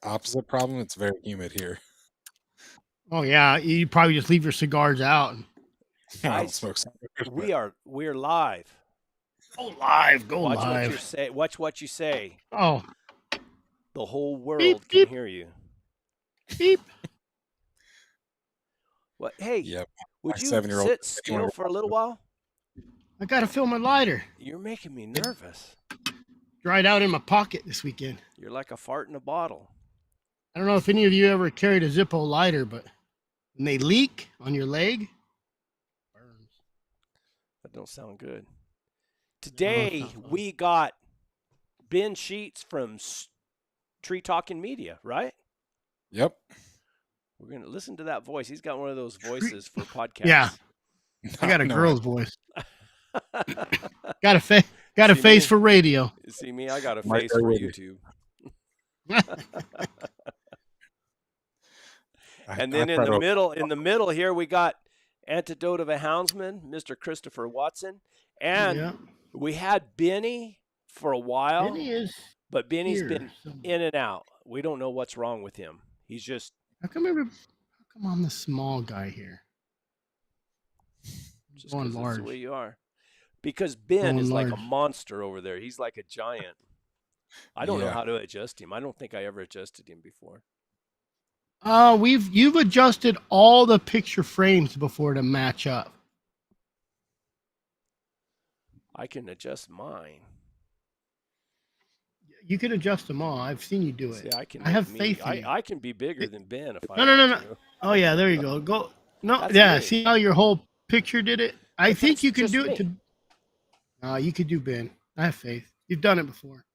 Opposite problem, it's very humid here. Oh yeah, you probably just leave your cigars out. I don't Guys, smoke cigars, but we're live. Go live, go Watch what you live. say. Watch what you say. Oh, The whole beep world can beep hear you. beep. What? Hey, yep. My would you 7-year-old sit still for a little while? I gotta fill my lighter. You're making me nervous. Dried out in my pocket this weekend. You're like a fart in a bottle. I don't know if any of you ever carried a Zippo lighter, but when they leak on your leg, burns. That don't sound good. Today we got Ben Sheets from Tree Talking Media, right? Yep. We're going to listen to that voice. He's got one of those voices for podcasts. Yeah, I got a No, girl's voice. Got a See face me? for radio. See me? I got a Right face there for with you. YouTube. I And then in the middle here we got Antidote of a Houndsman, Mr. Christopher Watson, and Yeah. we had Benny for a while, Benny is but Benny's here been somewhere. in and out. We don't know what's wrong with him. He's just How come I'm the small guy here? just Going because that's large. the way you are. Because Ben Going is like a large. monster over there. He's like a giant. I don't know Yeah. how to adjust him. I don't think I ever adjusted him before. You've adjusted all the picture frames before to match up. I can adjust mine. You can adjust them all. I've seen you do it. See, I can. I have make faith me. in you. I can be bigger than Ben if I No. want to. Oh yeah, there you go. Go. No, That's yeah. me. See how your whole picture did it? I But think that's you can just do me. it. You could do Ben. I have faith. You've done it before.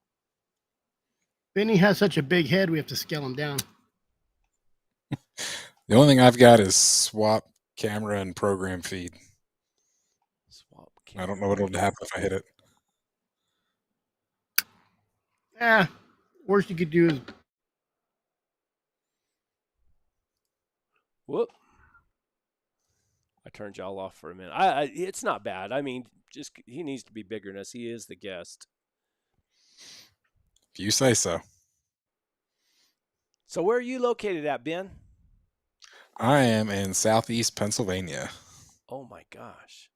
Benny has such a big head, we have to scale him down. The only thing I've got is swap camera and program feed. Swap I don't know what'll happen if I hit it. Yeah. Worst you could do is Whoop. I turned y'all off for a minute. It's not bad. I mean, just he needs to be bigger than us. He is the guest. If you say so. So where are you located at, Ben? I am in southeast Pennsylvania. Oh my gosh.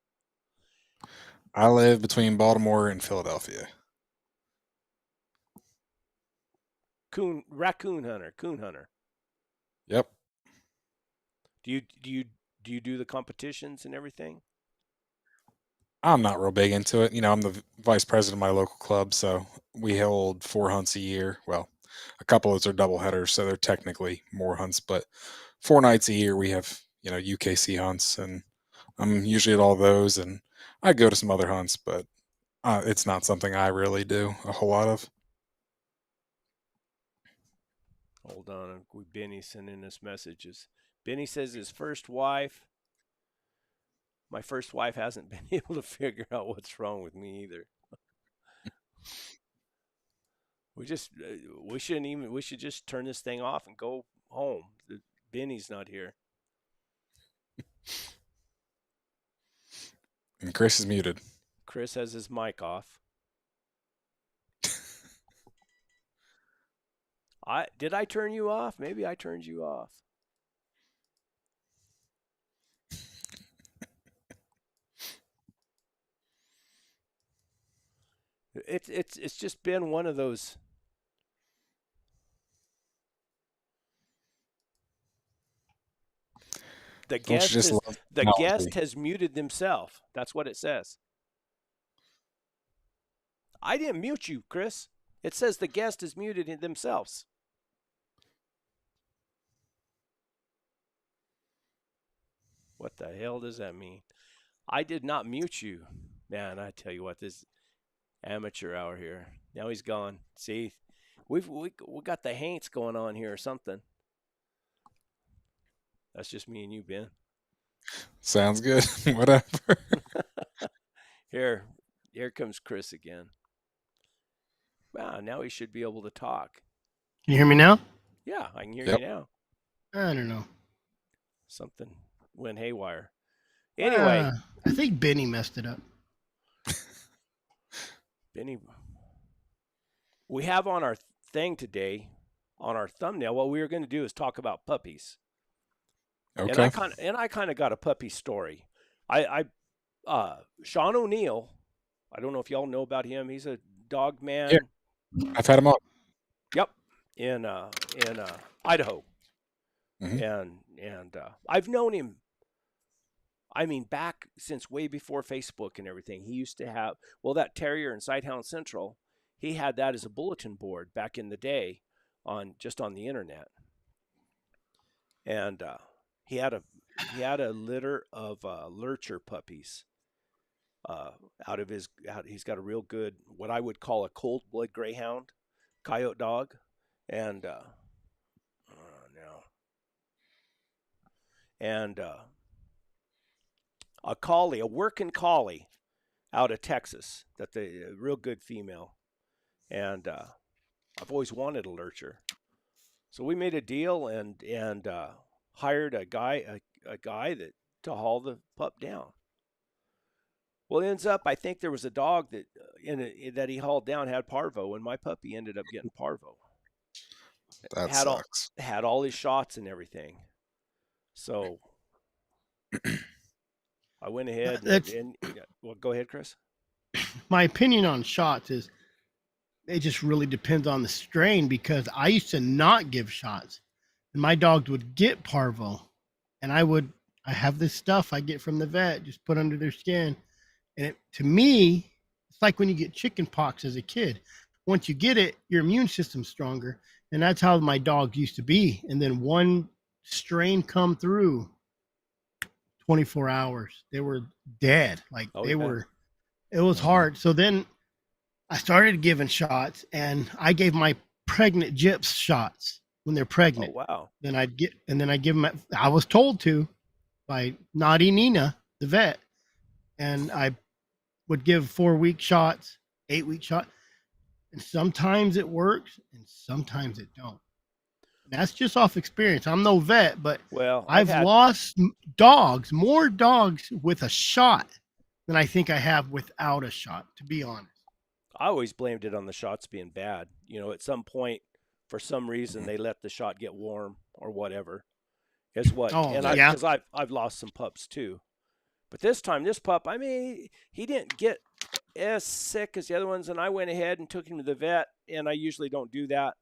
I live between Baltimore and Philadelphia. Coon hunter. Yep. Do you do the competitions and everything? I'm not real big into it. I'm the vice president of my local club, so we hold 4 hunts a year. Well, a couple of those are double headers, so they're technically more hunts, but 4 nights a year we have, UKC hunts, and I'm usually at all those, and I go to some other hunts, but it's not something I really do a whole lot of. Hold on, Benny sending us messages. Benny says his first wife. My first wife hasn't been able to figure out what's wrong with me either. We should just turn this thing off and go home. Benny's not here. And Chris is muted. Chris has his mic off. Did I turn you off? Maybe I turned you off. It's just been one of those. The guest has muted themselves. That's what it says. I didn't mute you, Chris. It says the guest is muted themselves. What the hell does that mean? I did not mute you. Man, I tell you what, this amateur hour here. Now he's gone. See, we got the haints going on here or something. That's just me and you, Ben. Sounds good. Whatever. Here comes Chris again. Wow, now he should be able to talk. Can you hear me now? Yeah, I can hear you now. I don't know. Something went haywire. Anyway. I think Benny messed it up. Benny. We have on our thing today, our thumbnail, what we were going to do is talk about puppies. And Okay. I kind of got a puppy story. Sean O'Neill, I don't know if y'all know about him. He's a dog Yeah, man. I've had them on. Yep, in Idaho, Mhm. and I've known him. I mean, back since way before Facebook and everything. He used to have that terrier in Sighthound Central. He had that as a bulletin board back in the day, on the internet, and he had a litter of lurcher puppies. He's got a real good, what I would call a cold blood greyhound, coyote dog, and no, and a collie, a working collie out of Texas, a real good female, and I've always wanted a lurcher, so we made a deal and hired a guy that to haul the pup down. Well, it ends up, I think there was a dog that he hauled down had parvo, and my puppy ended up getting parvo. That sucks. Had all his shots and everything. So I went ahead and well, go ahead, Chris. My opinion on shots is it just really depends on the strain, because I used to not give shots and my dogs would get parvo, and I have this stuff I get from the vet just put under their skin. And to me, it's like when you get chicken pox as a kid. Once you get it, your immune system's stronger. And that's how my dogs used to be. And then one strain come through, 24 hours, they were dead. Like it was hard. So then I started giving shots, and I gave my pregnant gyps shots when they're pregnant. Oh, wow. Then I give them, I was told to by Naughty Nina, the vet. And I would give 4-week shots, 8-week shot. And sometimes it works and sometimes it don't. That's just off experience. I'm no vet, but I've lost more dogs with a shot than I think I have without a shot, to be honest. I always blamed it on the shots being bad. At some point, for some reason, they let the shot get warm or whatever. Is what. Because I've lost some pups too. But this time, this pup, I mean, he didn't get as sick as the other ones, and I went ahead and took him to the vet, and I usually don't do that.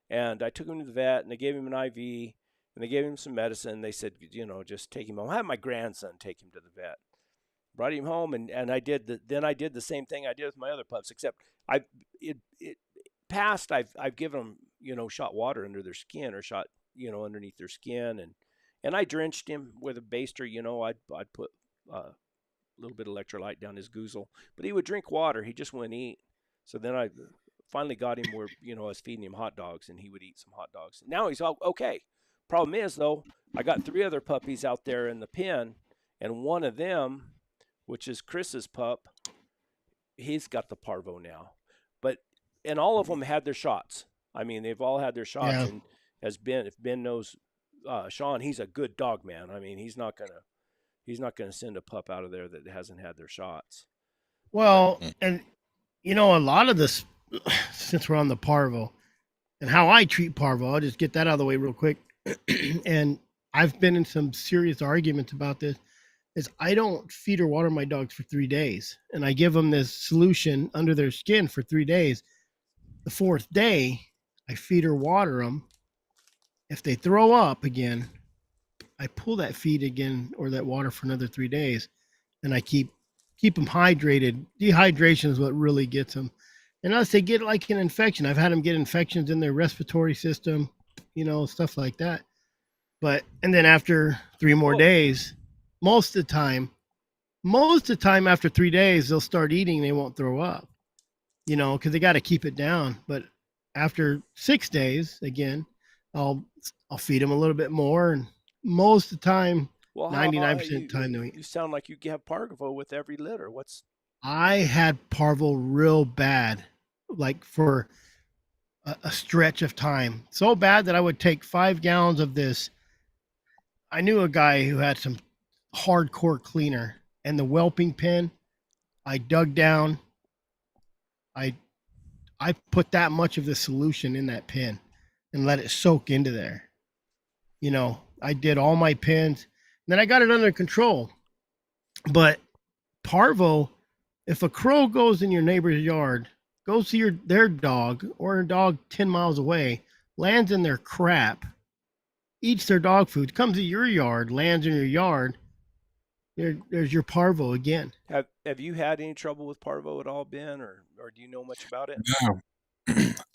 And I took him to the vet, and they gave him an IV, and they gave him some medicine. They said, just take him home. I had my grandson take him to the vet. Brought him home, and I did the same thing I did with my other pups, except I've given them, shot water under their skin, or shot, underneath their skin, and I drenched him with a baster. I'd put a little bit of electrolyte down his goozle, but he would drink water. He just wouldn't eat. So then I finally got him where, I was feeding him hot dogs, and he would eat some hot dogs. Now he's all okay. Problem is, though, I got 3 other puppies out there in the pen, and one of them, which is Chris's pup, he's got the parvo now. And all of them had their shots. I mean, they've all had their shots. Yeah. And if Ben knows Sean, he's a good dog man. I mean, he's not gonna send a pup out of there that hasn't had their shots. Well, and a lot of this, since we're on the parvo and how I treat parvo, I'll just get that out of the way real quick. And I've been in some serious arguments about this, is I don't feed or water my dogs for 3 days. And I give them this solution under their skin for 3 days. The 4th day, I feed or water them. If they throw up again, I pull that feed again or that water for another 3 days, and I keep them hydrated. Dehydration is what really gets them. And unless they get like an infection, I've had them get infections in their respiratory system, stuff like that. And then after 3 more days, most of the time after 3 days, they'll start eating. They won't throw up, because they got to keep it down. But after 6 days, again, I'll feed them a little bit more, and most of the time, 99% of the time, you sound like you have parvo with every litter. I had parvo real bad, like for a stretch of time. So bad that I would take 5 gallons of this. I knew a guy who had some hardcore cleaner, and the whelping pen, I dug down. I put that much of the solution in that pen. and let it soak into there. I did all my pins, then I got it under control. But parvo, if a crow goes in your neighbor's yard, goes to their dog or a dog 10 miles away, lands in their crap, eats their dog food, comes to your yard, lands in your yard, there's your parvo again. Have you had any trouble with parvo at all, Ben, or do you know much about it? No.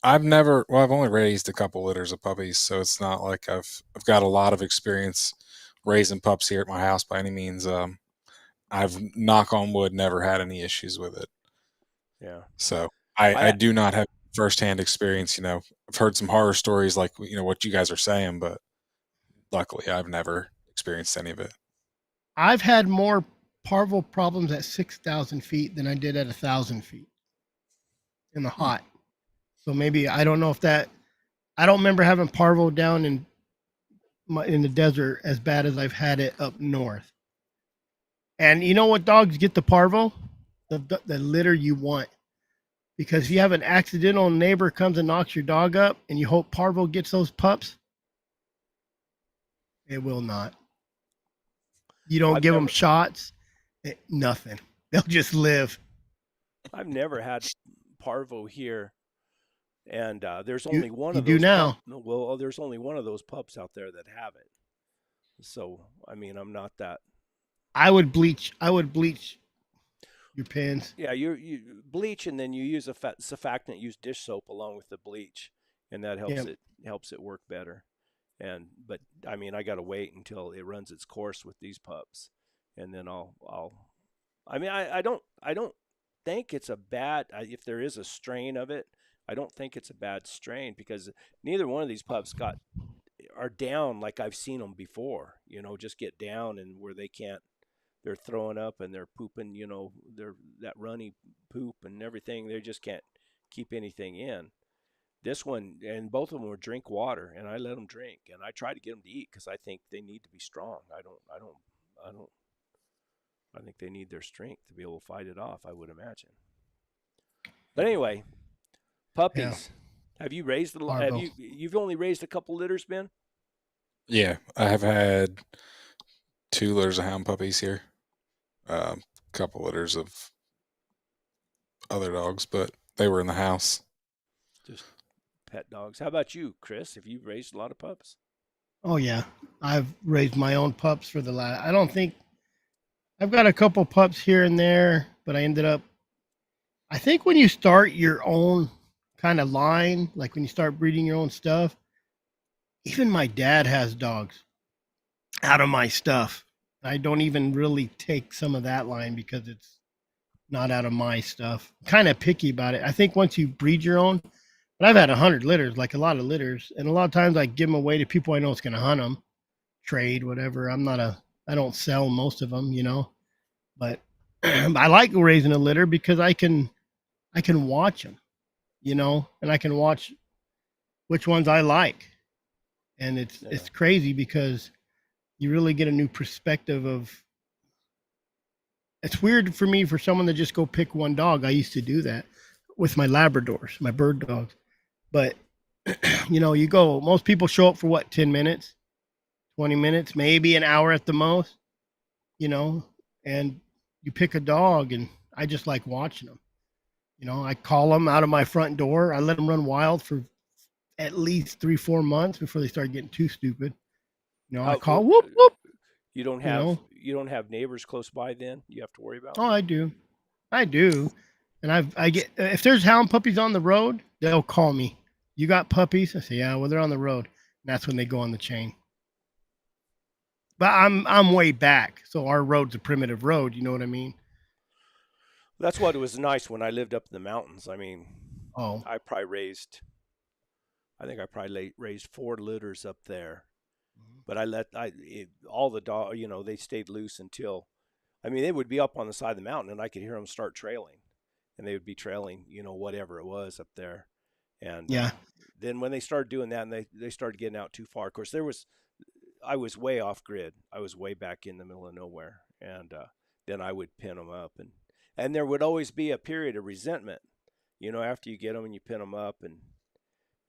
I've only raised a couple litters of puppies, so it's not like I've got a lot of experience raising pups here at my house by any means. I've, knock on wood, never had any issues with it. Yeah. So I I do not have firsthand experience. I've heard some horror stories like what you guys are saying, but luckily I've never experienced any of it. I've had more parvo problems at 6,000 feet than I did at 1,000 feet in the hot. So maybe I don't know if that. I don't remember having parvo down in the desert as bad as I've had it up north. And you know what dogs get the parvo? The litter you want. Because if you have an accidental neighbor comes and knocks your dog up and you hope parvo gets those pups, it will not. You don't give them shots, nothing. They'll just live. I've never had parvo here, and there's only one You of do those. now. Well, there's only one of those pups out there that have it. So I mean, I'm not that. I would bleach your pins. Yeah, you bleach and then you use a surfactant. Use dish soap along with the bleach, and that helps it work better. But I mean, I got to wait until it runs its course with these pups, and then I'll. I mean, I don't think it's a bad. If there is a strain of it, I don't think it's a bad strain because neither one of these pups are down like I've seen them before. Just get down and where they can't. They're throwing up and they're pooping. They're that runny poop and everything. They just can't keep anything in. This one and both of them will drink water, and I let them drink, and I try to get them to eat because I think they need to be strong. I think they need their strength to be able to fight it off, I would imagine. But anyway, puppies. Yeah. Have you raised you've only raised a couple litters, Ben? Yeah, I have had 2 litters of hound puppies here. A couple litters of other dogs, but they were in the house. Just pet dogs. How about you, Chris? Have you raised a lot of pups? Oh yeah, I've raised my own pups for the last. I don't think I've got a couple pups here and there, but I think when you start your own kind of line, like when you start breeding your own stuff, even my dad has dogs out of my stuff. I don't even really take some of that line because it's not out of my stuff. Kind of picky about it. I think once you breed your own, but I've had 100 litters, like a lot of litters, and a lot of times I give them away to people I know it's going to hunt them, trade, whatever. I don't sell most of them, but I like raising a litter because I can watch them, and I can watch which ones I like, and it's crazy because you really get a new perspective of. It's weird for me for someone to just go pick one dog. I used to do that with my Labradors, my bird dogs. But, you go, most people show up for 10 minutes, 20 minutes, maybe an hour at the most, and you pick a dog and I just like watching them. I call them out of my front door. I let them run wild for at least 3-4 months before they start getting too stupid. I call whoop, whoop. You don't have neighbors close by then you have to worry about? Oh, I do. And I get, if there's hound puppies on the road, they'll call me. You got puppies? I say, yeah, well, they're on the road. And that's when they go on the chain. But I'm way back. So our road's a primitive road. You know what I mean? That's what it was nice when I lived up in the mountains. I mean, I think I probably raised 4 litters up there. But all the dogs, they stayed loose until, they would be up on the side of the mountain and I could hear them start trailing. And they would be trailing, whatever it was up there. And then when they started doing that and they started getting out too far, of course, I was way off grid. I was way back in the middle of nowhere. And then I would pin them up. And there would always be a period of resentment, after you get them and you pin them up. And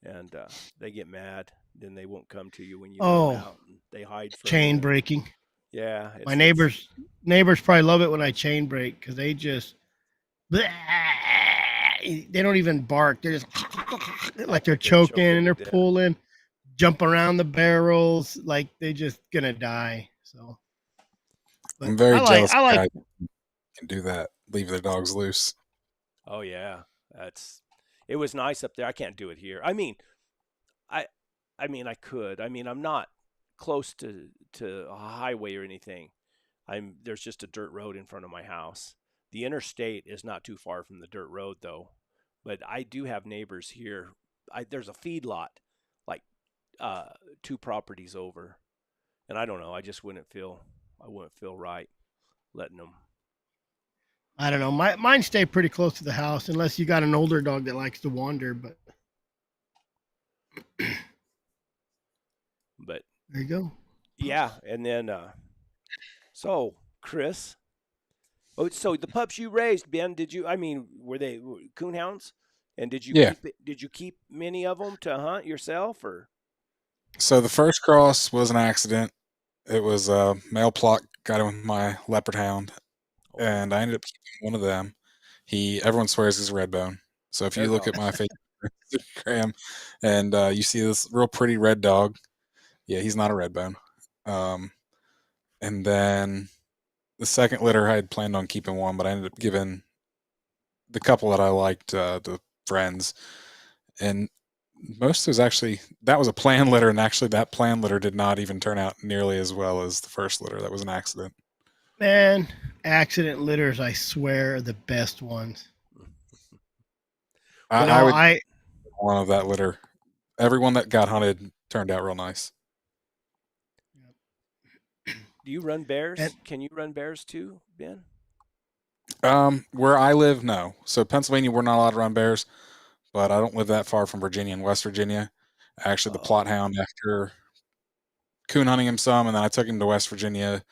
and they get mad. Then they won't come to you when you let them Oh, out. And they hide from chain you. breaking. Yeah, My it's neighbors probably love it when I chain break because they just they don't even bark. They're just like they're they're choking choking and to they're death. pulling, jump around the barrels like they just gonna die. So, but I'm very jealous I of like guys who can do that, leave their dogs loose. Oh yeah, that's. It was nice up there. I can't do it here. I, I mean, I could. I mean, I'm not close to a highway or anything. There's just a dirt road in front of my house. The interstate is not too far from the dirt road though, but I do have neighbors here. There's a feed lot, like uh, two properties over, and I don't know. I wouldn't feel right letting them. I don't know. Mine stay pretty close to the house unless you got an older dog that likes to wander. But But there you go. yeah, and then so Chris. Oh, so the pups you raised, Ben? Did you? I mean, were they coonhounds? And Yeah. did you keep many of them to hunt yourself, or? So the first cross was an accident. It was a male pluck got in with my leopard hound, Oh, and I ended up keeping one of them. Everyone swears he's a red bone. So if there you you look go. at my Facebook, Instagram, and you see this real pretty red dog, yeah, he's not a red bone. Um, and then the second litter, I had planned on keeping one, but I ended up giving the couple that I liked to friends. And most was actually that was a planned litter, and actually that planned litter did not even turn out nearly as well as the first litter. That was an accident. Man, accident litters, I swear, are the best ones. I, You I know, would I one of that litter. Everyone that got hunted turned out real nice. Do you run and bears? Can you run bears too, Ben? Where I live, no. So Pennsylvania, we're not allowed to run bears, but I don't live that far from Virginia and West Virginia. Actually, the plot Oh, hound, after coon hunting him some, and then I took him to West Virginia,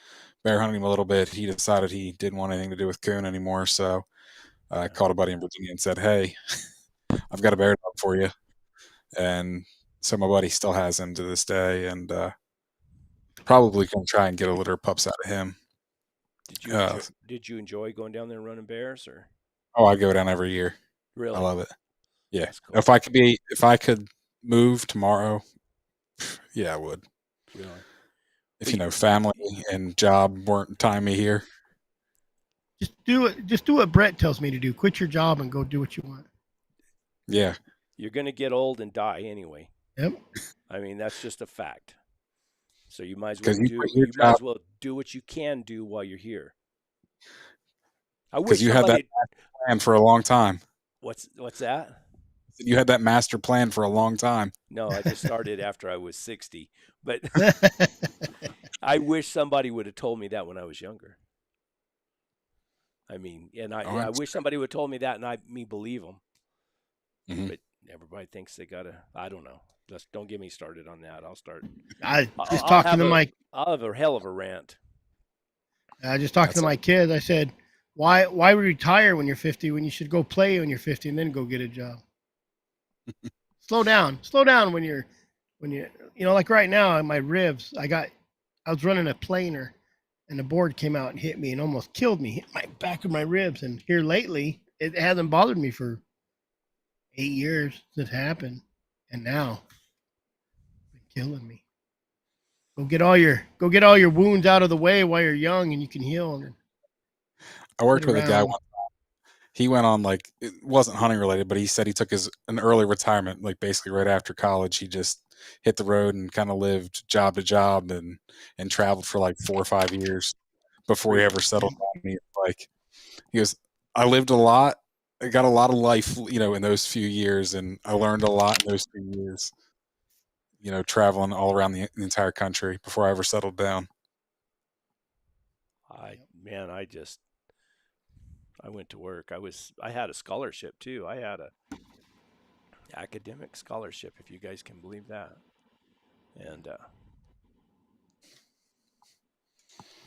bear hunting him a little bit. He decided he didn't want anything to do with coon anymore, so I yeah. called a buddy in Virginia and said, "Hey, I've got a bear dog for you." And so my buddy still has him to this day, and probably gonna try and get a litter of pups out of him. Uh, Did you enjoy going down there and running bears, or? oh, I go down every year. I Really? love it. Yeah, That's cool. if I could move tomorrow, yeah, I would. Really? If Well, family and job weren't tying me here. just do it. Just do what Brett tells me to do. Quit your job and go do what you want. Yeah, you're going to get old and die anyway. Yep. I mean, that's just a fact. So you might as well because you do quit your you might job as well do what you can do while you're here. I because wish you had that somebody plan for a long time. what's that? You had that master plan for a long time. No, I just started after I was 60. But I wish somebody would have told me that when I was younger. I mean, and Oh, I wish somebody would have told me that and me believe them. mm-hmm. But everybody thinks they got to I don't know. Just don't get me started on that. I just I'll talking have to a my I'll have a hell of a rant. I just talking to That's it. my kids. I said, why retire when you're 50 when you should go play when you're 50 and then go get a job? Slow down. Slow down when you know, like right now in my ribs, I was running a planer and the board came out and hit me and almost killed me, hit my back of my ribs. And here lately, it hasn't bothered me for 8 years since it happened. And now it's been killing me. Go get all your wounds out of the way while you're young and you can heal and I sit worked with a guy around. once. He went on, like, it wasn't hunting related, but he said he took an early retirement, like basically right after college. He just hit the road and kind of lived job to job and traveled for like 4 or 5 years before he ever Really? settled down. He goes, I lived a lot. I got a lot of life, in those few years, and I learned a lot in those few years. Traveling all around the entire country before I ever settled down. Man, I went to work. I had a scholarship too. I had a academic scholarship, if you guys can believe that. And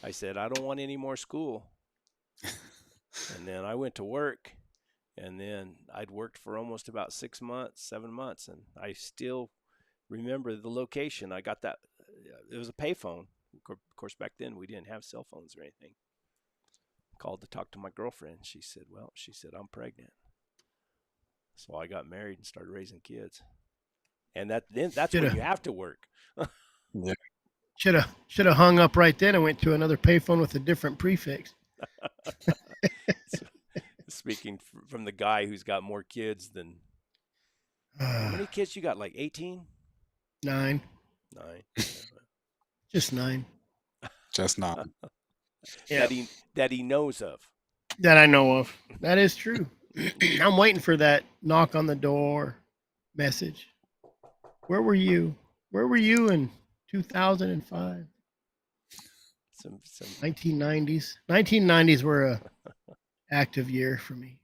I said I don't want any more school. And then I went to work, And then I'd worked for almost about 6 months, 7 months, and I still remember the location. I got that. It was a payphone. Of course, back then we didn't have cell phones or anything. Called to talk to my girlfriend. She said, I'm pregnant. So I got married and started raising kids. And that's when you have to work. Yeah. Should have hung up right then and went to another payphone with a different prefix. Speaking from the guy who's got more kids than how many kids you got? Like 18? 9. 9. Just 9. Just not. Yeah. That he knows of. That I know of. That is true. I'm waiting for that knock on the door message. Where were you? Where were you in 2005? Some 1990s. 1990s were a active year for me.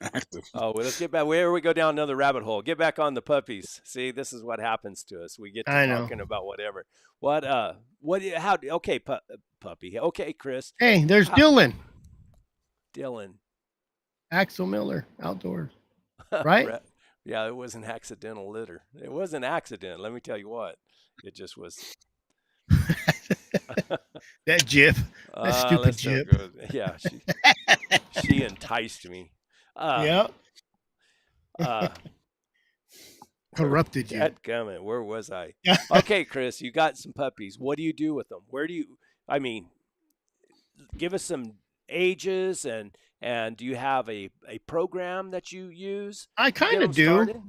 Active. Oh, well, let's get back. Where we go down another rabbit hole. Get back on the puppies. See, this is what happens to us. We get to talking about whatever. Okay, puppy. Okay, Chris. Hey, there's Dylan. Dylan. Axel Miller, outdoors. Right? Yeah, it was an accidental litter. It was an accident. Let me tell you what. It just was. That Jip. That stupid Jip. Yeah, she enticed me. Yep. Corrupted you. Where was I? Okay, Chris, you got some puppies. What do you do with them? Give us some ages and do you have a program that you use? I kind of do. Started?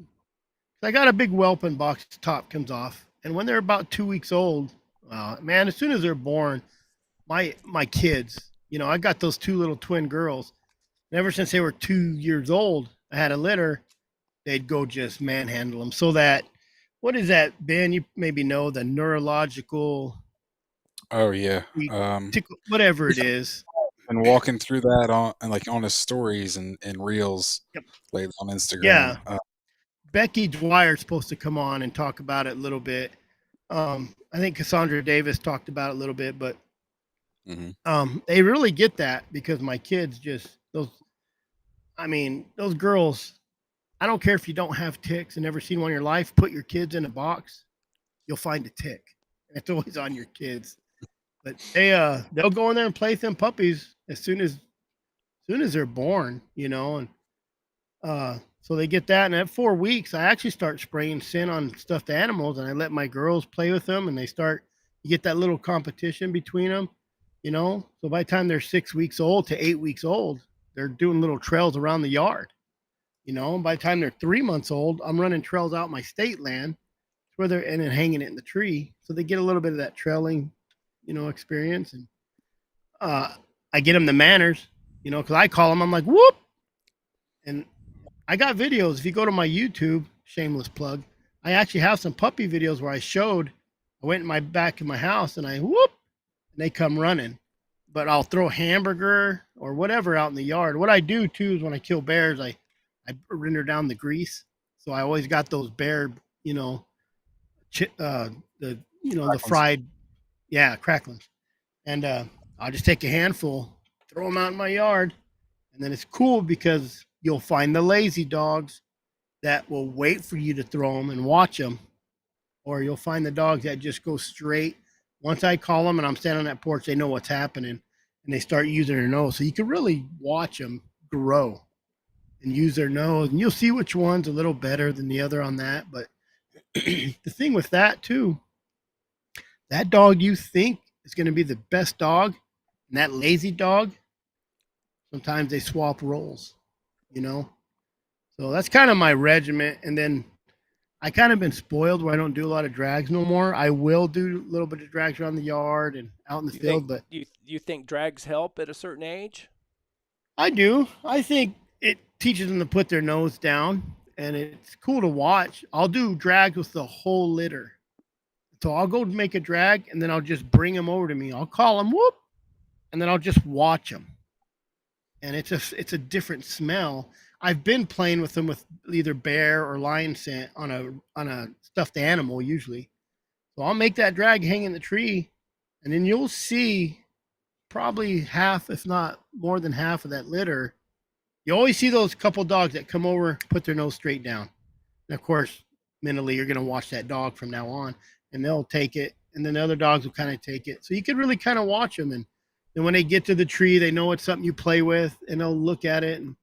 I got a big whelping box. The top comes off, and when they're about 2 weeks old, man, as soon as they're born, my kids, I got those 2 little twin girls. And ever since they were 2 years old, I had a litter. They'd go just manhandle them. So that, what is that, Ben? You maybe know the neurological. Oh yeah. Whatever it is. And walking through that on his stories and reels lately on Instagram. Yeah. Becky Dwyer's supposed to come on and talk about it a little bit. I think Cassandra Davis talked about it a little bit, but they really get that because my kids those girls, I don't care if you don't have ticks and never seen one in your life, put your kids in a box, you'll find a tick. And it's always on your kids. But they'll go in there and play with them puppies as soon as they're born, and so they get that. And at 4 weeks, I actually start spraying sin on stuffed animals, and I let my girls play with them, and you get that little competition between them, So by the time they're 6 weeks old to 8 weeks old, they're doing little trails around the yard, And by the time they're 3 months old, I'm running trails out my state land, and then hanging it in the tree, so they get a little bit of that trailing, experience. And I get them the manners, because I call them, I'm like, whoop. And I got videos. If you go to my YouTube, shameless plug, I actually have some puppy videos where I went in my back of my house and I whoop, and they come running. But I'll throw hamburger or whatever out in the yard. What I do too is when I kill bears, I render down the grease. So I always got those bear, the fried, cracklings. And I'll just take a handful, throw them out in my yard. And then it's cool because you'll find the lazy dogs that will wait for you to throw them and watch them. Or you'll find the dogs that just go straight. Once I call them and I'm standing on that porch, they know what's happening and they start using their nose. So you can really watch them grow and use their nose. And you'll see which one's a little better than the other on that. But the thing with that too, that dog you think is going to be the best dog, and that lazy dog, sometimes they swap roles, So that's kind of my regiment. And then I kind of been spoiled where I don't do a lot of drags no more. I will do a little bit of drags around the yard and out in the field. But you think drags help at a certain age? I do. I think it teaches them to put their nose down, and it's cool to watch. I'll do drags with the whole litter. So I'll go make a drag, and then I'll just bring them over to me. I'll call them, whoop, and then I'll just watch them. And it's a different smell. I've been playing with them with either bear or lion scent on a stuffed animal usually. So I'll make that drag hang in the tree, and then you'll see probably half, if not more than half of that litter You always see those couple dogs that come over, put their nose straight down. And of course, mentally, you're going to watch that dog from now on, and they'll take it, and then the other dogs will kind of take it. So you can really kind of watch them, and then when they get to the tree, they know it's something you play with, and they'll look at it, and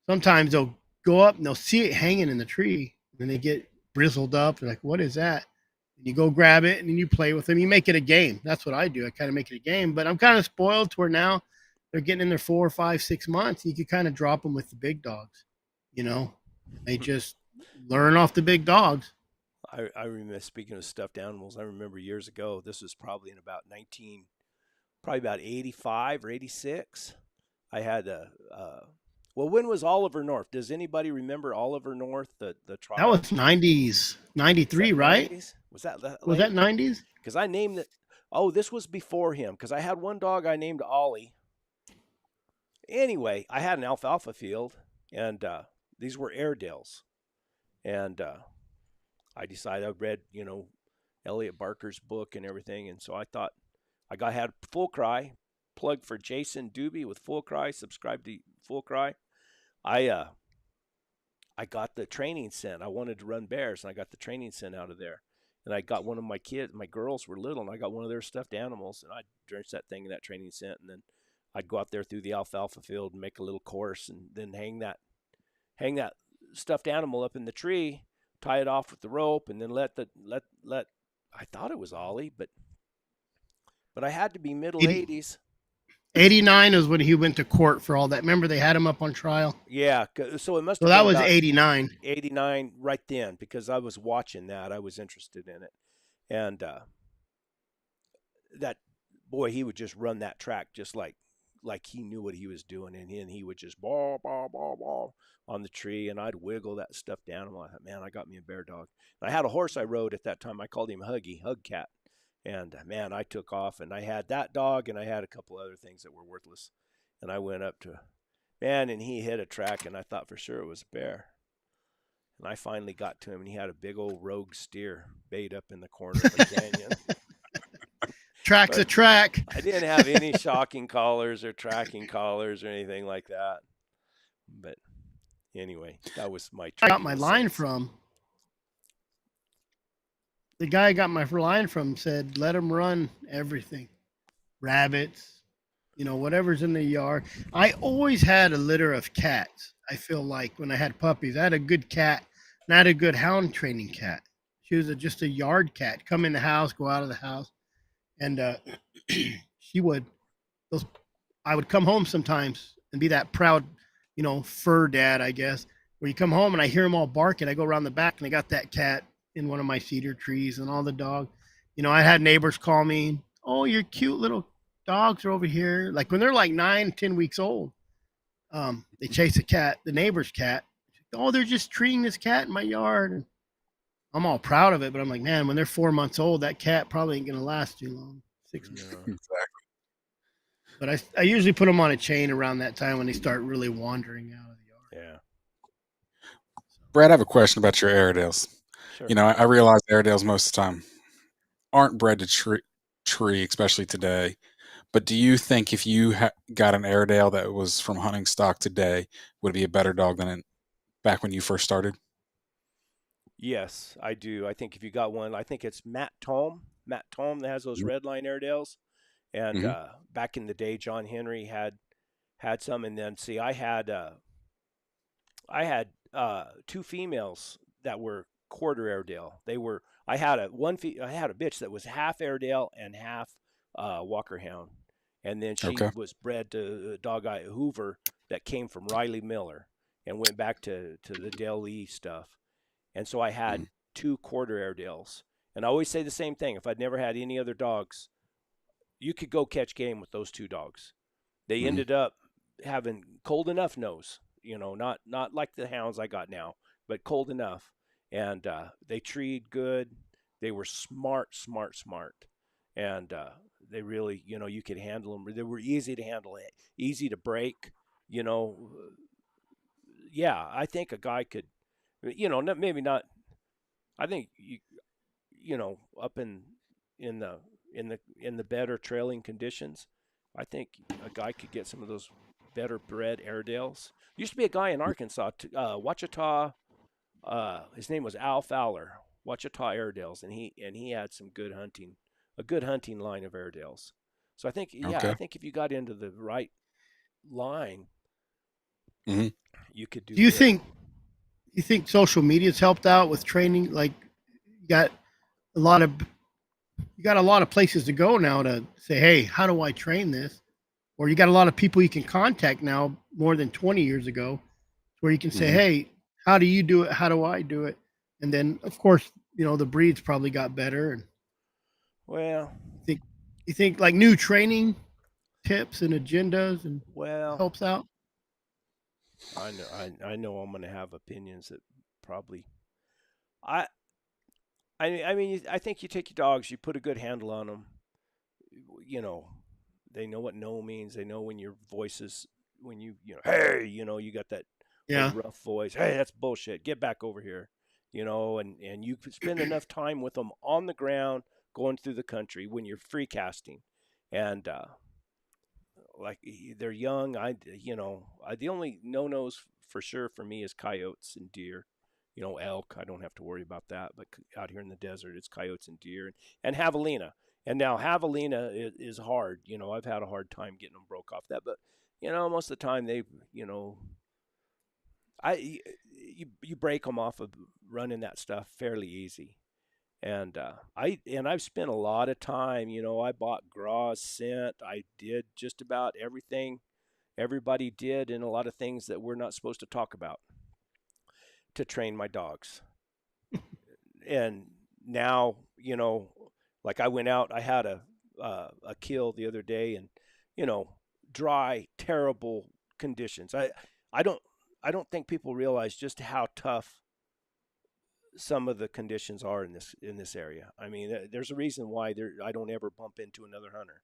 sometimes they'll go up and they'll see it hanging in the tree, and they get bristled up. They're like, "What is that?" And you go grab it, and then you play with them. You make it a game. That's what I do. I kind of make it a game. But I'm kind of spoiled to where now they're getting in their 4, 5, 6 months. You can kind of drop them with the big dogs. You know, they just learn off the big dogs. I remember, speaking of stuffed animals, I remember years ago, this was probably in about probably about 85 or 86. I had well, when was Oliver North? Does anybody remember Oliver North, the That trial? was 90s, Was 93, that right? 90s? Was that Was late? that 90s? Because I named it. Oh, this was before him. Because I had one dog I named Ollie. Anyway, I had an alfalfa field, and these were Airedales. And I decided I read, Elliot Barker's book and everything, and so I thought had Full Cry, plug for Jason Doobie with Full Cry, subscribe to Full Cry. I I got the training scent. I wanted to run bears, and I got the training scent out of there. And I got one of my kids, my girls were little, and I got one of their stuffed animals, and I'd drench that thing in that training scent, and then I'd go out there through the alfalfa field and make a little course, and then hang that stuffed animal up in the tree, tie it off with the rope, and then let. I thought it was Ollie, but I had to be middle 80, 80s. 89 is when he went to court for all that. Remember, they had him up on trial. Yeah, so it must So have that been was about 89. 89 right then, because I was watching that. I was interested in it. And that boy, he would just run that track just like he knew what he was doing, and he would just ball ball ball ball on the tree, and I'd wiggle that stuffed animal. I thought, man, I got me a bear dog. And I had a horse I rode at that time. I called him Huggy, Hug Cat. And man, I took off, and I had that dog, and I had a couple other things that were worthless. And I went up to man, and he hit a track, and I thought for sure it was a bear. And I finally got to him, and he had a big old rogue steer bayed up in the corner of a canyon. Track's a track. I didn't have any shocking collars or tracking collars or anything like that. But anyway, that was my I got my training line sense. from. The guy I got my line from said, let him run everything. Rabbits, whatever's in the yard. I always had a litter of cats. I feel like when I had puppies, I had a good cat, and I had a good hound training cat. She was just a yard cat. Come in the house, go out of the house. And she would, those, I would come home sometimes and be that proud, fur dad, I guess, where you come home and I hear them all barking. I go around the back and I got that cat in one of my cedar trees and all the dog. I had neighbors call me, oh, your cute little dogs are over here. Like when they're like 9, 10 weeks old, they chase a cat, the neighbor's cat. Oh, they're just treeing this cat in my yard. And I'm all proud of it, but I'm like, man, when they're 4 months old, that cat probably ain't gonna last too long. 6 months. Yeah. Exactly. But I usually put them on a chain around that time when they start really wandering out of the yard. Yeah. Brad, I have a question about your Airedales. Sure. I realize Airedales most of the time aren't bred to tree, especially today. But do you think if you got an Airedale that was from hunting stock today, would it be a better dog than back when you first started? Yes, I do. I think if you got one, I think it's Matt Tome that has those red line Airedales. And Mm-hmm. back in the day, John Henry had some, and then see, I had two females that were quarter Airedale. I had a bitch that was half Airedale and half Walker Hound, and then she Okay. was bred to Dog Eye Hoover that came from Riley Miller and went back to the Dale Lee stuff. And so I had Mm-hmm. two quarter Airedales. And I always say the same thing. If I'd never had any other dogs, you could go catch game with those two dogs. They Mm-hmm. ended up having cold enough nose, not like the hounds I got now, but cold enough. And they treed good. They were smart. And they really, you could handle them. They were easy to handle, easy to break. Yeah, I think a guy could, maybe not. I think up in the better trailing conditions, I think a guy could get some of those better bred Airedales. Used to be a guy in Arkansas, Wachita. His name was Al Fowler, Wachita Airedales, and he had some good hunting, a good hunting line of Airedales. So I think, yeah, I Okay. think if you got into the right line, Hmm. you could do Do you good. think social media's helped out with training? Like, you got a lot of places to go now to say, hey, how do I train this? Or you got a lot of people you can contact now more than 20 years ago, where you can say, Hmm. hey, how do you do it? How do I do it? And then, of course, the breeds probably got better. And Well, you think like new training tips and agendas and well, helps out. I know I'm going to have opinions that probably I I mean I think you take your dogs, you put a good handle on them. You know, they know what no means. They know when your voice is when you know, hey, you got that old Yeah. rough voice. Hey, that's bullshit. Get back over here. And you spend enough time with them on the ground, going through the country when you're free casting, and like they're young. The only no nos for sure for me is coyotes and deer. Elk. I don't have to worry about that. But out here in the desert, it's coyotes and deer and javelina. And now javelina is hard. I've had a hard time getting them broke off that. But most of the time they, I you break them off of running that stuff fairly easy. And I've spent a lot of time. I bought gauze, scent. I did just about everything everybody did, and a lot of things that we're not supposed to talk about to train my dogs. And now, like I went out, I had a kill the other day, and you know, dry, terrible conditions. I don't I don't think people realize just how tough some of the conditions are in this area. I mean, there's a reason why I don't ever bump into another hunter.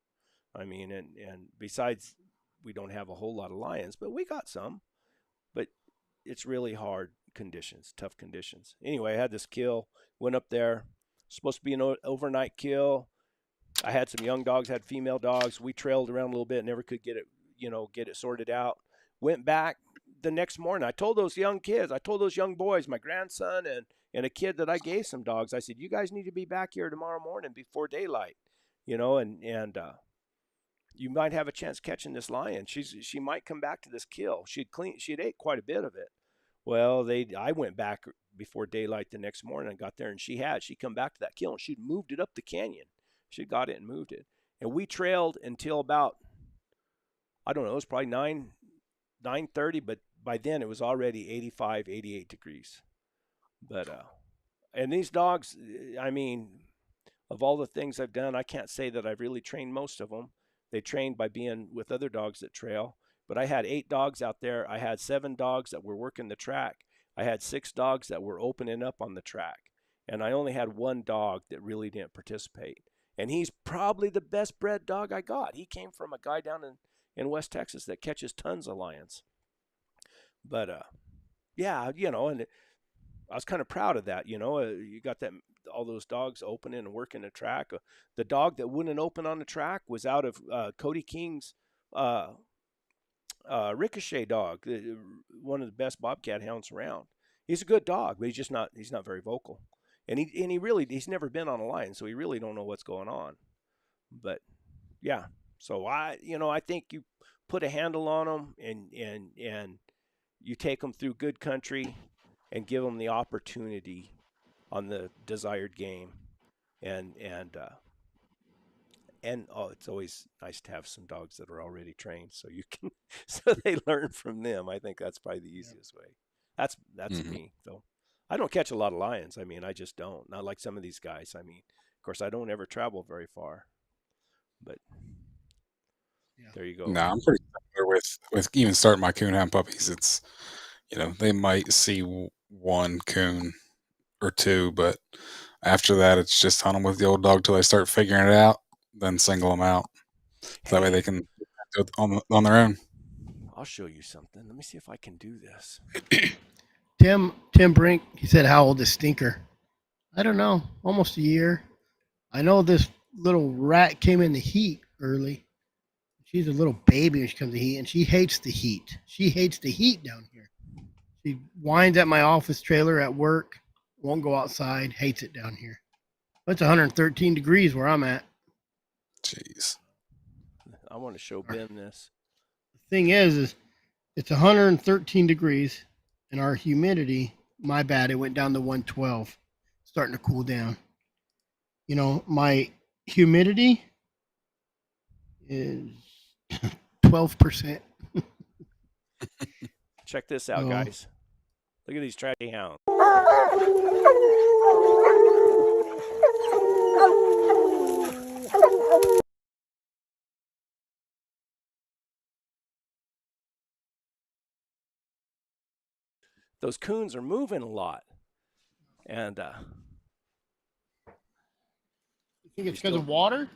I mean, and besides, we don't have a whole lot of lions, but we got some. But it's really hard conditions, tough conditions. Anyway, I had this kill, went up there, supposed to be an overnight kill. I had some young dogs, had female dogs. We trailed around a little bit, never could get it sorted out. Went back the next morning. I told those young kids, I told those young boys, my grandson and a kid that I gave some dogs, I said, you guys need to be back here tomorrow morning before daylight, and you might have a chance catching this lion. She might come back to this kill. She'd ate quite a bit of it. Well, I went back before daylight the next morning and got there, and she come back to that kill, and she'd moved it up the canyon. She got it and moved it, and we trailed until about, I don't know, it was probably 9:30, but by then it was already 85, 88 degrees. But and these dogs, I mean, of all the things I've done, I can't say that I've really trained most of them. They trained by being with other dogs that trail. But I had 8 dogs out there. I had 7 dogs that were working the track. I had 6 dogs that were opening up on the track. And I only had 1 dog that really didn't participate. And he's probably the best bred dog I got. He came from a guy down in West Texas that catches tons of lions. But yeah, and I was kind of proud of that. You got that all those dogs opening and working the track. The dog that wouldn't open on the track was out of Cody King's uh, Ricochet dog, one of the best bobcat hounds around. He's a good dog, but he's not very vocal, and he's never been on a lion, so he really don't know what's going on. But yeah, so I think you put a handle on them and you take them through good country and give them the opportunity on the desired game, and oh, it's always nice to have some dogs that are already trained, so you can so they learn from them. I think that's probably the easiest way. That's Hmm. me though. I don't catch a lot of lions. I mean, I just don't. Not like some of these guys. I mean, of course, I don't ever travel very far, but Yeah. there you No, go. I'm pretty similar with even starting my coon hound puppies. It's they might see one coon or two, but after that, it's just hunt them with the old dog till they start figuring it out, then single them out. So that way they Hey, can do it on their own. I'll show you something. Let me see if I can do this. Tim Brink, he said, how old is Stinker? I don't know, almost a year. I know this little rat came in the heat early. She's a little baby when she comes to heat, and she hates the heat. She hates the heat down here. She whines at my office trailer at work, won't go outside, hates it down here. It's 113 degrees where I'm at. Jeez. I want to show Ben this. The thing is it's 113 degrees, and our humidity, my bad, it went down to 112, starting to cool down. You know, my humidity is 12%. Check this out, guys. Look at these tracking hounds. Those coons are moving a lot. And You think it's because of water?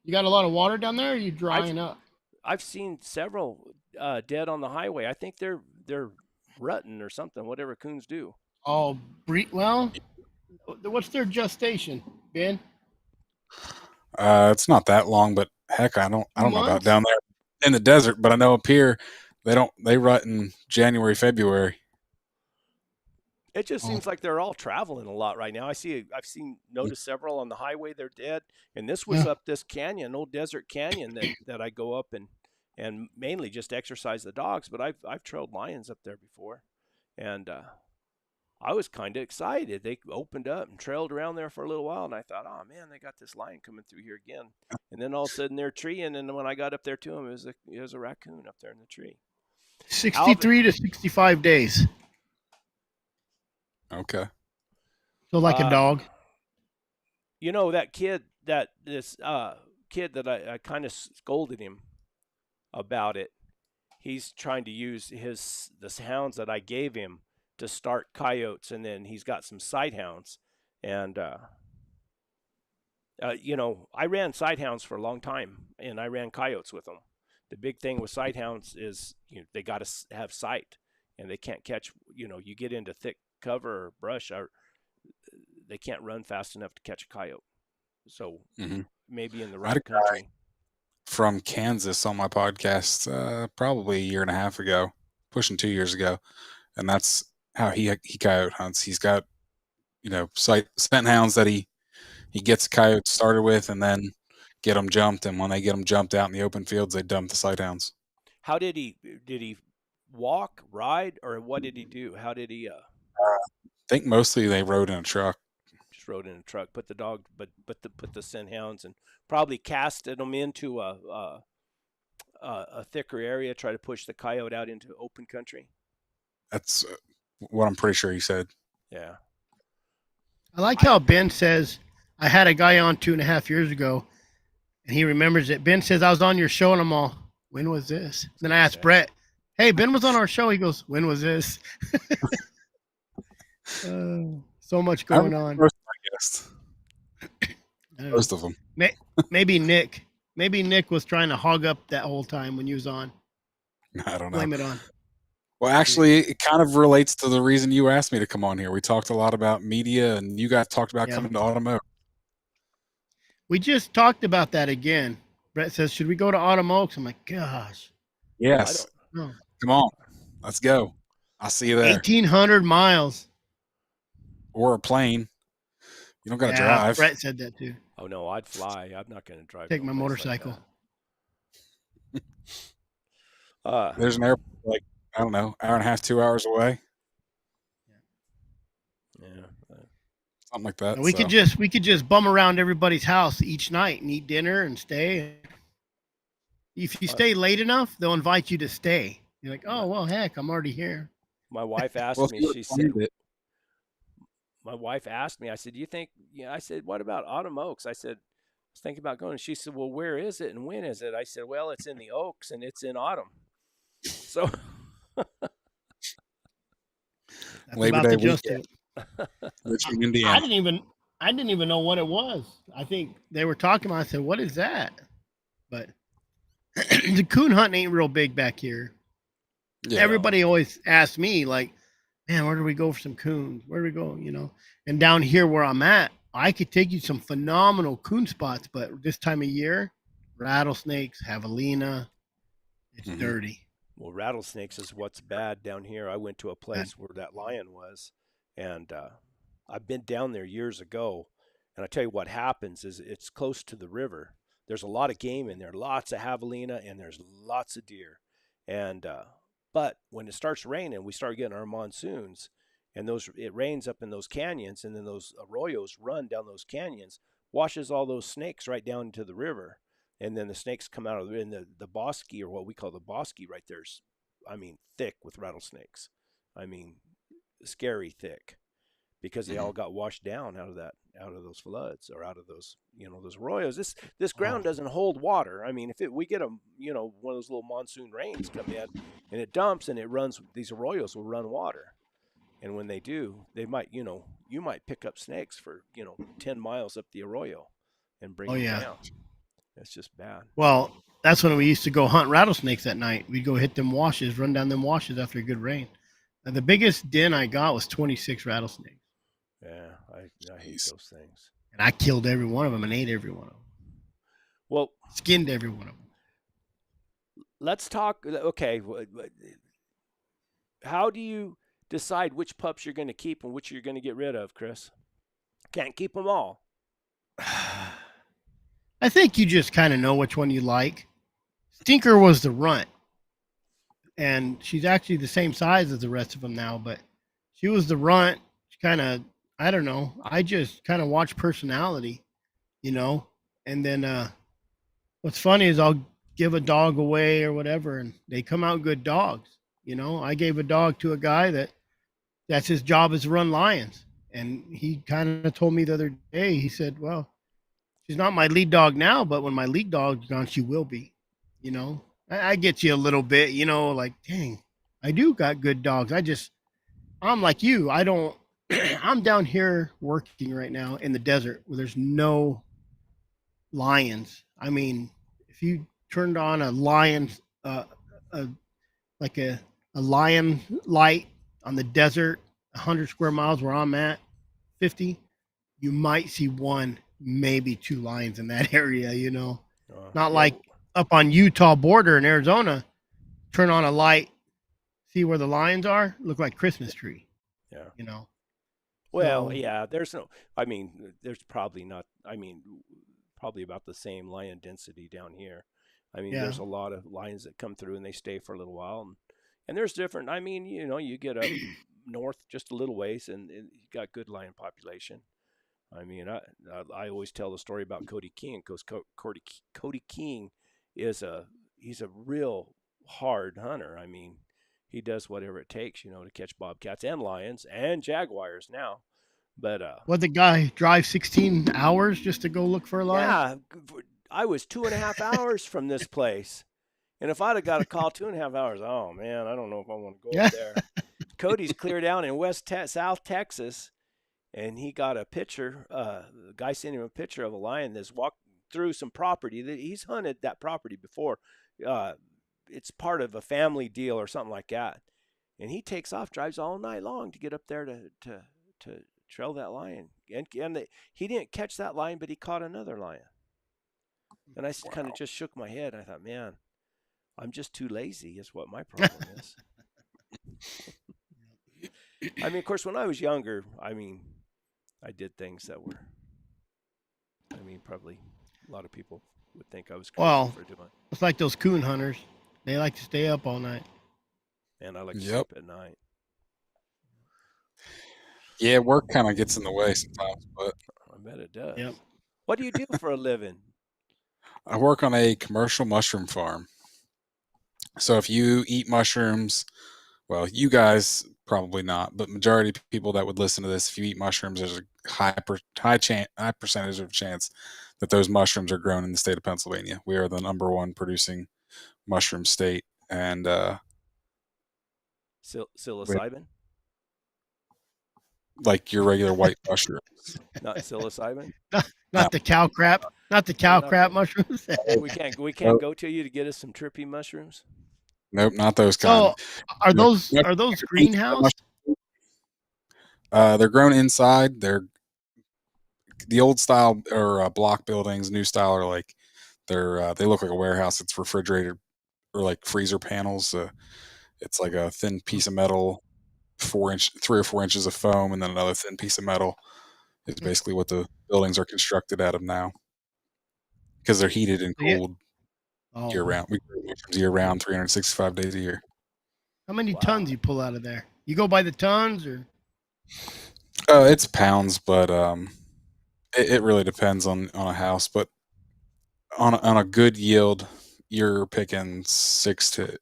You got a lot of water down there, or are you drying up? I've seen several dead on the highway. I think they're rutting or something, whatever coons do. Oh, well, what's their gestation, Ben? It's not that long, but heck, I don't know about Months? down there in the desert, but I know up here they rut in January, February. It just seems like they're all traveling a lot right now. I've noticed several on the highway, they're dead. And this was up this canyon, old desert canyon that I go up and mainly just exercise the dogs, but I've trailed lions up there before. And I was kind of excited. They opened up and trailed around there for a little while, and I thought, oh man, they got this lion coming through here again. And then all of a sudden they're treeing, and when I got up there to them, it was a raccoon up there in the tree. 63 to 65 days. Okay. So like a dog. You know, that kid that I kind of scolded him about it. He's trying to use the hounds that I gave him to start coyotes, and then he's got some sight hounds. And you know, I ran sight hounds for a long time, and I ran coyotes with them. The big thing with sight hounds is, you know, they got to have sight, and they can't catch. You know, you get into thick cover or brush, or they can't run fast enough to catch a coyote. So maybe in the right country. From Kansas on my podcast, probably a year and a half ago, pushing 2 years ago, and that's how he coyote hunts. He's got, you know, scent hounds that he gets coyotes started with, and then get them jumped. And when they get them jumped out in the open fields, they dump the sight hounds. How did he walk, ride, or what did he do? How did he? I think mostly they rode in a truck. Just rode in a truck. Put the dog, put the scent hounds, and probably casted them into a thicker area. Try to push the coyote out into open country. That's what I'm pretty sure he said. Yeah. I like how Ben says, I had a guy on 2.5 years ago, and he remembers it. Ben says, I was on your show, and I'm all, when was this? Then I asked Brett, hey, Ben was on our show. He goes, when was this? So much going on. Most of them. Maybe Nick. Maybe Nick was trying to hog up that whole time when you was on. I don't know. Blame it on. Well, actually, it kind of relates to the reason you asked me to come on here. We talked a lot about media, and you guys talked about coming to automotive. We just talked about that again. Brett says, should we go to Automotive? I'm like, gosh. Yes. Come on. Let's go. I'll see you there. 1,800 miles. Or a plane. You don't got to drive. Brett said that too. Oh, no, I'd fly. I'm not going to drive. Take my motorcycle. Like there's an airport, like, I don't know, hour and a half, 2 hours away. Yeah. Something like that. We could just bum around everybody's house each night and eat dinner and stay. If you stay late enough, they'll invite you to stay. You're like, oh, well, heck, I'm already here. My wife asked me, she said, my wife asked me, I said, do you think, I said, what about Autumn Oaks? I said, I was thinking about going. And she said, well, where is it and when is it? I said, well, it's in the Oaks and it's in autumn. So Labor Day weekend. Richmond, Indiana. I didn't even know what it was. I think they were talking about it. I said, what is that? But the coon hunting ain't real big back here. Yeah. Everybody always asks me, like, man, where do we go for some coons? Where do we go? You know, and down here where I'm at, I could take you some phenomenal coon spots, but this time of year, rattlesnakes, javelina, It's dirty. Well, rattlesnakes is what's bad down here. I went to a place where that lion was, and I've been down there years ago. And I tell you what happens is it's close to the river. There's a lot of game in there, lots of javelina, and there's lots of deer. And but when it starts raining, we start getting our monsoons, and it rains up in those canyons, and then those arroyos run down those canyons, washes all those snakes right down into the river, and then the snakes come out of the bosque, or what we call the bosque right there's, I mean, thick with rattlesnakes. I mean, scary thick, because they all got washed down out of those floods, or out of those, those arroyos. This ground doesn't hold water. I mean, if we get one of those little monsoon rains come in and it dumps and it runs, these arroyos will run water. And when they do, they might, you might pick up snakes for 10 miles up the arroyo and bring them down. It's just bad. Well, that's when we used to go hunt rattlesnakes at night. We'd go hit them washes, run down them washes after a good rain. And the biggest den I got was 26 rattlesnakes. Yeah, I hate those things. And I killed every one of them and ate every one of them. Well, skinned every one of them. Let's talk. Okay, how do you decide which pups you're going to keep and which you're going to get rid of, Chris? Can't keep them all. I think you just kind of know which one you like. Stinker was the runt, and she's actually the same size as the rest of them now, but she was the runt. She kind of, I don't know. I just kind of watch personality, and then what's funny is I'll give a dog away or whatever, and they come out good dogs. I gave a dog to a guy that's his job is to run lions. And he kind of told me the other day, he said, well, she's not my lead dog now, but when my lead dog's gone, she will be. I get you a little bit, like, dang, I do got good dogs. I'm like you. I'm down here working right now in the desert where there's no lions. I mean, if you turned on a lion, like a lion light on the desert, 100 square miles where I'm at, 50, you might see one, maybe two lions in that area, not like up on Utah border in Arizona, turn on a light, see where the lions are, look like Christmas tree. Yeah. Well, yeah, there's probably not, probably about the same lion density down here. There's a lot of lions that come through and they stay for a little while, and there's different, you get up north just a little ways and you got good lion population. I always tell the story about Cody King, because Cody King he's a real hard hunter. He does whatever it takes, to catch bobcats and lions and jaguars now. But what, the guy drive 16 hours just to go look for a lion? Yeah, I was 2.5 hours from this place, and if I'd have got a call 2.5 hours, oh man, I don't know if I want to go up there. Cody's clear down in South Texas, and he got a picture. The guy sent him a picture of a lion that's walked through some property that he's hunted that property before. It's part of a family deal or something like that, and he takes off, drives all night long to get up there to trail that lion, and he didn't catch that lion, but he caught another lion. And I kind of just shook my head. I thought, man, I'm just too lazy is what my problem is. Of course, when I was younger, I did things that were, probably a lot of people would think I was crazy for doing. It's like those coon hunters. They like to stay up all night. And I like to sleep at night. Yeah, work kind of gets in the way sometimes, but I bet it does. Yep. What do you do for a living? I work on a commercial mushroom farm. So if you eat mushrooms, well, you guys probably not, but majority of people that would listen to this, if you eat mushrooms, there's a high percentage of chance that those mushrooms are grown in the state of Pennsylvania. We are the #1 producing mushroom state, and psilocybin, like your regular white mushrooms, not psilocybin, not the cow crap, mushrooms. we can't go to you to get us some trippy mushrooms. Nope, not those kind. So are those greenhouse? They're grown inside. They're the old style or block buildings. New style are like they look like a warehouse. It's refrigerated or like freezer panels. It's like a thin piece of metal, 3 or 4 inches of foam, and then another thin piece of metal is Hmm. basically what the buildings are constructed out of now because they're heated and Yeah. cooled Oh, year round. We grow mushrooms year round, 365 days a year. how many tons Wow. you pull out of there? You go by the tons, or It's pounds, but it really depends on a house. But on a good yield, you're picking 6 to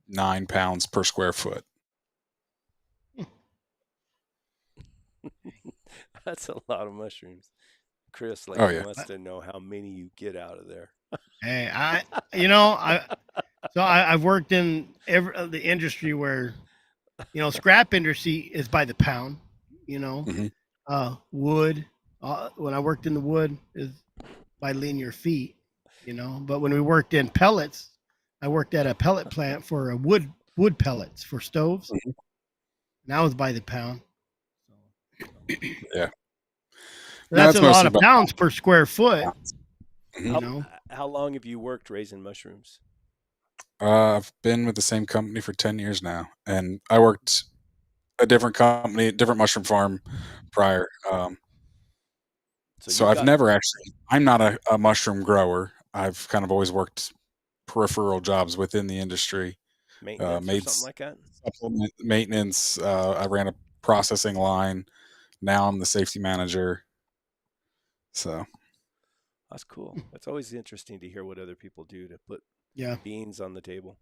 9 pounds per square foot. That's a lot of mushrooms. Chris, like Oh he yeah. wants to know how many you get out of there. hey, I've worked in the industry where scrap industry is by the pound. You know, Hmm. wood. When I worked in the wood is by linear feet. But when we worked in pellets, I worked at a pellet plant for a wood pellets for stoves. Hmm. And that was by the pound. Yeah. No, That's it's a lot mostly of about pounds per square foot. pounds. Hmm. You How know, how long have you worked raising mushrooms? I've been with the same company for 10 years now, and I worked a different company, different mushroom farm prior. So So you've I've got never actually. I'm not a mushroom grower. I've kind of always worked peripheral jobs within the industry. maintenance or Made something like that? supplement maintenance. I ran a processing line. Now I'm the safety manager. So That's cool. It's always interesting to hear what other people do to put yeah. beans on the table.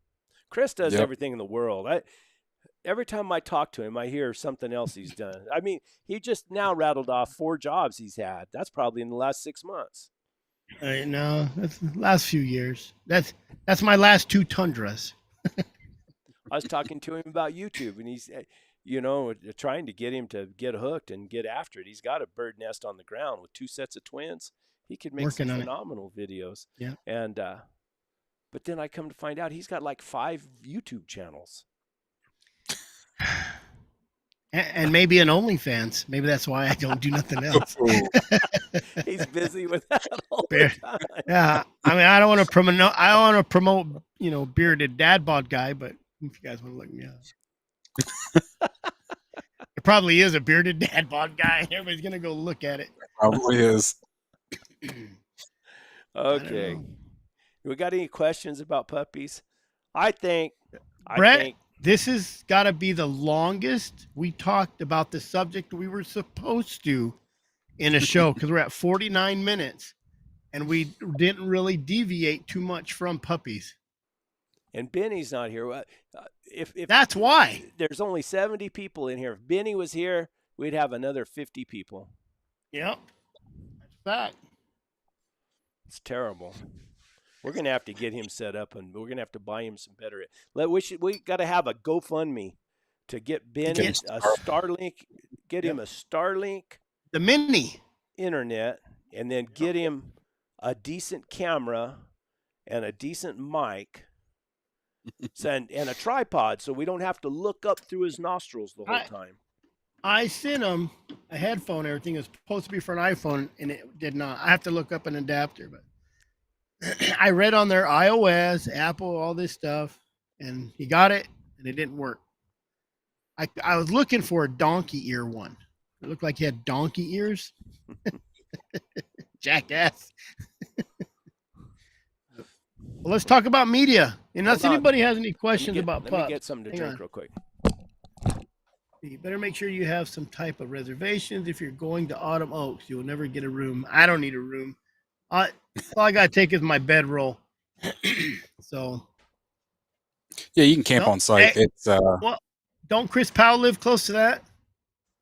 Chris does yep. everything in the world. Every time I talk to him, I hear something else he's done. I mean, he just now rattled off 4 jobs he's had. That's probably in the last 6 months. No, that's the last few years. That's my last 2 tundras. I was talking to him about YouTube, and he's, trying to get him to get hooked and get after it. He's got a bird nest on the ground with 2 sets of twins. He could make some Working on it. phenomenal videos. Yeah. And but then I come to find out he's got like 5 YouTube channels. And maybe an OnlyFans. Maybe that's why I don't do nothing else. He's busy with that all the Yeah. time. Yeah, I mean, I don't want to promote. I don't want to promote, bearded dad bod guy. But if you guys want to look me up, it probably is a bearded dad bod guy. Everybody's gonna go look at it. Probably is. I don't Okay. know. We got any questions about puppies? I think Brett, this has got to be the longest we talked about the subject we were supposed to in a show because we're at 49 minutes and we didn't really deviate too much from puppies. and Benny's not here. If That's why. there's only 70 people in here, if Benny was here, we'd have another 50 people. Yep. That's fact. It's terrible. We're gonna have to get him set up, and we're gonna have to buy him some better. We got to have a GoFundMe to get Benny Get a Starlink, get him a Starlink The mini. internet, and then get him a decent camera and a decent mic, and a tripod, so we don't have to look up through his nostrils the whole time. I sent him a headphone. Everything is supposed to be for an iPhone, and it did not. I have to look up an adapter, but I read on their iOS, Apple, all this stuff, and he got it, and it didn't work. I was looking for a donkey ear one. It looked like he had donkey ears. Jackass. Well, let's talk about media. Unless Hold on. anybody has any questions about Let me pups, get something to hang drink on. real quick. You better make sure you have some type of reservations. If you're going to Autumn Oaks, you will never get a room. I don't need a room. All I gotta take is my bedroll. So Yeah, you can camp no, on site. hey, It's well, don't Chris Powell live close to that?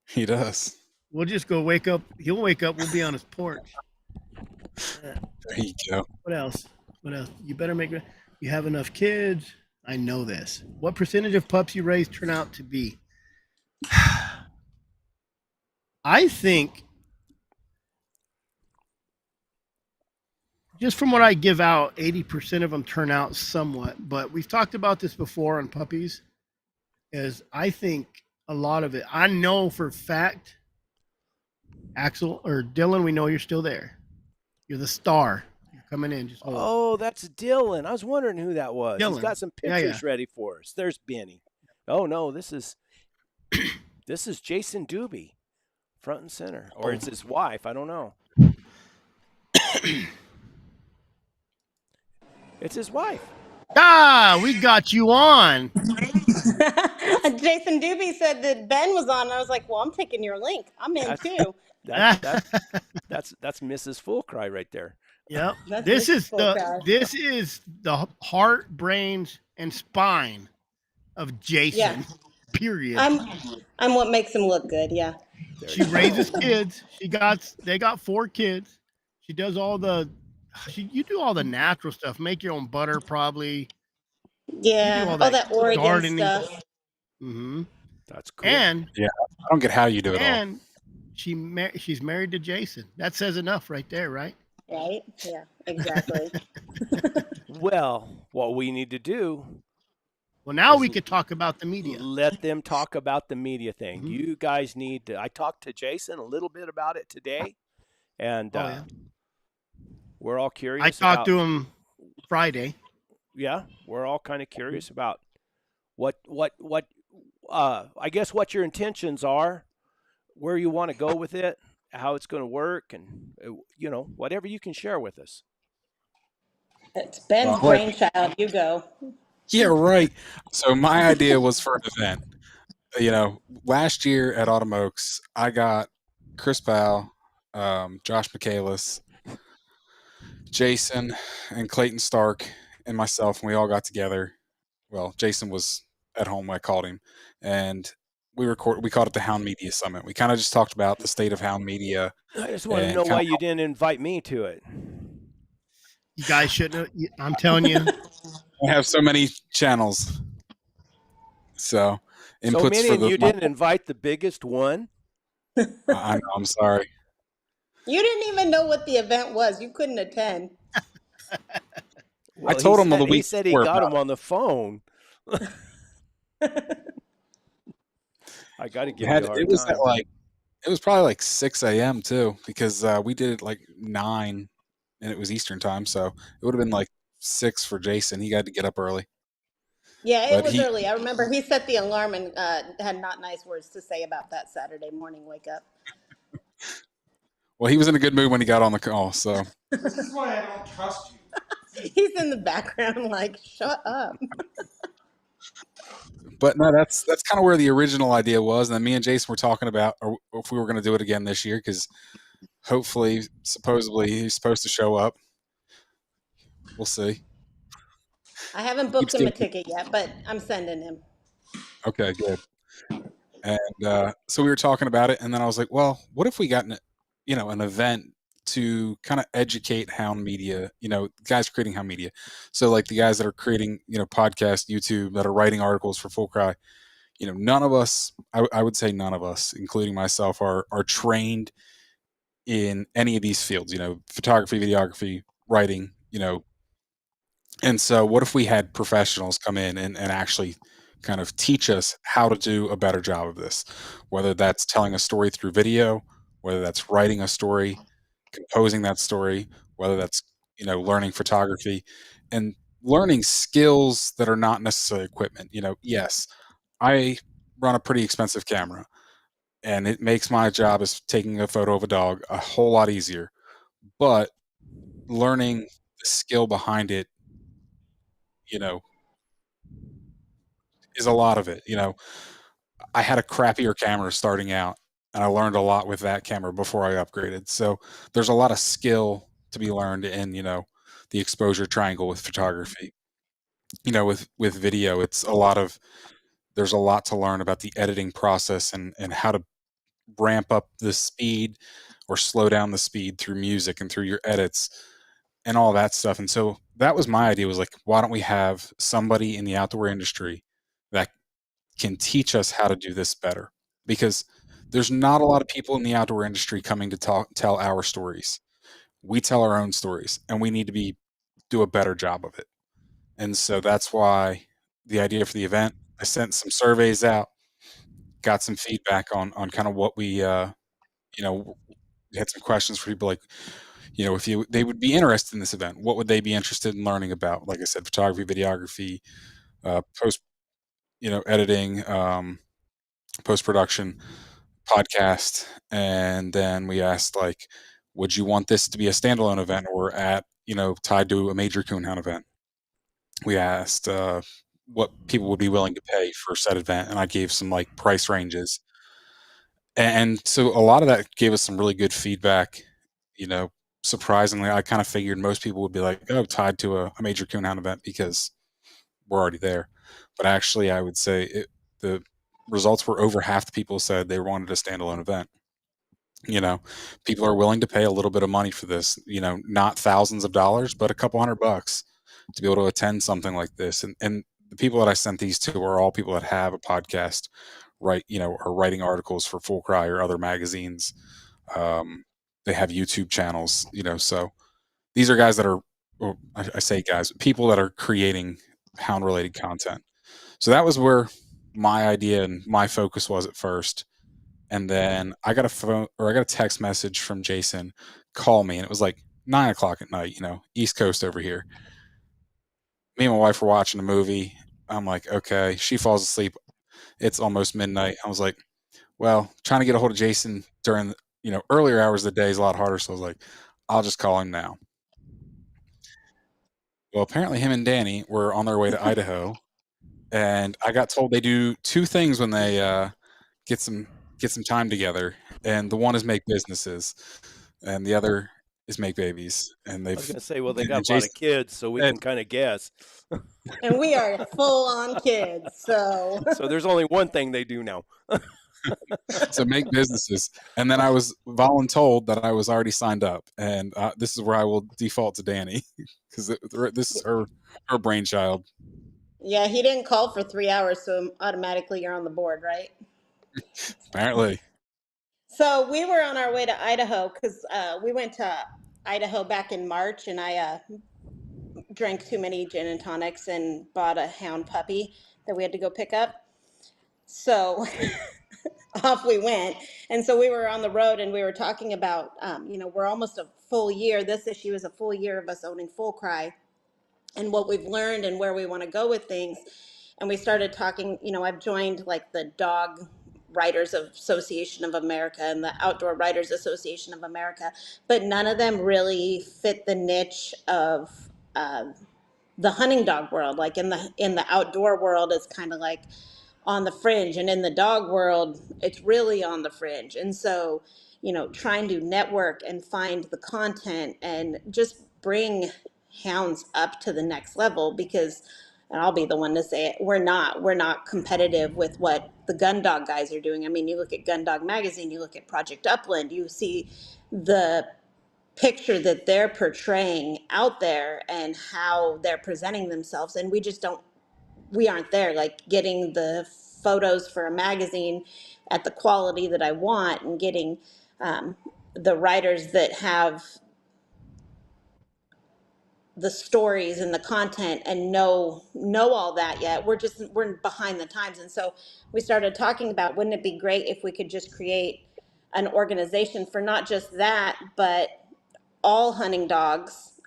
he does. We'll just go wake up. He'll wake up. We'll be on his porch. There you go. What else? What else? You better make. You have enough kids. I know this. What percentage of pups you raise turn out to be? I think, just from what I give out, 80% of them turn out somewhat. But we've talked about this before on puppies. Is I think a lot of it. I know for a fact, Axel or Dylan, we know you're still there. You're the star. You're coming in. Just hold. Oh, that's Dylan. I was wondering who that was. He's Dylan. got some Yeah, pictures ready for us. There's Benny. Oh no, this is Jason Doobie, front and center, or it's his wife. I don't know. It's his wife. We got you on. Jason Doobie said that Ben was on. I was like, well, I'm taking your link. I'm in too. That's Mrs. Fullcry right there. Yep. That's This Mrs. is Fullcry. the heart, brains, and spine of Jason. Yeah. Period. I'm what makes him look good. Yeah. She raises kids. They got 4 kids. She does all you do all the natural stuff. Make your own butter, probably. Yeah. all All that Oregon gardening stuff. Mm-hmm. That's cool. And I don't get how you do it all. and she's married to Jason. That says enough right there, right? Right. Yeah. Exactly. Well, what we need to do. Well, now we could talk about the media. Let them talk about the media thing. Mm-hmm. You guys need to. I talked to Jason a little bit about it today, and we're all curious. I talked to him Friday. Yeah, we're all kind of curious about what I guess what your intentions are, where you want to go with it, how it's going to work, and whatever you can share with us. It's Ben's brainchild. You go. Yeah, right. So my idea was for an event. Last year at Autumn Oaks, I got Chris Powell, Josh Michaelis, Jason, and Clayton Stark, and myself, and we all got together. Well, Jason was at home. I called him, and we called it the Hound Media Summit. We kind of just talked about the state of hound media. I just want to know why you didn't invite me to it. You guys shouldn't have. I'm telling you. I have so many channels. So inputs so many, you didn't invite the biggest one? I know, I'm sorry. You didn't even know what the event was. You couldn't attend. Well, I told him the week. He said he got him on the phone. I got to give you a hard time. It was probably like 6 a.m. too, because we did it like 9, and it was Eastern time, so it would have been like 6 for Jason. He had to get up early. Yeah, it was early. I remember he set the alarm and had not nice words to say about that Saturday morning wake up. Well, he was in a good mood when he got on the call, so. This is why I don't trust you. He's in the background like, shut up. But no, that's kind of where the original idea was. And then me and Jason were talking about if we were going to do it again this year, because hopefully, supposedly, he's supposed to show up. We'll see. I haven't booked him a ticket yet, but I'm sending him. Okay, good. And so we were talking about it, and then I was like, well, what if we got an event to kind of educate hound media, guys creating hound media. So like the guys that are creating, podcast, YouTube, that are writing articles for Full Cry, none of us, I would say none of us, including myself, are trained in any of these fields, photography, videography, writing, And so what if we had professionals come in and actually kind of teach us how to do a better job of this, whether that's telling a story through video, whether that's writing a story, composing that story, whether that's, learning photography and learning skills that are not necessarily equipment. Yes, I run a pretty expensive camera, and it makes my job as taking a photo of a dog a whole lot easier, but learning the skill behind it, is a lot of it. I had a crappier camera starting out, and I learned a lot with that camera before I upgraded. So there's a lot of skill to be learned in, the exposure triangle with photography. With video, there's a lot to learn about the editing process and how to ramp up the speed or slow down the speed through music and through your edits and all that stuff. And so that was my idea, was like, why don't we have somebody in the outdoor industry that can teach us how to do this better? Because there's not a lot of people in the outdoor industry coming to tell our stories. We tell our own stories, and we need to do a better job of it. And so that's why the idea for the event, I sent some surveys out, got some feedback on kind of what we, we had some questions for people like, if they would be interested in this event, what would they be interested in learning about? Like I said, photography, videography, post, editing, post production, podcast, and then we asked like, would you want this to be a standalone event or tied to a major coonhound event? We asked what people would be willing to pay for said event, and I gave some like price ranges, and so a lot of that gave us some really good feedback. You know, surprisingly, I kind of figured most people would be like, "Oh, tied to a major coonhound event," because we're already there. But actually, I would say the results were over half the people said they wanted a standalone event. You know, people are willing to pay a little bit of money for this. Not thousands of dollars, but a couple $100 to be able to attend something like this. And the people that I sent these to are all people that have a podcast, are writing articles for Full Cry or other magazines. They have YouTube channels. So these are guys that are, well, I say guys, people that are creating hound related content. So that was where my idea and my focus was at first. And then I got a text message from Jason, call me, and it was like 9 o'clock at night, East Coast over here. Me and my wife were watching a movie. I'm like, okay. She falls asleep. It's almost midnight. I was like, well, trying to get a hold of Jason during earlier hours of the day is a lot harder. So I was like, I'll just call him now. Well, apparently him and Danny were on their way to Idaho, and I got told they do two things when they get some time together, and the one is make businesses, and the other is make babies. And I was they've going to say, well, they got and a lot of Jason kids, so we and can kind of guess. And we are full on kids, so So there's only one thing they do now. so make businesses. And then I was voluntold that I was already signed up, and this is where I will default to Danny because this is her brainchild. yeah, he didn't call for 3 hours, so automatically you're on the board, right? Apparently, So we were on our way to Idaho because we went to Idaho back in March, and I drank too many gin and tonics and bought a hound puppy that we had to go pick up. So off we went. And so we were on the road and we were talking about, we're almost a full year. This issue is a full year of us owning Full Cry and what we've learned and where we want to go with things. And we started talking, I've joined like the Dog Writers Association of America and the Outdoor Writers Association of America, but none of them really fit the niche of uh, the hunting dog world. Like in the outdoor world, it's kind of like on the fringe, and in the dog world, it's really on the fringe. And so, trying to network and find the content and just bring hounds up to the next level because, and I'll be the one to say it, we're not competitive with what the gun dog guys are doing. I mean, you look at Gun Dog Magazine, you look at Project Upland, you see the picture that they're portraying out there and how they're presenting themselves, and we aren't there, like getting the photos for a magazine at the quality that I want and getting the writers that have the stories and the content and know all that yet. We're behind the times. And so we started talking about, wouldn't it be great if we could just create an organization for not just that, but all hunting dogs,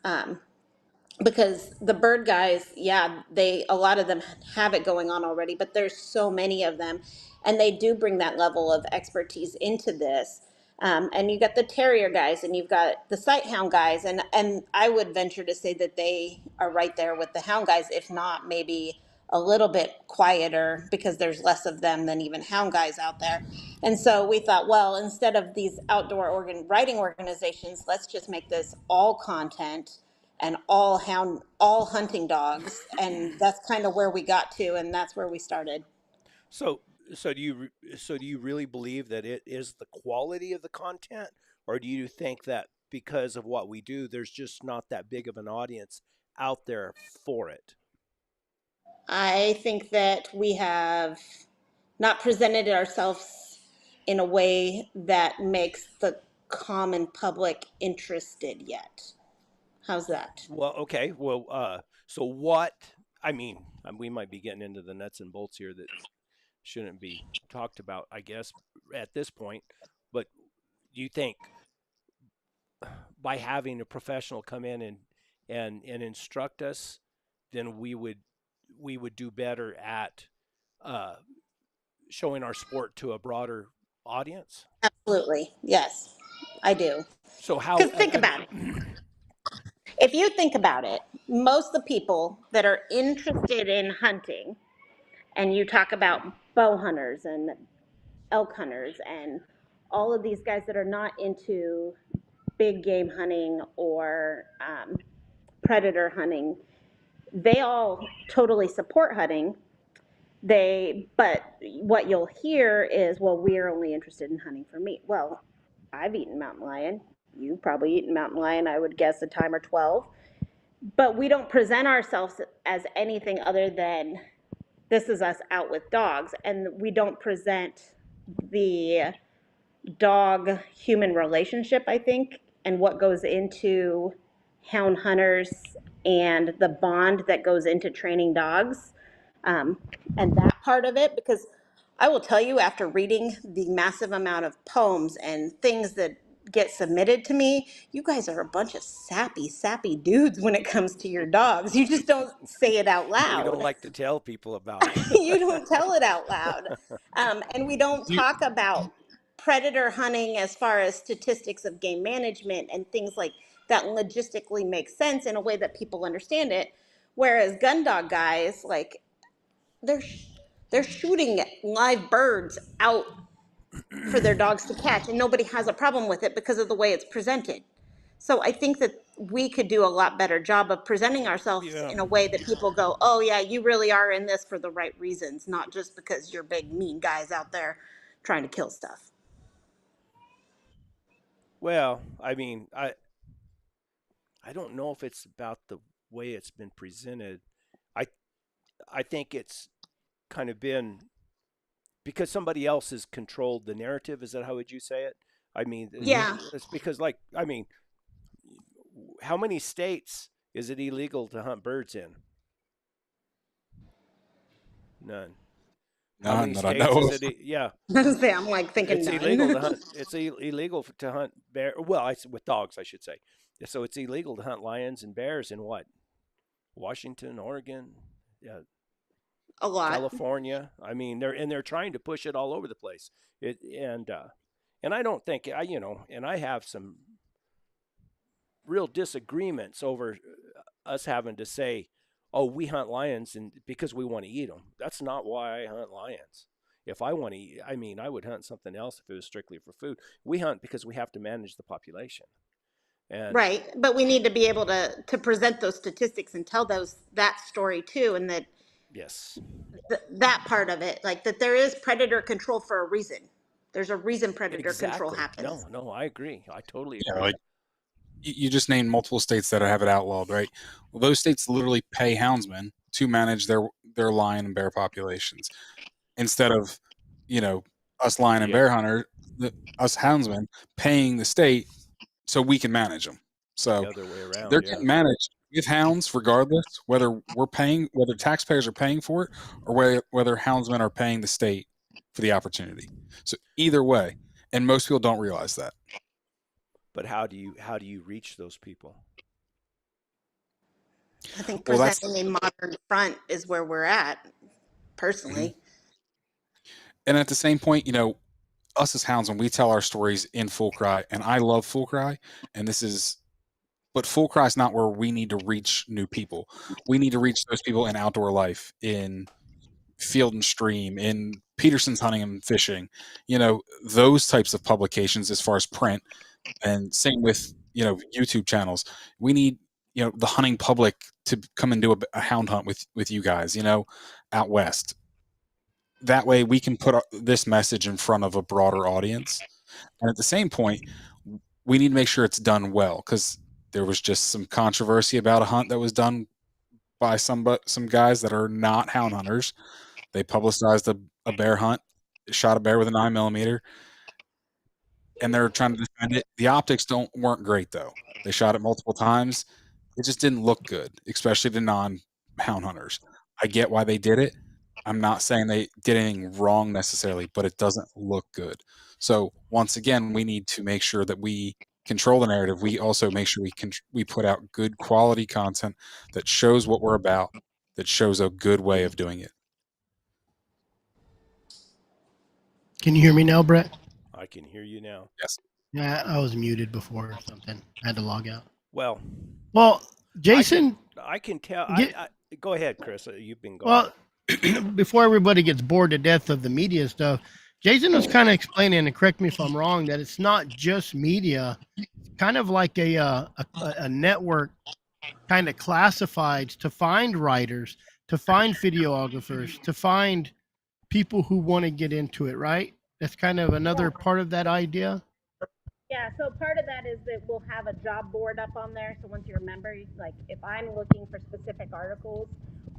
because the bird guys, yeah, a lot of them have it going on already, but there's so many of them, and they do bring that level of expertise into this. And you got the terrier guys, and you've got the sight hound guys, and I would venture to say that they are right there with the hound guys, if not maybe a little bit quieter because there's less of them than even hound guys out there. And so we thought, well, instead of these outdoor writing organizations, let's just make this all content and all hunting dogs, and that's kind of where we got to, and that's where we started. So, do you really believe that it is the quality of the content, or do you think that because of what we do, there's just not that big of an audience out there for it? I think that we have not presented ourselves in a way that makes the common public interested yet. How's that? Well, okay. Well, so what? I mean, we might be getting into the nuts and bolts here that shouldn't be talked about, I guess, at this point. But do you think by having a professional come in and instruct us, then we would do better at uh, showing our sport to a broader audience. Absolutely. Yes, I do. So how Because think about it. If you think about it, most of the people that are interested in hunting, and you talk about bow hunters and elk hunters and all of these guys that are not into big game hunting or predator hunting, they all totally support hunting. But what you'll hear is, well, we're only interested in hunting for meat. Well, I've eaten mountain lion. You've probably eaten mountain lion, I would guess a time or 12. But we don't present ourselves as anything other than this is us out with dogs. And we don't present the dog human relationship, I think, and what goes into hound hunters and the bond that goes into training dogs, um, and that part of it. Because I will tell you, after reading the massive amount of poems and things that get submitted to me, you guys are a bunch of sappy dudes when it comes to your dogs. You just don't say it out we don't loud. like to tell people about it. You don't tell it out loud. And we don't You, talk about predator hunting as far as statistics of game management and things like that logistically make sense in a way that people understand it. Whereas gun dog guys, like they're they're shooting live birds out for their dogs to catch, and nobody has a problem with it because of the way it's presented. So I think that we could do a lot better job of presenting ourselves Yeah. in a way that people go, oh yeah, you really are in this for the right reasons, not just because you're big mean guys out there trying to kill stuff. Well, I mean, I don't know if it's about the way it's been presented. I I think it's kind of been because somebody else has controlled the narrative. Is that how would you say it? I mean, mhm. Yeah. it's because like I mean, how many states is it illegal to hunt birds in? None. How None many that I states know is of. it? Yeah, I'm like thinking it's illegal to none. hunt. It's illegal to hunt bear. Well, with dogs, I should say. So it's illegal to hunt lions and bears in what? Washington, Oregon, yeah, A lot. California. I mean, they're trying to push it all over the place. It and I don't think and I have some real disagreements over us having to say, "Oh, we hunt lions and because we want to eat them." That's not why I hunt lions. If I want to eat, I mean, I would hunt something else if it was strictly for food. We hunt because we have to manage the population. And Right. But we need to be able to present those statistics and tell that story too, and that yes, that part of it, like that there is predator control for a reason. There's a reason predator control exactly. happens. No, I agree. I totally Yeah, agree. like you just named multiple states that have it outlawed, right? Well, those states literally pay houndsmen to manage their lion and bear populations instead of, you know, us lion and Yeah, bear hunter, us houndsmen paying the state so we can manage them. the So other way they're around. Yeah. getting managed with hounds regardless, whether taxpayers are paying for it or whether houndsmen are paying the state for the opportunity. So either way, and most people don't realize that. But how do you reach those people? I think Well, that's presenting a modern front is where we're at, mhm. personally. And at the same point, us as houndsmen, we tell our stories in full cry, and I love full cry, and but full cry is not where we need to reach new people. We need to reach those people in outdoor life, in Field and Stream, in Peterson's Hunting and Fishing, those types of publications as far as print, and same with YouTube channels. We need the hunting public to come and do a hound hunt with you guys, out west. That way we can put this message in front of a broader audience, and at the same point we need to make sure it's done well, because there was just some controversy about a hunt that was done by some guys that are not hound hunters. They publicized a bear hunt, shot a bear with a 9mm, and they're trying to defend it. The optics weren't great though. They shot it multiple times. It just didn't look good, especially to non-hound hunters. I get why they did it. I'm not saying they did anything wrong necessarily, but it doesn't look good. So once again, we need to make sure that we control the narrative, we also make sure we put out good quality content that shows what we're about, that shows a good way of doing it. Can you hear me now, Brett? I can hear you now. Yes. Yeah, I was muted before or something. I had to log out. Well, Jason, I can tell. Get- Go ahead, Chris. You've been going. well, before everybody gets bored to death of the media stuff, Jason was kind of explaining, and correct me if I'm wrong, that it's not just media. It's kind of like a network, kind of classifieds to find writers, to find videographers, to find people who want to get into it, right? That's kind of another part of that idea. Yeah, so part of that is that we'll have a job board up on there. So once you're a member, like if I'm looking for specific articles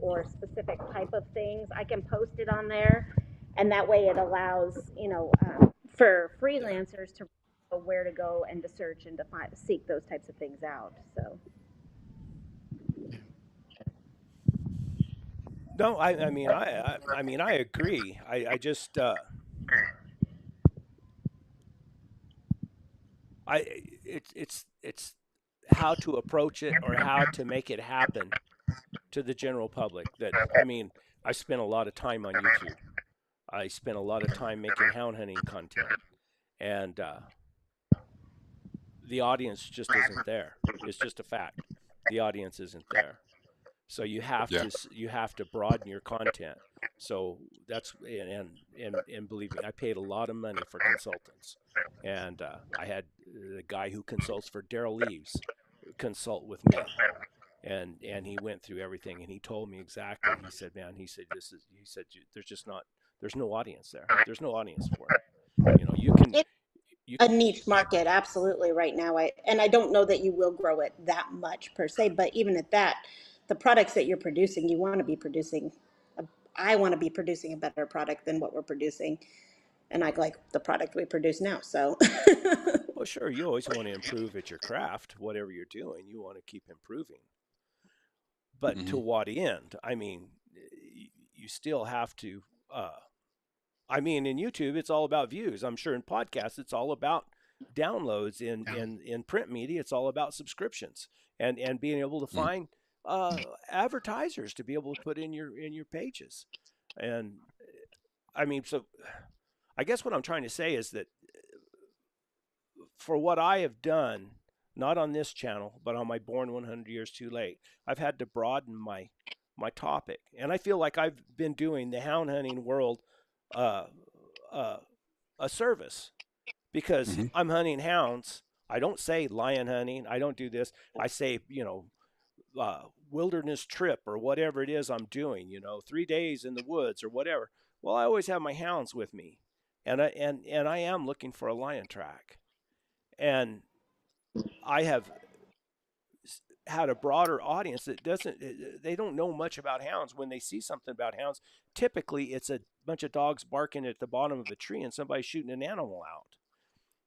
or specific type of things, I can post it on there. And that way it allows, for freelancers to know where to go and to search and to seek those types of things out. So. No, I mean I agree. I just it's how to approach it or how to make it happen to the general public. That I spent a lot of time on YouTube. I spent a lot of time making hound hunting content, and the audience just isn't there. It's just a fact. The audience isn't there. So you have to broaden your content. So that's and believe me, I paid a lot of money for consultants, and I had the guy who consults for Daryl Leaves consult with me, and he went through everything, and he told me exactly. He said, "Man," there's no audience there. There's no audience for it. A niche market, absolutely, right now. I don't know that you will grow it that much per se, but even at that, the products that you're producing, you want to be producing. I want to be producing a better product than what we're producing, and I like the product we produce now. So, well, sure, you always want to improve at your craft, whatever you're doing. You want to keep improving, but to what end? I mean, you still have to. In YouTube, it's all about views. I'm sure in podcasts, it's all about downloads. In print media, it's all about subscriptions and being able to find advertisers to be able to put in your pages. And so I guess what I'm trying to say is that for what I have done, not on this channel, but on my Born 100 Years Too Late, I've had to broaden my topic. And I feel like I've been doing the hound hunting world a service, because I'm hunting hounds. I don't say lion hunting. I don't do this. I say, wilderness trip or whatever it is I'm doing, 3 days in the woods or whatever. Well, I always have my hounds with me, and I am looking for a lion track, and I have had a broader audience that they don't know much about hounds. When they see something about hounds, typically it's a bunch of dogs barking at the bottom of a tree and somebody shooting an animal out.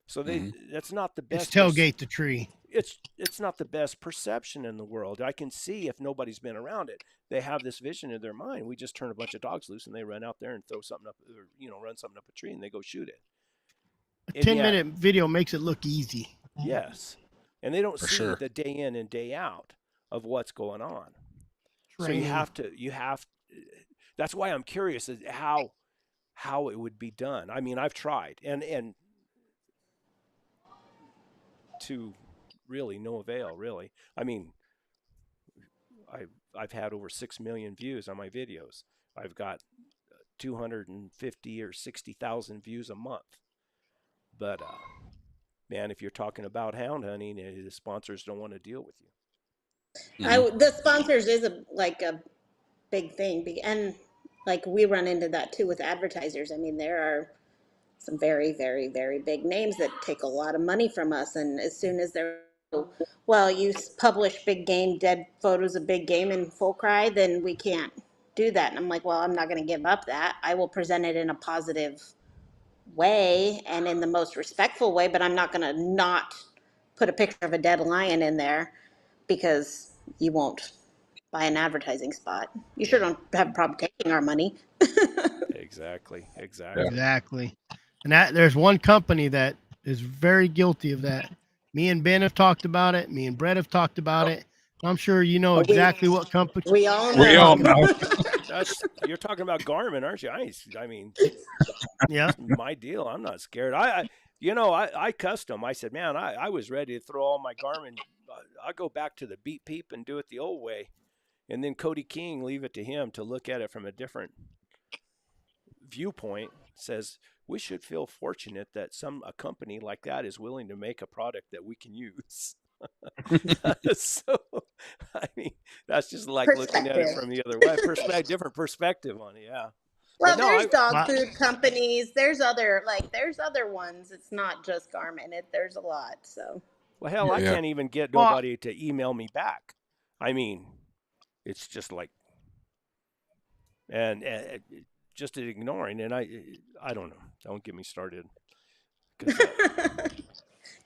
So that's not the best. It's tailgate the tree. It's not the best perception in the world. I can see if nobody's been around it, they have this vision in their mind. We just turn a bunch of dogs loose and they run out there and throw something up, or run something up a tree and they go shoot it. A 10-minute video makes it look easy. Yes. And they don't see sure. the day in and day out of what's going on. Training. So you have that's why I'm curious as how it would be done. I've tried and to really no avail, really. I've had over 6 million views on my videos. I've got 250 or 60,000 views a month. But man, if you're talking about hound hunting, the sponsors don't want to deal with you. The sponsors is a big thing, and we run into that too with advertisers. There are some very, very, very big names that take a lot of money from us, and as soon as they're, well, you publish big game, dead photos of big game in full cry, then we can't do that. And I'm like, well, I'm not going to give up that. I will present it in a positive way and in the most respectful way, but I'm not going to not put a picture of a dead lion in there because you won't buy an advertising spot. You sure don't have a problem taking our money. Exactly. And there's one company that is very guilty of that, Me and Ben have talked about it. Me and Brett have talked about it. I'm sure you know We exactly what company. we all We know. all know. You're talking about Garmin, aren't you? I mean, Yeah. it's my deal. I'm not scared. I custom. I said, man, I was ready to throw all my Garmin. I'll go back to the beep peep and do it the old way, and then Cody King, leave it to him to look at it from a different viewpoint. Says we should feel fortunate that a company like that is willing to make a product that we can use. So, I mean, that's just like looking at it Perspective. from the other way. Different perspective on it. Yeah. But Well, no, there's dog Well, food companies. There's other ones. It's not just Garmin. There's a lot. So well, hell, I Yeah. can't even get well, nobody to email me back. I mean, it's just like, and just ignoring. And I don't know. Don't get me started.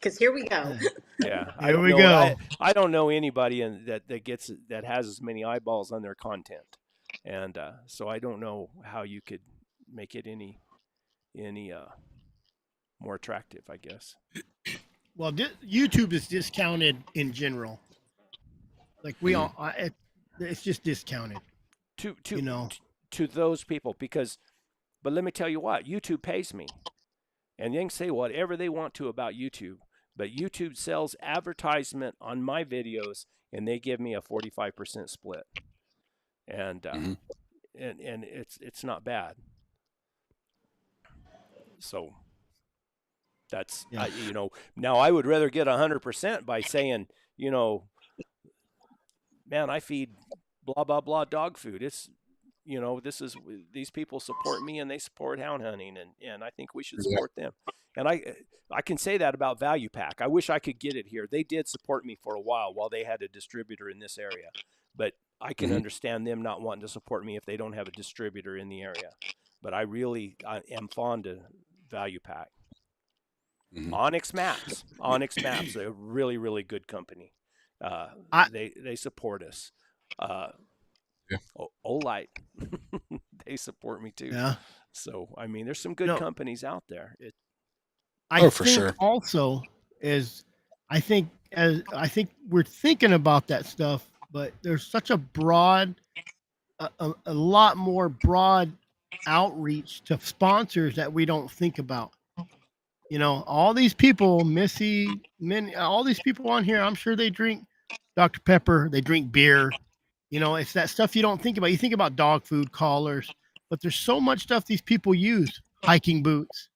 because here we go. Yeah, I here don't we know. go. I don't know anybody that has as many eyeballs on their content, and so I don't know how you could make it any more attractive. I guess. Well, YouTube is discounted in general. Like we all, it's just discounted. To You know. to those people because, but let me tell you what, YouTube pays me, and they can say whatever they want to about YouTube, but YouTube sells advertisement on my videos, and they give me a 45% split, and and it's not bad. So that's Yeah. now I would rather get 100% by saying, man, I feed blah blah blah dog food. It's these people support me and they support hound hunting, and I think we should support them. And I can say that about Value Pack. I wish I could get it here. They did support me for a while they had a distributor in this area, but I can understand them not wanting to support me if they don't have a distributor in the area. But I am fond of Value Pack. OnX Maps. OnX Maps, a really, really good company. They support us. Olight, they support me too. Yeah. So I mean, there's some good companies out there. I for think sure. also I think we're thinking about that stuff, but there's such a broad, a lot more broad outreach to sponsors that we don't think about. All these people, all these people on here, I'm sure they drink Dr. Pepper, they drink beer. It's that stuff you don't think about. You think about dog food, collars, but there's so much stuff these people use. Hiking boots.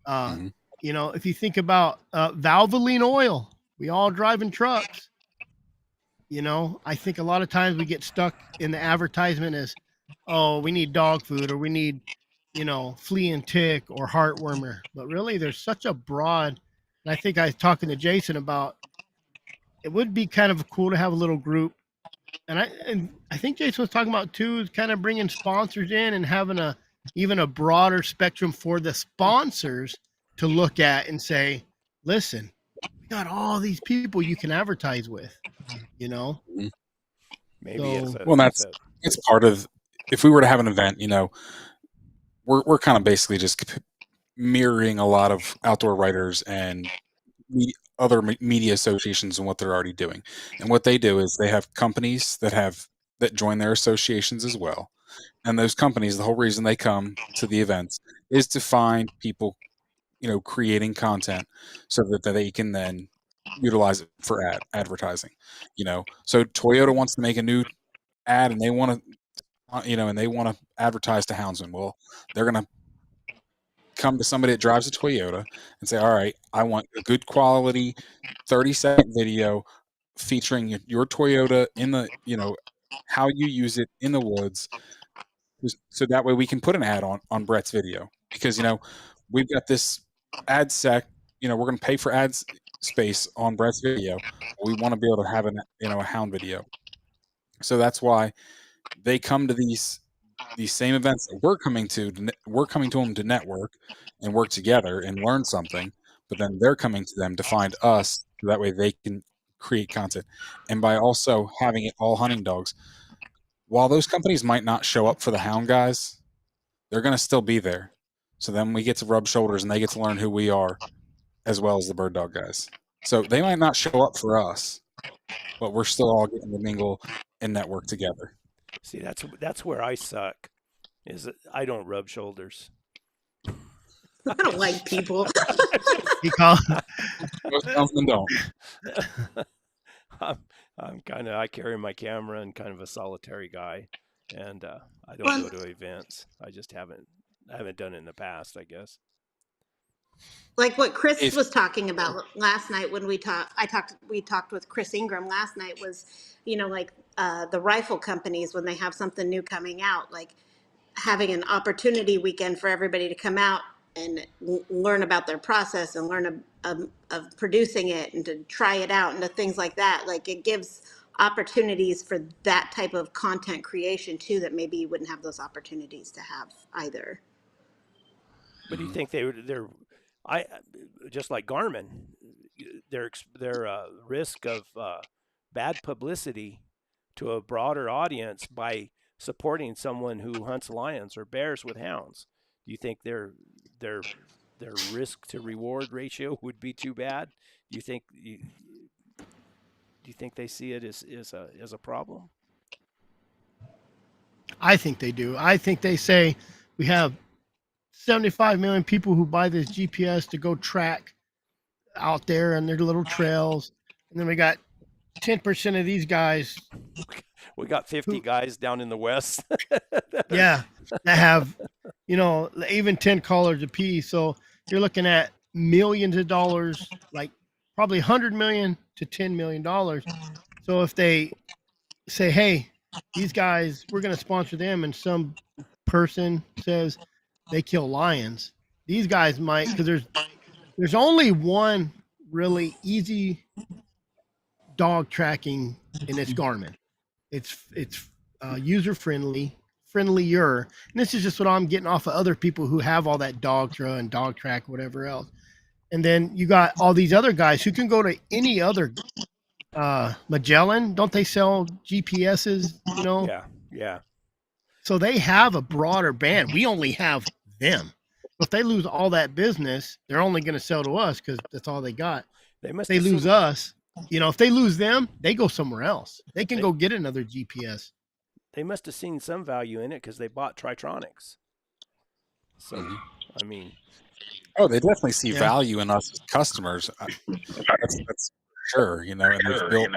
If you think about Valvoline oil, we all driving trucks. I think a lot of times we get stuck in the advertisement as, oh, we need dog food or we need, flea and tick or heartwormer. But really, there's such a broad. And I think I was talking to Jason about it would be kind of cool to have a little group. And I think Jason was talking about too, is kind of bringing sponsors in and having even a broader spectrum for the sponsors to look at and say, listen, we got all these people you can advertise with, Maybe So, it's part of, if we were to have an event, we're kind of basically just mirroring a lot of outdoor writers and other media associations and what they're already doing. And what they do is they have companies that join their associations as well. And those companies, the whole reason they come to the events is to find people, creating content so that they can then utilize it for advertising. So Toyota wants to make a new ad and they want to advertise to houndsmen. Well, they're going to come to somebody that drives a Toyota and say, all right, I want a good quality 30-second video featuring your Toyota in the, how you use it in the woods. So that way we can put an ad on Brett's video because, we've got this ad sec, we're going to pay for ads space on Brett's video. We want to be able to have a hound video. So that's why they come to these same events that we're coming to them to network and work together and learn something, but then they're coming to them to find us so that way they can create content. And by also having it all hunting dogs, while those companies might not show up for the hound guys, they're going to still be there. So then we get to rub shoulders and they get to learn who we are as well as the bird dog guys. So they might not show up for us, but we're still all getting to mingle and network together. See, that's where I suck. Is that I don't rub shoulders. I don't like people. He called. Most of them don't. I'm kind of I carry my camera and kind of a solitary guy, and I don't Well, go to events. I just haven't done it in the past, I guess. like what Chris If was talking about last night when we talked with Chris Ingram last night was, like the rifle companies when they have something new coming out, like having an opportunity weekend for everybody to come out and learn about their process and learn of producing it and to try it out and to things like that. Like it gives opportunities for that type of content creation too, that maybe you wouldn't have those opportunities to have either. But do you think they're I just like Garmin, their risk of bad publicity to a broader audience by supporting someone who hunts lions or bears with hounds? Do you think their risk to reward ratio would be too bad? Do you think they see it as a problem? I think they do. I think they say we have 75 million people who buy this GPS to go track out there on their little trails, and then we got 10% of these guys. We got 50 guys down in the West. Yeah, that have, even 10 callers a piece. So you're looking at millions of dollars, like probably 100 million to $10 million. So if they say, hey, these guys, we're going to sponsor them, and some person says they kill lions, these guys might, because there's only one really easy dog tracking, and it's Garmin. It's user friendlier. And this is just what I'm getting off of other people who have all that Dogtra and Dog Track, whatever else. And then you got all these other guys who can go to any other Magellan. Don't they sell GPSs? Yeah. So they have a broader band. We only have them. If they lose all that business, they're only going to sell to us because that's all they got. If they lose us, if they lose them, they go somewhere else. They can go get another GPS. They must have seen some value in it because they bought Tritronics. So, I mean, oh, they definitely see value in us as customers. That's sure, and they've built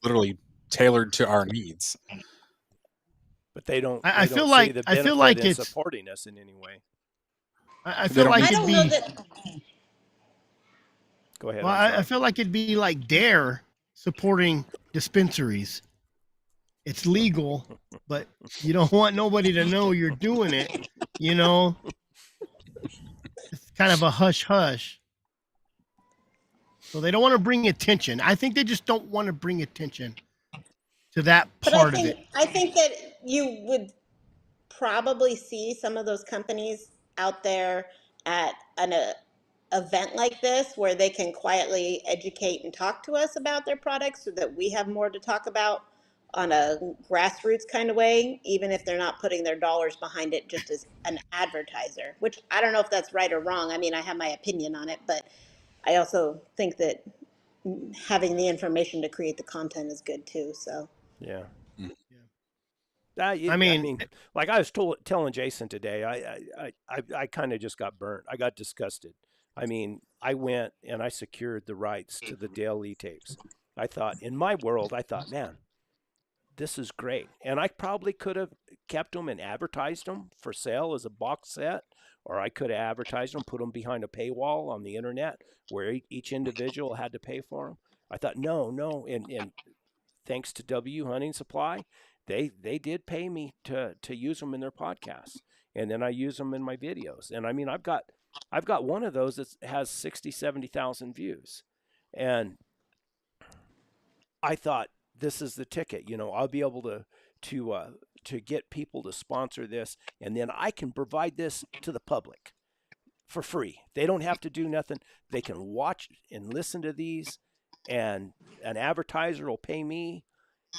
literally tailored to our needs. But they don't. I feel like it's supporting us in any way. I feel like it'd be. Go ahead. Well, I feel like it'd be like Dare supporting dispensaries. It's legal, but you don't want nobody to know you're doing it. It's kind of a hush hush. So they don't want to bring attention. I think they just don't want to bring attention to that part of it. I think that you would probably see some of those companies out there at an event like this where they can quietly educate and talk to us about their products so that we have more to talk about on a grassroots kind of way, even if they're not putting their dollars behind it just as an advertiser, which I don't know if that's right or wrong. I mean, I have my opinion on it, but I also think that having the information to create the content is good too. So yeah. I mean, like I was telling Jason today, I kind of just got burnt. I got disgusted. I mean, I went and I secured the rights to the Dale Lee tapes. I thought, in my world, man, this is great. And I probably could have kept them and advertised them for sale as a box set, or I could have advertised them, put them behind a paywall on the internet where each individual had to pay for them. I thought, no. And thanks to W Hunting Supply, they did pay me to use them in their podcasts. And then I use them in my videos. And I mean, I've got one of those that has 60, 70,000 views. And I thought, this is the ticket. I'll be able to get people to sponsor this, and then I can provide this to the public for free. They don't have to do nothing. They can watch and listen to these, and an advertiser will pay me,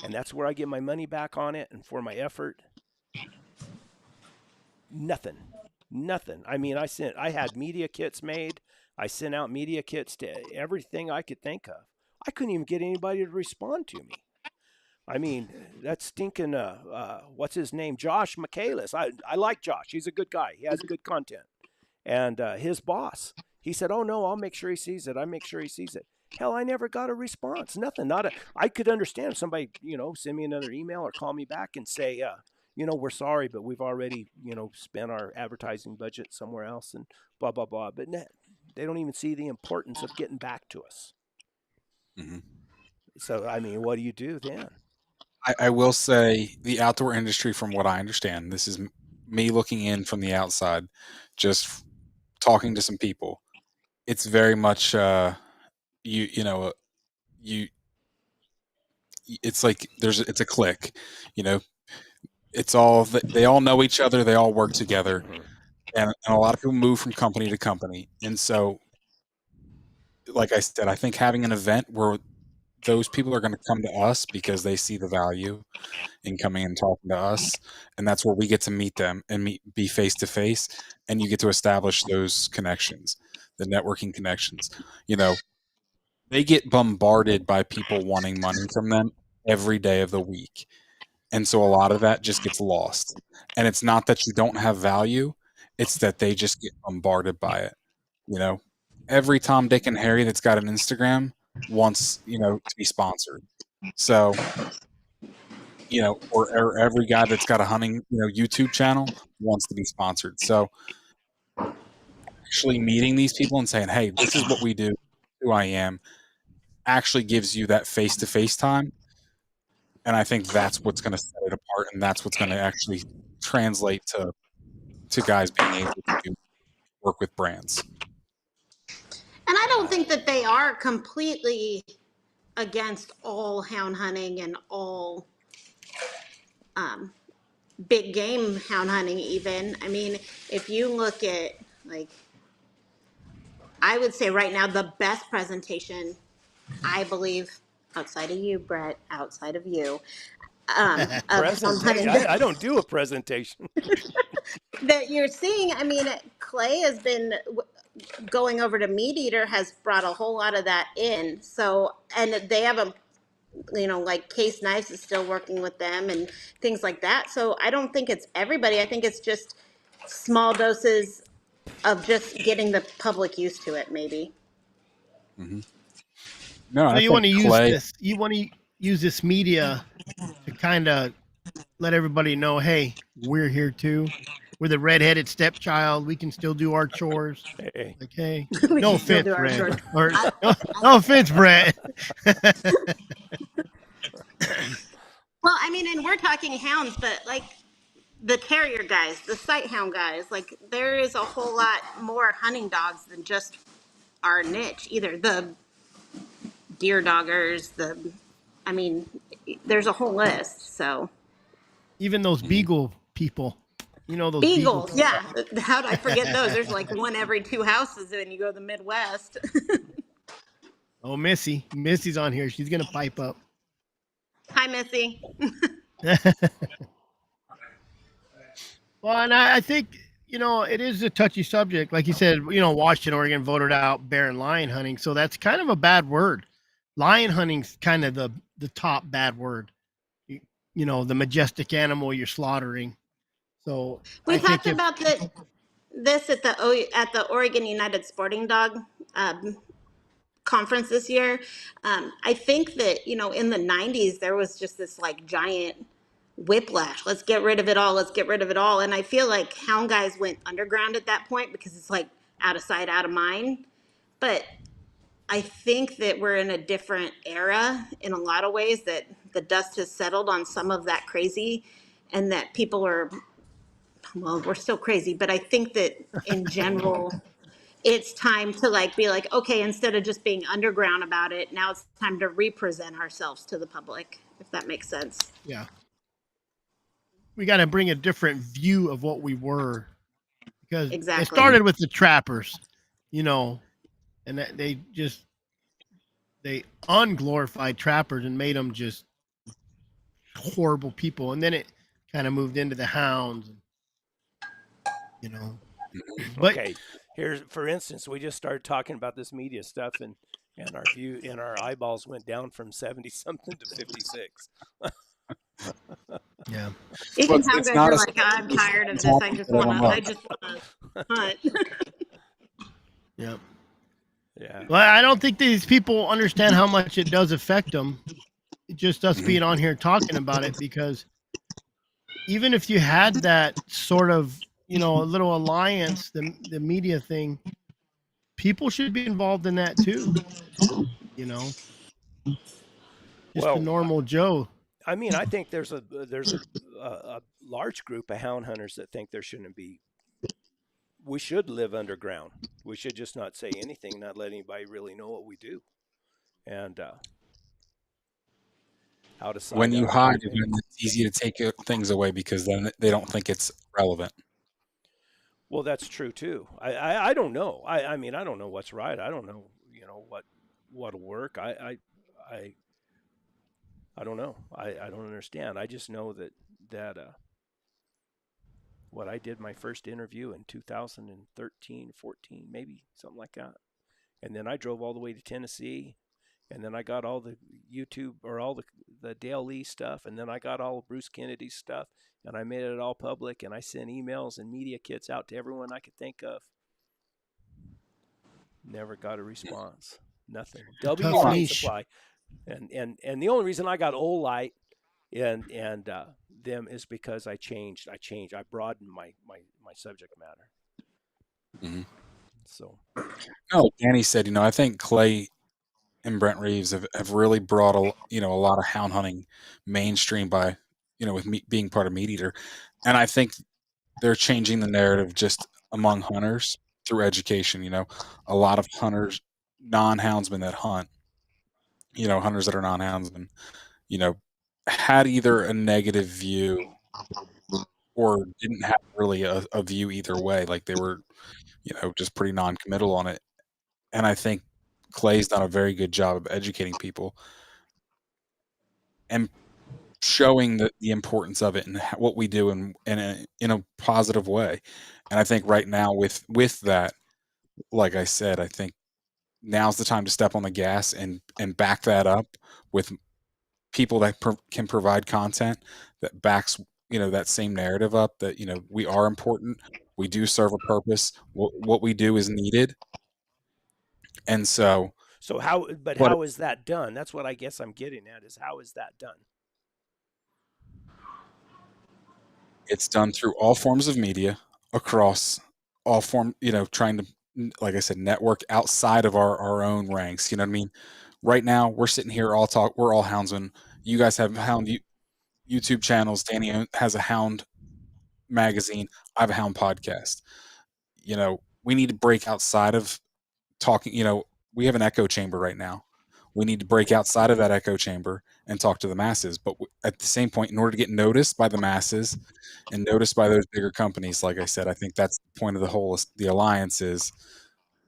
and that's where I get my money back on it and for my effort. Nothing. I mean, I had media kits made. I sent out media kits to everything I could think of. I couldn't even get anybody to respond to me. I mean, that stinking, what's his name? Josh Michaelis. I like Josh. He's a good guy. He has good content. And his boss, he said, "Oh, no, I'll make sure he sees it. I make sure he sees it." Hell, I never got a response. Nothing. I could understand if somebody, send me another email or call me back and say, we're sorry, but we've already, spent our advertising budget somewhere else and blah, blah, blah. But they don't even see the importance of getting back to us. Mhm. So, I mean, what do you do then? I will say the outdoor industry, from what I understand, this is me looking in from the outside, just talking to some people. It's very much you know you it's like it's a clique, you know. It's all they all know each other, they all work together, and a lot of people move from company to company, and so like I said, I think having an event where those people are going to come to us because they see the value in coming and talking to us, and that's where we get to meet them and be face to face, and you get to establish those connections, the networking connections. You know, they get bombarded by people wanting money from them every day of the week, and so a lot of that just gets lost. And it's not that you don't have value, it's that they just get bombarded by it. You know, every Tom, Dick, and Harry that's got an Instagram wants, to be sponsored. So, or every guy that's got a hunting, YouTube channel wants to be sponsored. So actually meeting these people and saying, "Hey, this is what we do, who I am," actually gives you that face to face time. And I think that's what's going to set it apart, and that's what's going to actually translate to guys being able to work with brands. And I don't think that they are completely against all hound hunting and all big game hound hunting even. I mean, if you look at, like, I would say right now the best presentation, I believe, outside of you, Brett, outside of you, of hound Presentation? hunting I don't do a presentation. that you're seeing. I mean, Clay has been going over to Meat Eater, has brought a whole lot of that in. So, and they have a, like Case Knives is still working with them and things like that. So I don't think it's everybody. I think it's just small doses of just getting the public used to it, maybe. Mm-hmm. No, So I you want think to use Clay. this. You want to use this media to kind of let everybody know, hey, we're here too. We're the redheaded stepchild. We can still do our chores. Hey, Like, hey, We no can still offense, do our Red. chores. Or I, no, no offense, Brett. well, I mean, and we're talking hounds, but like the terrier guys, the sight hound guys, like there is a whole lot more hunting dogs than just our niche. Either the deer doggers, I mean, there's a whole list. So Even those Mhm. beagle people, those beagle. beagles, yeah. How'd I forget those? There's like one every two houses when you go to the Midwest. Oh, Missy's on here. She's gonna pipe up. Hi, Missy. Well, and I think it is a touchy subject. Like you said, Washington, Oregon voted out bear and lion hunting, so that's kind of a bad word. Lion hunting's kind of the top bad word. The majestic animal you're slaughtering. So We I think talked if about this at the Oregon United Sporting Dog um, conference this year. I think that in the '90s there was just this like giant whiplash. Let's get rid of it all. Let's get rid of it all. And I feel like hound guys went underground at that point because it's like out of sight, out of mind. But I think that we're in a different era in a lot of ways, that the dust has settled on some of that crazy, and that people are, well, we're still crazy, but I think that in general, it's time to like be like, okay, instead of just being underground about it, now it's time to represent ourselves to the public, if that makes sense. yeah, we got to bring a different view of what we were, because it Exactly. started with the trappers, and that they unglorified trappers and made them just horrible people, and then it kind of moved into the hounds, but okay. Here's, for instance, we just started talking about this media stuff, and our eyeballs went down from 70 something to 56. Yeah. You But can tell it's guys not are a like, I'm it's tired of this. talking that I don't I know. just wanna hunt. Yeah. Yeah. Well, I don't think these people understand how much it does affect them. Just us Mhm. being on here talking about it, because even if you had that sort of, a little alliance, the media thing, people should be involved in that too. You know, just the Well, normal Joe. I mean, I think there's a large group of hound hunters that think there shouldn't be. We should live underground. We should just not say anything, not let anybody really know what we do, and how to When side you up, hide, everything. then it's easy to take things away because then they don't think it's relevant. Well, that's true too. I don't know. I mean, I don't know what's right. I don't know, what'll work. I I don't know. I don't understand. I just know that what I did my first interview in 2013, 14, maybe something like that. And then I drove all the way to Tennessee, and then I got all the YouTube, or all the Dale Lee stuff, and then I got all of Bruce Kennedy's stuff, and I made it all public, and I sent emails and media kits out to everyone I could think of. Never got a response. Nothing. W Tough Well, Hunting niche. Supply, and the only reason I got Olight and them is because I changed. I broadened my subject matter. mhm. So No, Danny said, I think Clay and Brent Reeves have really brought a lot of hound hunting mainstream by, with me being part of Meat Eater. And I think they're changing the narrative just among hunters through education. A lot of hunters, non-houndsmen that hunt, hunters that are non-houndsmen, you know, had either a negative view or didn't have really a view either way. Like they were, just pretty non-committal on it. And I think Clay's done a very good job of educating people and showing the importance of it and what we do in a positive way. And I think right now with that, like I said, I think now's the time to step on the gas and back that up with people that can provide content that backs that same narrative up, that we are important, we do serve a purpose, what we do is needed. And so so but what how is that done? That's what I guess I'm getting at, is how is that done? it's done through all forms of media across all form, trying to, like I said, network outside of our own ranks. You know what I mean? Right now we're sitting here we're all houndsmen. You guys have hound YouTube channels. Danny has a hound magazine. I have a hound podcast. We need to break outside of talking. We have an echo chamber right now. We need to break outside of that echo chamber and talk to the masses. But at the same point, in order to get noticed by the masses and noticed by those bigger companies, like I said, I think that's the point of the alliance is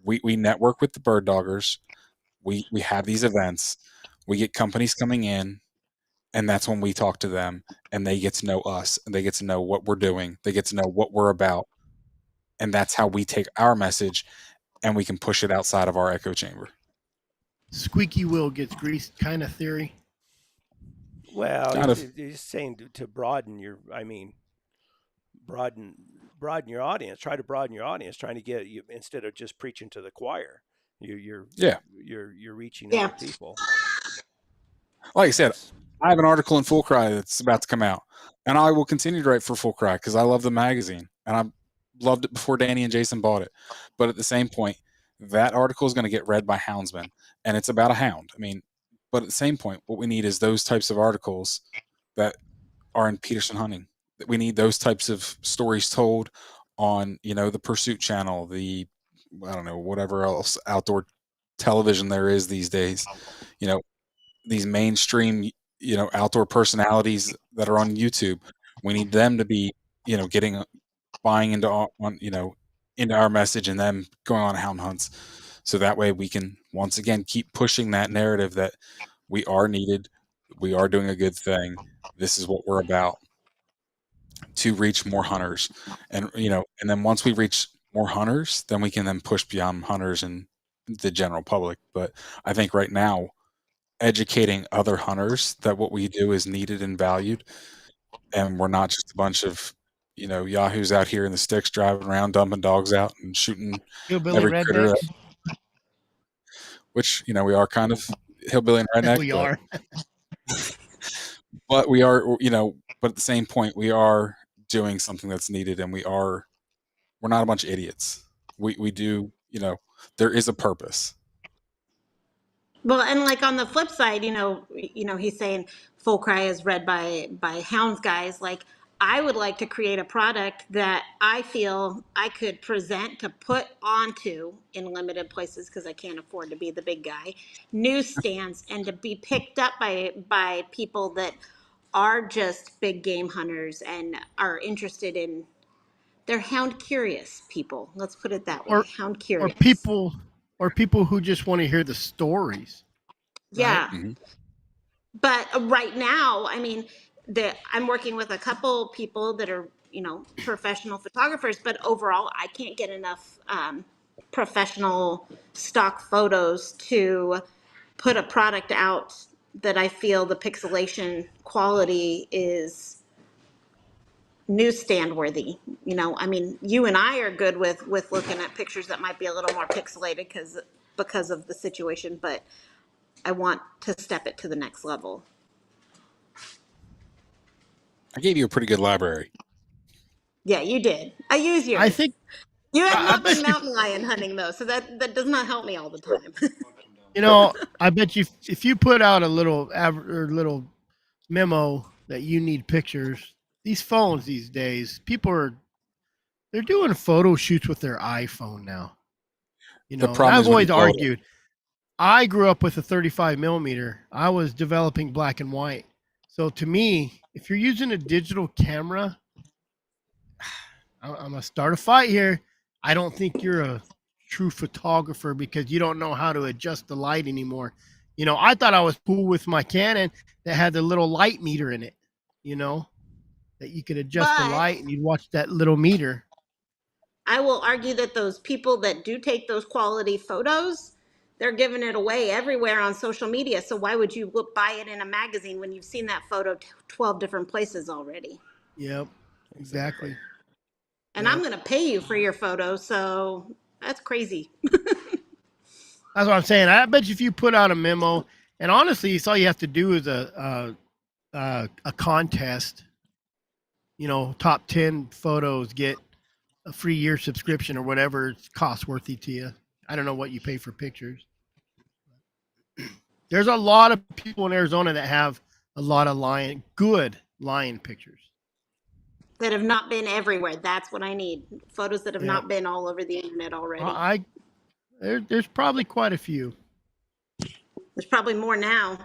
we network with the bird doggers. We have these events. We get companies coming in, and that's when we talk to them, and they get to know us, and they get to know what we're doing. They get to know what we're about, and that's how we take our message and we can push it outside of our echo chamber. Squeaky wheel gets greased kind of theory. Well, Kind of. he's saying to broaden your, I mean, broaden broaden your audience. Try to broaden your audience, trying to get you, instead of just preaching to the choir. You're Yeah. you're reaching Yeah. other people. Like I said, That's I have an article in Full Cry that's about to come out, and I will continue to write for Full Cry because I love the magazine, and I loved it before Danny and Jason bought it. But at the same point, that article is going to get read by houndsmen, and it's about a hound. I mean, but at the same point, what we need is those types of articles that are in Peterson hunting. We need those types of stories told on the Pursuit Channel, the I don't know, whatever else outdoor television there is these days. You know, these mainstream outdoor personalities that are on YouTube. We need them to be getting buying into into our message and them going on hound hunts, so that way we can once again keep pushing that narrative that we are needed, we are doing a good thing, this is what we're about, to reach more hunters. And and then once we reach more hunters, then we can then push beyond hunters and the general public. But I think right now, educating other hunters that what we do is needed and valued, and we're not just a bunch of yahoos out here in the sticks driving around dumping dogs out and shooting Hillbilly every critter rednecks. which we are kind of hillbilly and redneck, We but are. but we are but at the same point we are doing something that's needed, and we're not a bunch of idiots. We do there is a purpose. Well, and like on the flip side, he's saying full cry is read by hounds guys. Like I would like to create a product that I feel I could present to put onto in limited places because I can't afford to be the big guy, newsstands, and to be picked up by people that are just big game hunters and are interested in they're hound curious people. Let's put it that way. Or Hound or curious. people who just want to hear the stories, right? Yeah. Mm-hmm. But right now, I mean, I'm working with a couple people that are, professional photographers, but overall, I can't get enough professional stock photos to put a product out that I feel the pixelation quality is newsstand worthy. I mean, you and I are good with looking at pictures that might be a little more pixelated because of the situation, but I want to step it to the next level. I gave you a pretty good library. Yeah, you did. I use yours. I think You have I not been bet you. mountain lion hunting though, so that does not help me all the time. I bet you if you put out a little memo that you need pictures, these phones these days, they're doing photo shoots with their iPhone now. The And problem I've is when you always load it. argued. I grew up with a 35 millimeter. I was developing black and white. So to me, if you're using a digital camera, I'm gonna start a fight here. I don't think you're a true photographer because you don't know how to adjust the light anymore. I thought I was cool with my Canon that had the little light meter in it. That you could adjust the But light and you'd watch that little meter. I will argue that those people that do take those quality photos, they're giving it away everywhere on social media. So why would you buy it in a magazine when you've seen that photo 12 different places already? Yep, exactly. And Yep. I'm going to pay you for your photo, so that's crazy. That's what I'm saying. I bet you if you put out a memo, and honestly, it's all you have to do is a contest. Top 10 photos get a free year subscription or whatever it's cost worthy to you. I don't know what you pay for pictures. There's a lot of people in Arizona that have a lot of good lion pictures. That have not been everywhere. That's what I need. Photos that have Yep. not been all over the internet already. There's probably quite a few. There's probably more now.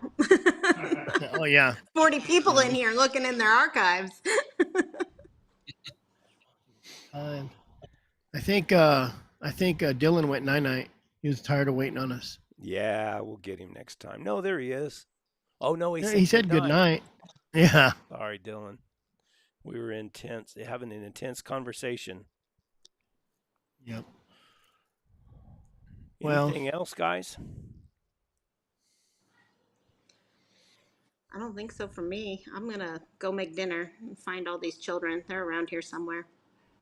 Oh yeah. 40 people in here looking in their archives. I think Dylan went night-night. He was tired of waiting on us. Yeah, we'll get him next time. No, there he is. Oh no, He said good night. night. Yeah. Sorry, Dylan. We were having an intense conversation. Yep. Anything else, guys? I don't think so for me. I'm going to go make dinner and find all these children. They're around here somewhere.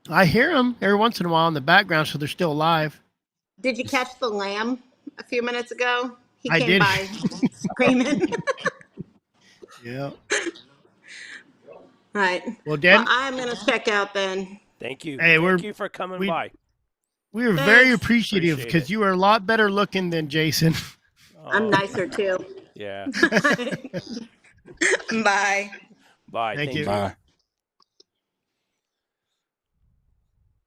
I hear them every once in a while in the background, so they're still alive. Did you catch the lamb a few minutes ago? He I came did. by screaming. Yeah. All right. Well, Dan, I'm going to check out then. Thank you. Hey, Thank you for coming by. we were very Thanks. appreciative Appreciate because it. you are a lot better looking than Jason. I'm Oh, nicer too. Yeah. Bye. Bye. Thank you. Bye.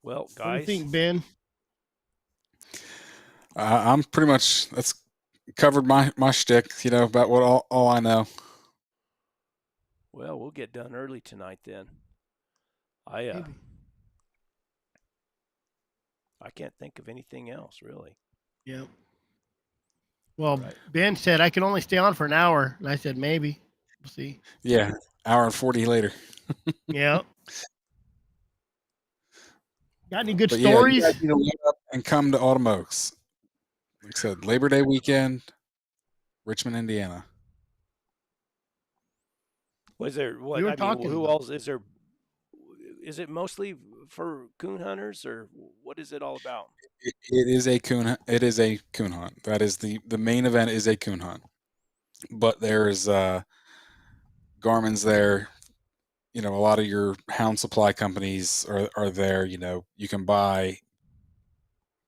Well, What do you guys. think, Ben? I'm pretty much that's covered my shtick. About what all I know. Well, we'll get done early tonight then. Maybe. I can't think of anything else really. Yep. Well, Right. Ben said I can only stay on for an hour, and I said maybe. We'll see. Yeah, hour and 40 later. Yep. Got any good But yeah, you stories? guys need to load up and come to Autumn Oaks. Like I said, Labor Day weekend, Richmond, Indiana. Was there what? You were I mean, talking who about. else is there? Is it mostly for coon hunters, or what is it all about? It is a coon. It is a coon hunt. That is the main event is a coon hunt. But there's Garmin's there. You know, a lot of your hound supply companies are there. You know, you can buy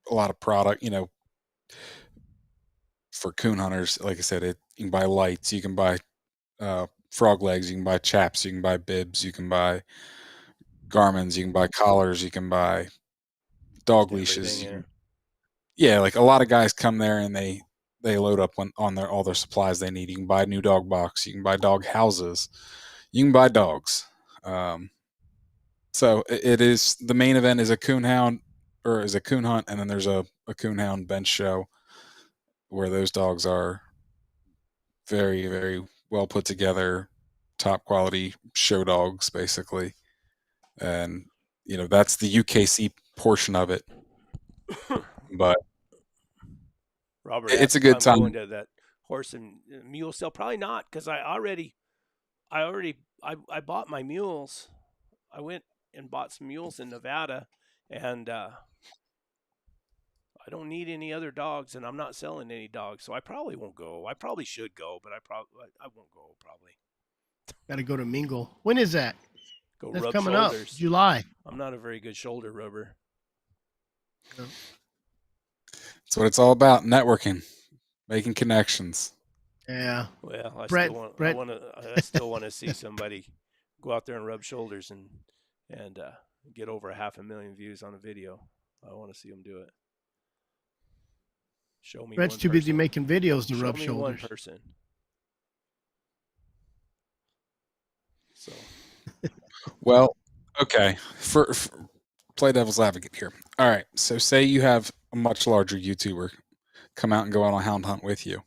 a lot of product. You know, for coon hunters, like I said, you can buy lights, you can buy frog legs, you can buy chaps, you can buy bibs, you can buy Garmin's, you can buy collars, you can buy dog Everything, leashes. yeah. Yeah, like a lot of guys come there and they load up on their all their supplies they need. You can buy a new dog box, you can buy dog houses, you can buy dogs. So it is the main event is a coon hound or is a coon hunt, and then there's a coon hound bench show where those dogs are very, very well put together, top quality show dogs, basically. And, you know, that's the UKC portion of it. But Robert it's asked a if good I'm going time. to that horse and mule sale. Probably not, because I bought my mules. I went and bought some mules in Nevada, and I don't need any other dogs, and I'm not selling any dogs, so I probably won't go. I probably should go, but I won't go. Probably Got to go to Mingle. When is that? go That's rub coming up. shoulders. July. I'm not a very good shoulder rubber. No. That's what it's all about, networking, making connections. Yeah. Well, Brett. I still want to see somebody go out there and rub shoulders and get over 500,000 views on a video. I want to see them do it. Show me Brett's one too busy person. making videos to Show rub me one shoulders. person. So Well, okay. For play devil's advocate here. All right. So say you have a much larger YouTuber come out and go on a hound hunt with you.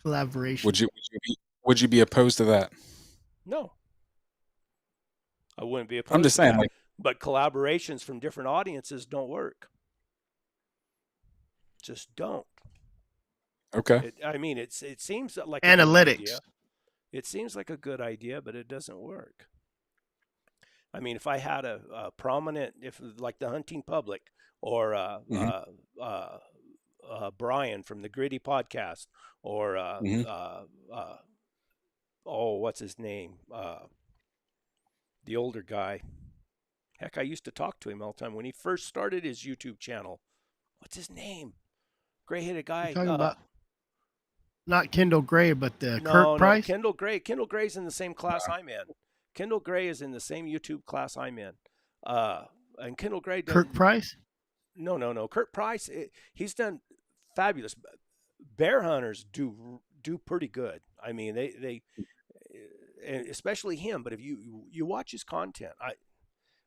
Collaboration. Would you be opposed to that? no, I wouldn't be opposed I'm just to saying, that. like, But collaborations from different audiences don't work. Just don't. okay. It seems like a Analytics. good idea. It seems like a good idea, but it doesn't work. I mean, if I had a prominent, if like the hunting public or Brian from the Gritty podcast or what's his name? The older guy. Heck, I used to talk to him all the time when he first started his YouTube channel. What's his name? Gray-headed guy. You're talking about not Kendall Gray, but the No, Kirk Price? Kendall Gray. Kendall Gray's in the same class I'm in. Kendall Gray is in the same YouTube class I'm in. And Kendall Gray does Kirk Price? No. Kurt Price, he's done fabulous. Bear hunters do pretty good. I mean, they especially him. But if you watch his content,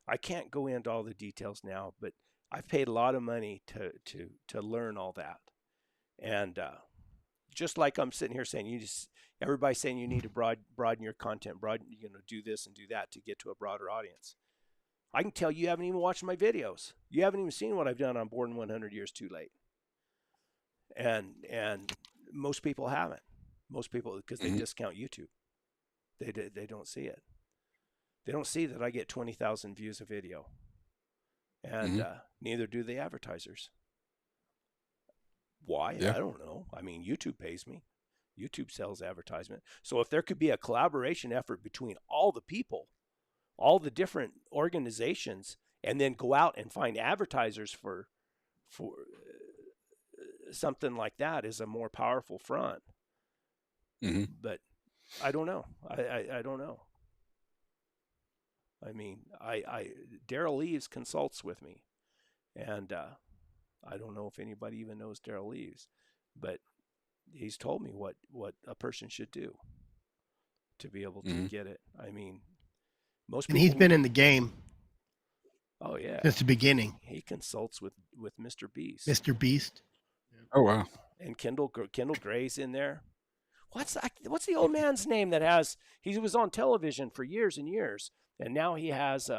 I can't go into all the details now, but I've paid a lot of money to learn all that, and just like I'm sitting here saying, everybody's saying you need to broaden your content, do this and do that to get to a broader audience. I can tell you haven't even watched my videos. You haven't even seen what I've done on Born 100 Years Too Late. And most people haven't. Most people, because they discount YouTube. They don't see it. They don't see that I get 20,000 views a video. And neither do the advertisers. Why? Yeah. I don't know. I mean, YouTube pays me. YouTube sells advertisement. So if there could be a collaboration effort between all the people, all the different organizations, and then go out and find advertisers for something like that is a more powerful front. But I don't know. I don't know. I mean, Daryl Leaves consults with me, and I don't know if anybody even knows Daryl Leaves, but he's told me what a person should do to be able to get it. I mean, most people. And he's been in the game. Oh yeah. Since the beginning. He consults with Mr. Beast. Mr. Beast. Oh wow. And Kendall Gray's in there. What's the old man's name that he was on television for years and years, and now he has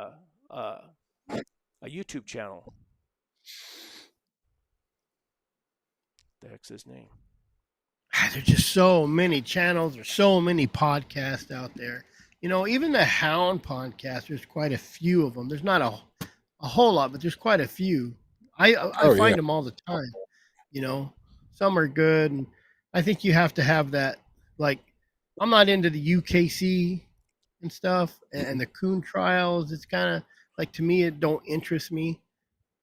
a YouTube channel. The heck's his name? There's just so many channels. There's so many podcasts out there. Even the Hound podcast, there's quite a few of them. There's not a whole lot, but there's quite a few. I Oh find yeah. them all the time. Some are good, and I think you have to have that. Like, I'm not into the UKC and stuff, and the Coon trials. It's kind of like, to me, it don't interest me.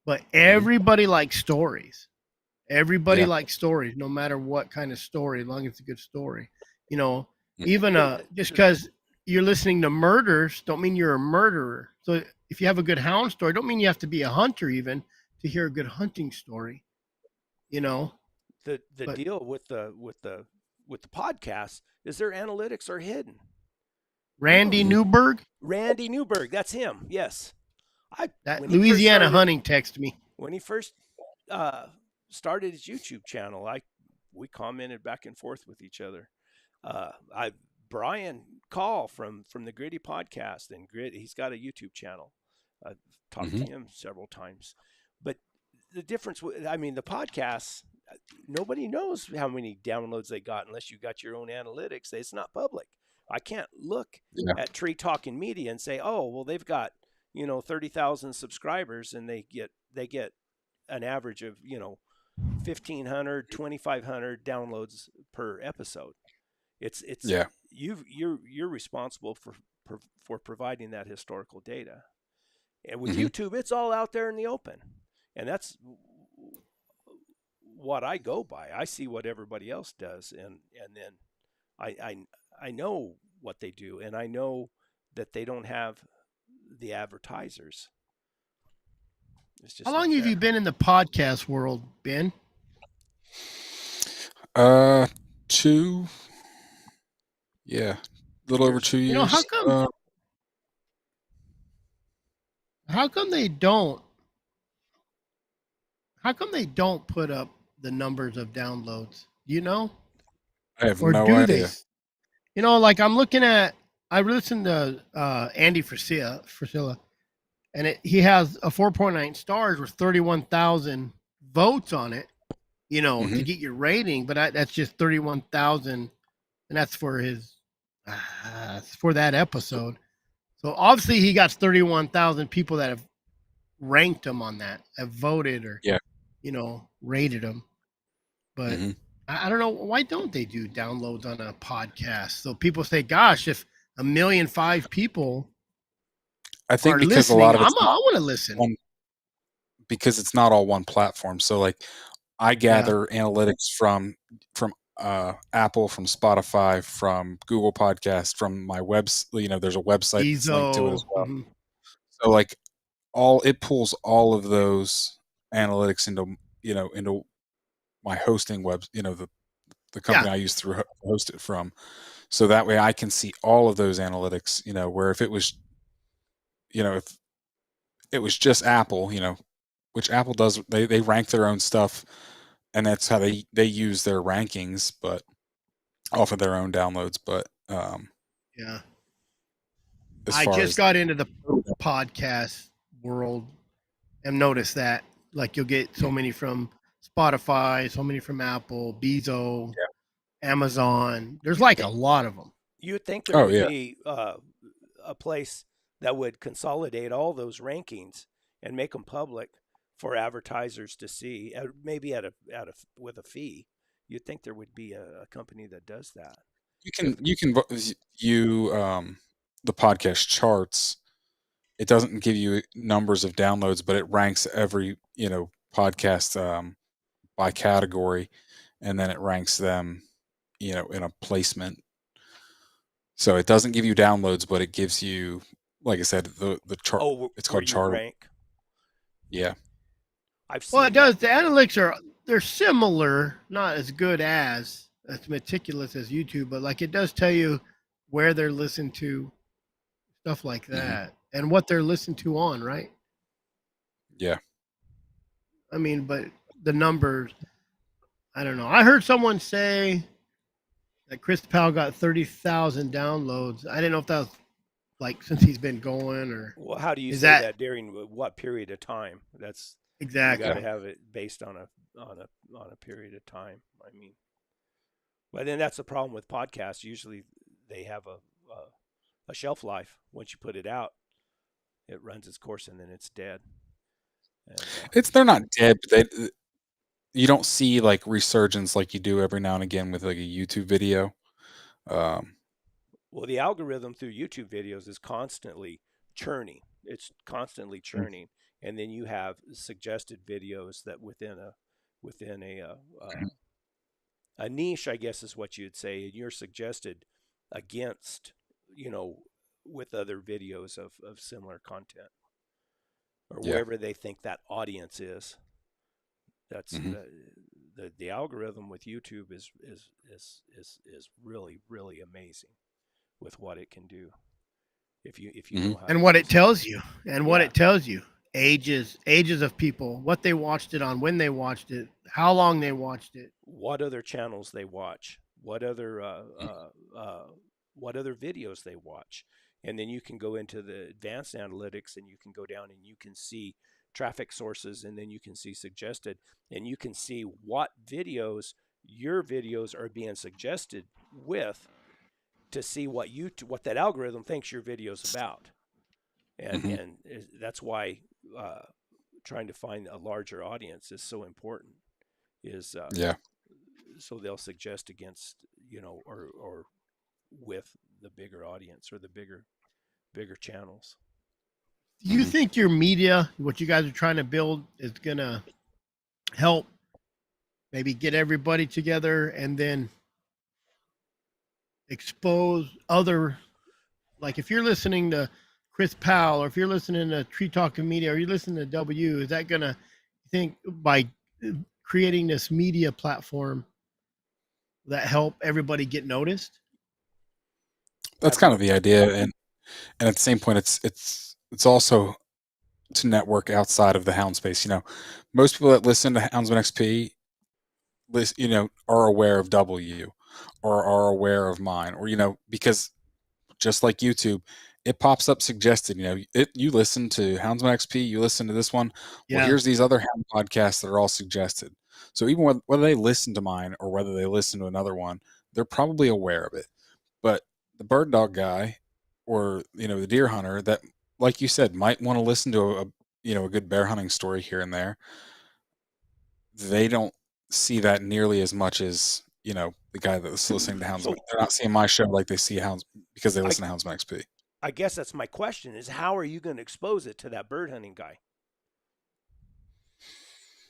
But everybody likes stories. Everybody Yeah. likes stories, no matter what kind of story, as long as it's a good story. Mhm. Even just because you're listening to murders, don't mean you're a murderer. So if you have a good hound story, don't mean you have to be a hunter even to hear a good hunting story. The But deal with the podcast is their analytics are hidden. Randy Newberg, Randy Newberg, that's him. Yes, that when he first Louisiana started, hunting texted me. when he first started his YouTube channel, we commented back and forth with each other. Brian Call from the Gritty podcast, and he's got a YouTube channel. I've talked to him several times, but the difference, the podcasts, nobody knows how many downloads they got unless you got your own analytics. It's not public. I can't look at Tree Talking Media and say, oh, well, they've got 30,000 subscribers and they get an average of 1,500, 2,500 downloads per episode. It's you're responsible for providing that historical data. And with YouTube, it's all out there in the open, and that's what I go by. I see what everybody else does, and then I know what they do, and I know that they don't have the advertisers. It's just How long have you been in the podcast world, Ben? 2. Yeah, a little over 2 years. How come they don't put up the numbers of downloads? I have Or no do idea. they? Like I listened to Andy Frisilla, and he has a 4.9 stars with 31,000 votes on it, to get your rating, but that's just 31,000, and that's for for that episode. So obviously he got 31,000 people that have ranked him on that, have voted or rated him. But I don't know, why don't they do downloads on a podcast? So people say, gosh, if 1,000,005 people I think are because listening, a lot of I it's want to listen. because it's not all one platform. So like I gather analytics from Apple, from Spotify, from Google Podcast, from my there's a website that's linked to it as well. So like it pulls all of those analytics into my hosting the company I use to host it from. So that way I can see all of those analytics, where if it was just Apple, which Apple does, they rank their own stuff, and that's how they use their rankings, but off of their own downloads. But Yeah. as I far just as got into the podcast world and noticed that, like, you'll get so many from Spotify, so many from Apple, Bezo, Amazon. There's like a lot of them. You would think there would be a place that would consolidate all those rankings and make them public for advertisers to see, maybe with a fee. You'd think there would be a company that does that. You can view the podcast charts. It doesn't give you numbers of downloads, but it ranks every podcast by category, and then it ranks them in a placement. So it doesn't give you downloads, but it gives you, like I said, the chart. Oh, it's called chart rank. Yeah. I've seen it does. The analytics they're similar, not as good as meticulous as YouTube, but like it does tell you where they're listened to, stuff like that, and what they're listened to on, right? Yeah. But the numbers, I don't know. I heard someone say that Chris Powell got 30,000 downloads. I didn't know if that was like since he's been going, or Well, how do you is say that that during what period of time? That's you got exactly? to have it based on a period of time. I mean, but then that's the problem with podcasts. Usually, they have a shelf life. Once you put it out, it runs its course and then it's dead. And They're not dead, but you don't see like resurgence like you do every now and again with like a YouTube video. Um, well, the algorithm through YouTube videos is constantly churning. It's constantly mm, churning, and then you have suggested videos that within mhm. a niche, I guess is what you'd say, and you're suggested against, you know, with other videos of similar content or Yeah. wherever they think that audience is. That's Hmm. the algorithm with YouTube is really really amazing with what it can do if you Hmm. know how to And what it use it. tells you, and what Yeah. it tells you, ages of people, what they watched it on, when they watched it, how long they watched it. What other channels they watch, what other videos they watch, and then you can go into the advanced analytics and you can go down and you can see traffic sources, and then you can see suggested, and you can see what videos your videos are being suggested with to see what that algorithm thinks your video's about, Hmm. and that's why uh, trying to find a larger audience is so important. Is Yeah. So they'll suggest against, you know, or with the bigger audience or the bigger channels. Do you Hmm. think your media, what you guys are trying to build, is gonna help maybe get everybody together and then expose other, like if you're listening to Chris Powell, or if you're listening to Tree Talking Media, or you're listening to W, is that gonna, you think, by creating this media platform, that help everybody get noticed? That's Have kind you? of the idea, and at the same point, it's also to network outside of the hound space. Most people that listen to Houndsman XP, are aware of W, or are aware of mine, or because just like YouTube, it pops up suggested. You listen to Houndsman XP, you listen to this one. Well, Yeah. here's these other hound podcasts that are all suggested. So even whether they listen to mine or whether they listen to another one, they're probably aware of it. But the bird dog guy, or the deer hunter that, like you said, might want to listen to a good bear hunting story here and there, they don't see that nearly as much as the guy that's listening to Houndsman. So They're not seeing my show like they see Hounds because they I listen to Houndsman XP. I guess that's my question: is how are you going to expose it to that bird hunting guy?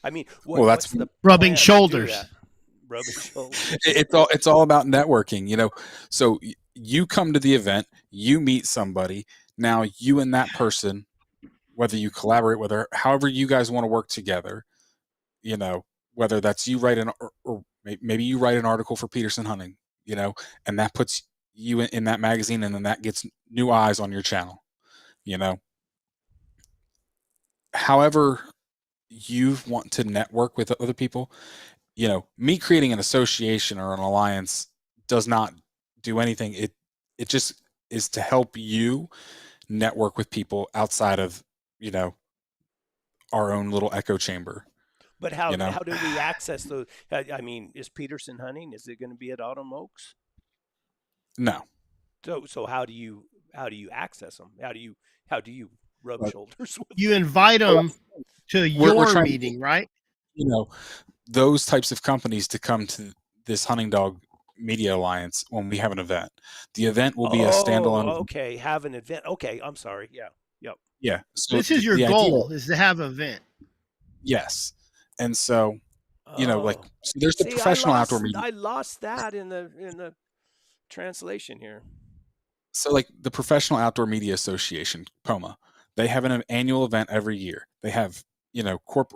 I mean, Well, that's what's the Rubbing plan to do shoulders. that? Rubbing shoulders. it's all about networking. So you come to the event, you meet somebody. Now you and that person, whether you collaborate, whether however you guys want to work together, you know, whether that's you write or maybe you write an article for Peterson Hunting, and that puts you in that magazine, and then that gets new eyes on your channel. You know, however you want to network with other people, me creating an association or an alliance does not do anything. It just is to help you network with people outside of, you know, our own little echo chamber, But you know. how do we access those? I mean, is Peterson Hunting? Is it going to be at Autumn Oaks? No. So how do you access them? How do you rub But shoulders with You them? invite them to we're your trying to get, meeting, right? you know, those types of companies to come to this hunting dog media alliance when we have an event. The event will be a standalone. Oh, okay. Have an event. Okay, I'm sorry. Yeah. Yep. Yeah. So This is your the idea, goal, is to have an event. yes. And so, like, Oh, so there's the see, I professional outdoor lost media. I lost that in the translation here. So, like, the Professional Outdoor Media Association, POMA, they have an annual event every year. They have, cor-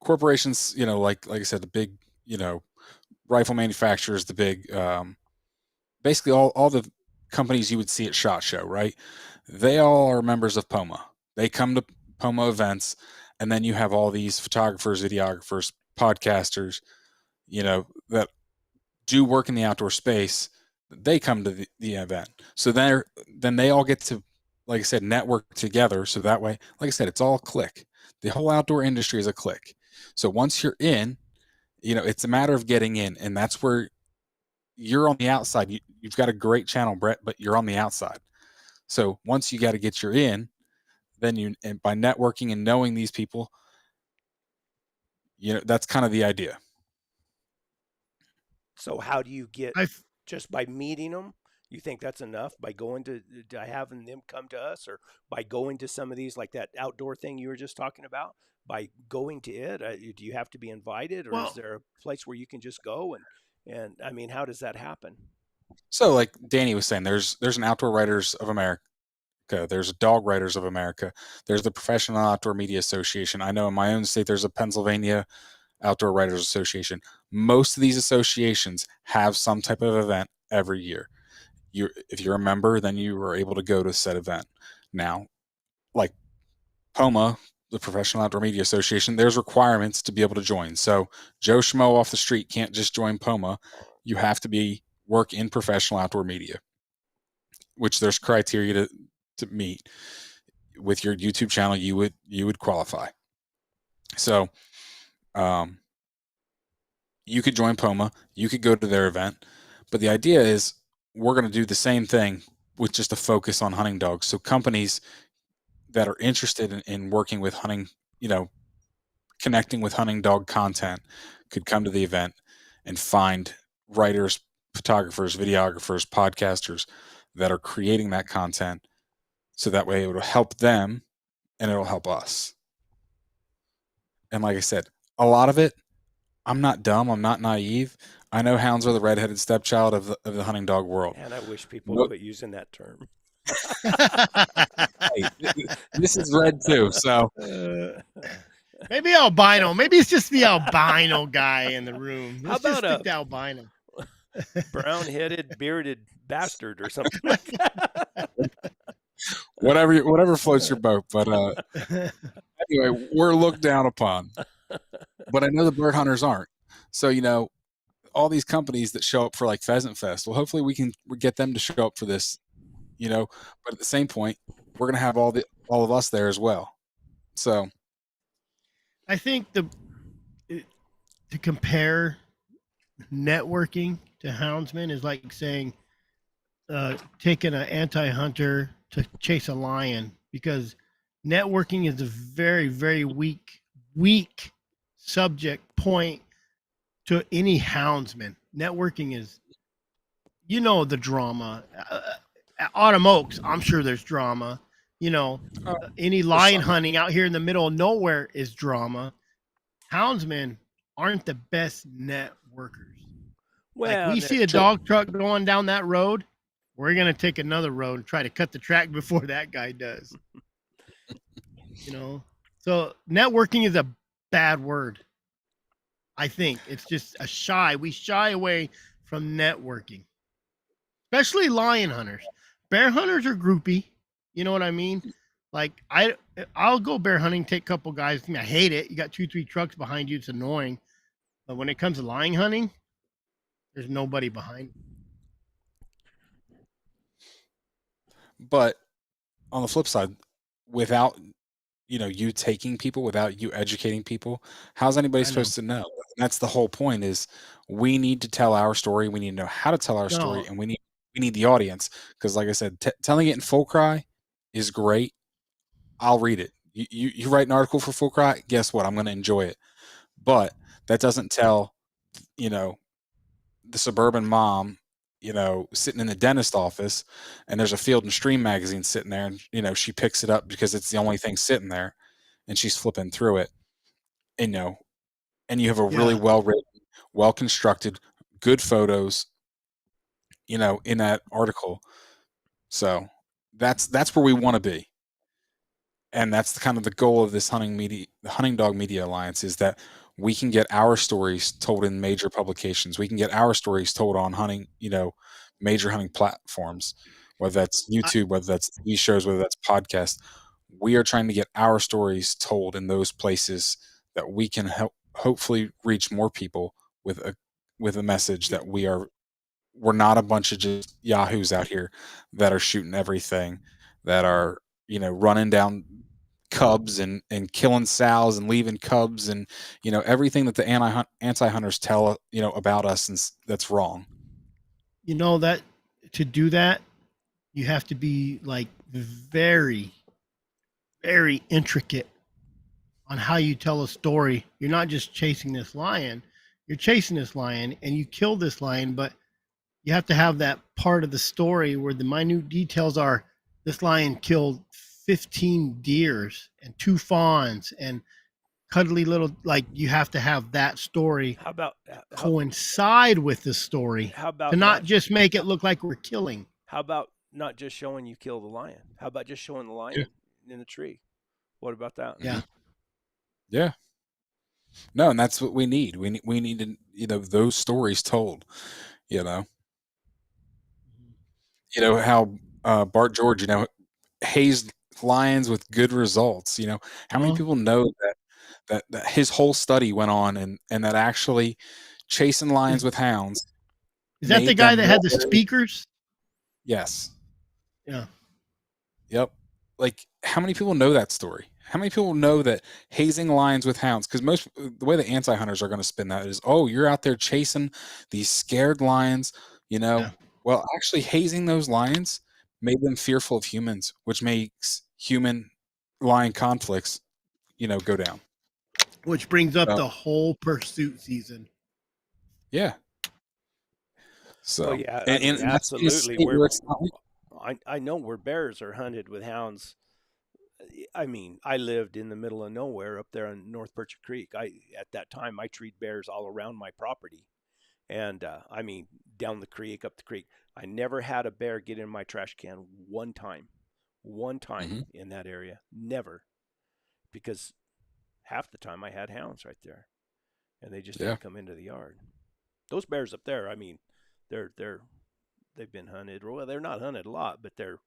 corporations, like I said, the big, rifle manufacturers, the big, basically all the companies you would see at SHOT Show, right? They all are members of POMA. They come to POMA events, and then you have all these photographers, videographers, podcasters, that do work in the outdoor space they come to the event. So then they all get to, like I said, network together. So that way, like I said, it's all a click. The whole outdoor industry is a click. So once you're in, it's a matter of getting in, and that's where you're on the outside. You've got a great channel, Brett, but you're on the outside. So once you got to get your in, then and by networking and knowing these people, that's kind of the idea. So how do you get, I just by meeting them? You think that's enough by going to having them come to us, or by going to some of these, like that outdoor thing you were just talking about? By going to it, do you have to be invited, or is well, there a place where you can just go? And I mean, how does that happen? So like Danny was saying, there's an Outdoor Writers of America. There's a Dog Writers of America. There's the Professional Outdoor Media Association. I know in my own state there's a Pennsylvania Outdoor Writers Association. Most of these associations have some type of event every year. If you're a member, then you are able to go to said event. Now, like POMA, the Professional Outdoor Media Association, there's requirements to be able to join. So Joe Schmo off the street can't just join POMA. You have to work in professional outdoor media, which there's criteria to meet. With your YouTube channel, you would qualify. So, you could join POMA, you could go to their event, but the idea is we're going to do the same thing with just a focus on hunting dogs. So companies that are interested in working with hunting, connecting with hunting dog content could come to the event and find writers, photographers, videographers, podcasters that are creating that content. So that way it will help them and it'll help us. And like I said, a lot of it, I'm not dumb. I'm not naive. I know hounds are the redheaded stepchild of the hunting dog world. And I wish people would quit using that term. Hey, this is red too, so maybe albino. Maybe it's just the albino guy in the room. How Let's about just stick to albino? Brown-headed, bearded bastard or something like that. whatever floats your boat. But anyway, we're looked down upon. But I know the bird hunters aren't. So all these companies that show up for like Pheasant Fest, well, hopefully we get them to show up for this. But at the same point, we're gonna have all of us there as well. So I think to compare networking to houndsmen is like saying taking an anti-hunter to chase a lion, because networking is a very, very weak subject point to any houndsman. Networking is, the drama. At Autumn Oaks, I'm sure there's drama. Any lion hunting out here in the middle of nowhere is drama. Houndsmen aren't the best networkers. Well, like we see a dog truck going down that road, we're going to take another road and try to cut the track before that guy does. So networking is a bad word. I think it's just we shy away from networking, especially lion hunters. Bear hunters are groupie. You know what I mean? Like I'll go bear hunting, take a couple guys. I hate it. You got 2-3 trucks behind you. It's annoying. But when it comes to lion hunting, there's nobody behind. But on the flip side, without you taking people, without you educating people, how's anybody supposed to know? That's the whole point. Is we need to tell our story. We need to know how to tell our story, and we need the audience. Because, like I said, telling it in full cry is great. I'll read it. You write an article for full cry. Guess what? I'm going to enjoy it. But that doesn't tell the suburban mom, sitting in the dentist office, and there's a Field and Stream magazine sitting there, and she picks it up because it's the only thing sitting there, and she's flipping through it, and and you have a really well written, well constructed, good photos, in that article. So that's where we want to be, and that's kind of the goal of this hunting dog media alliance, is that we can get our stories told in major publications. We can get our stories told on hunting, major hunting platforms, whether that's YouTube, whether that's TV shows, whether that's podcasts. We are trying to get our stories told in those places that we can hopefully reach more people with a message that we we're not a bunch of just yahoos out here that are shooting everything, that are, running down cubs and killing sows and leaving cubs, and everything that the anti-hunters tell about us, and that's wrong. That to do that, you have to be like very, very intricate on how you tell a story. You're not just chasing this lion, you're chasing this lion and you kill this lion, but you have to have that part of the story where the minute details are this lion killed 15 deers and 2 fawns and cuddly little, like, you have to have that story How about coincide with the story how about to not just make it look like we're killing. how about not just showing you kill the lion? How about just showing the lion in the tree? What about that? Yeah. Yeah. No, and that's what we need. We need to, those stories told. You know, how Bart George, hazed lions with good results. How many Uh-huh. people know that his whole study went on, and that actually chasing lions with hounds Is that the made guy them that had the more. speakers? Yes. Yeah. Yep. Like, how many people know that story? How many people know that hazing lions with hounds? Because the way the anti-hunters are going to spin that is, oh, you're out there chasing these scared lions. Yeah. Well, actually, hazing those lions made them fearful of humans, which makes human lion conflicts, go down. Which brings up So, the whole pursuit season. yeah. So, Well, yeah, and that's in a absolutely. state where it's not. I know where bears are hunted with hounds. I mean, I lived in the middle of nowhere up there on North Percha Creek. At that time I treed bears all around my property, and I mean down the creek, up the creek. I never had a bear get in my trash can one time Mhm. in that area. Never, because half the time I had hounds right there, and they just Yeah. didn't come into the yard. Those bears up there, I mean, they've been hunted. Well, they're not hunted a lot, but they're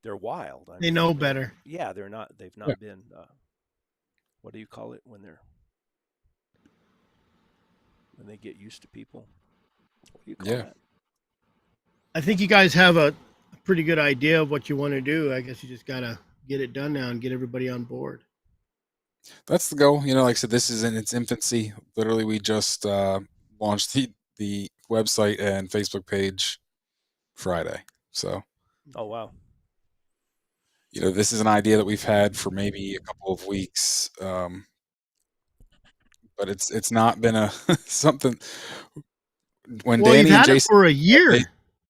wild. I They mean, know better. yeah, they're not. They've not Yeah. been. What do you call it when they get used to people? What do you call Yeah. that? I think you guys have a pretty good idea of what you want to do. I guess you just got to get it done now and get everybody on board. That's the goal. Like I said, this is in its infancy. Literally, we just launched the website and Facebook page Friday. So, Oh wow. this is an idea that we've had for maybe a couple of weeks, but it's not been a something. When Well, you've Danny and had it Jason, for a year.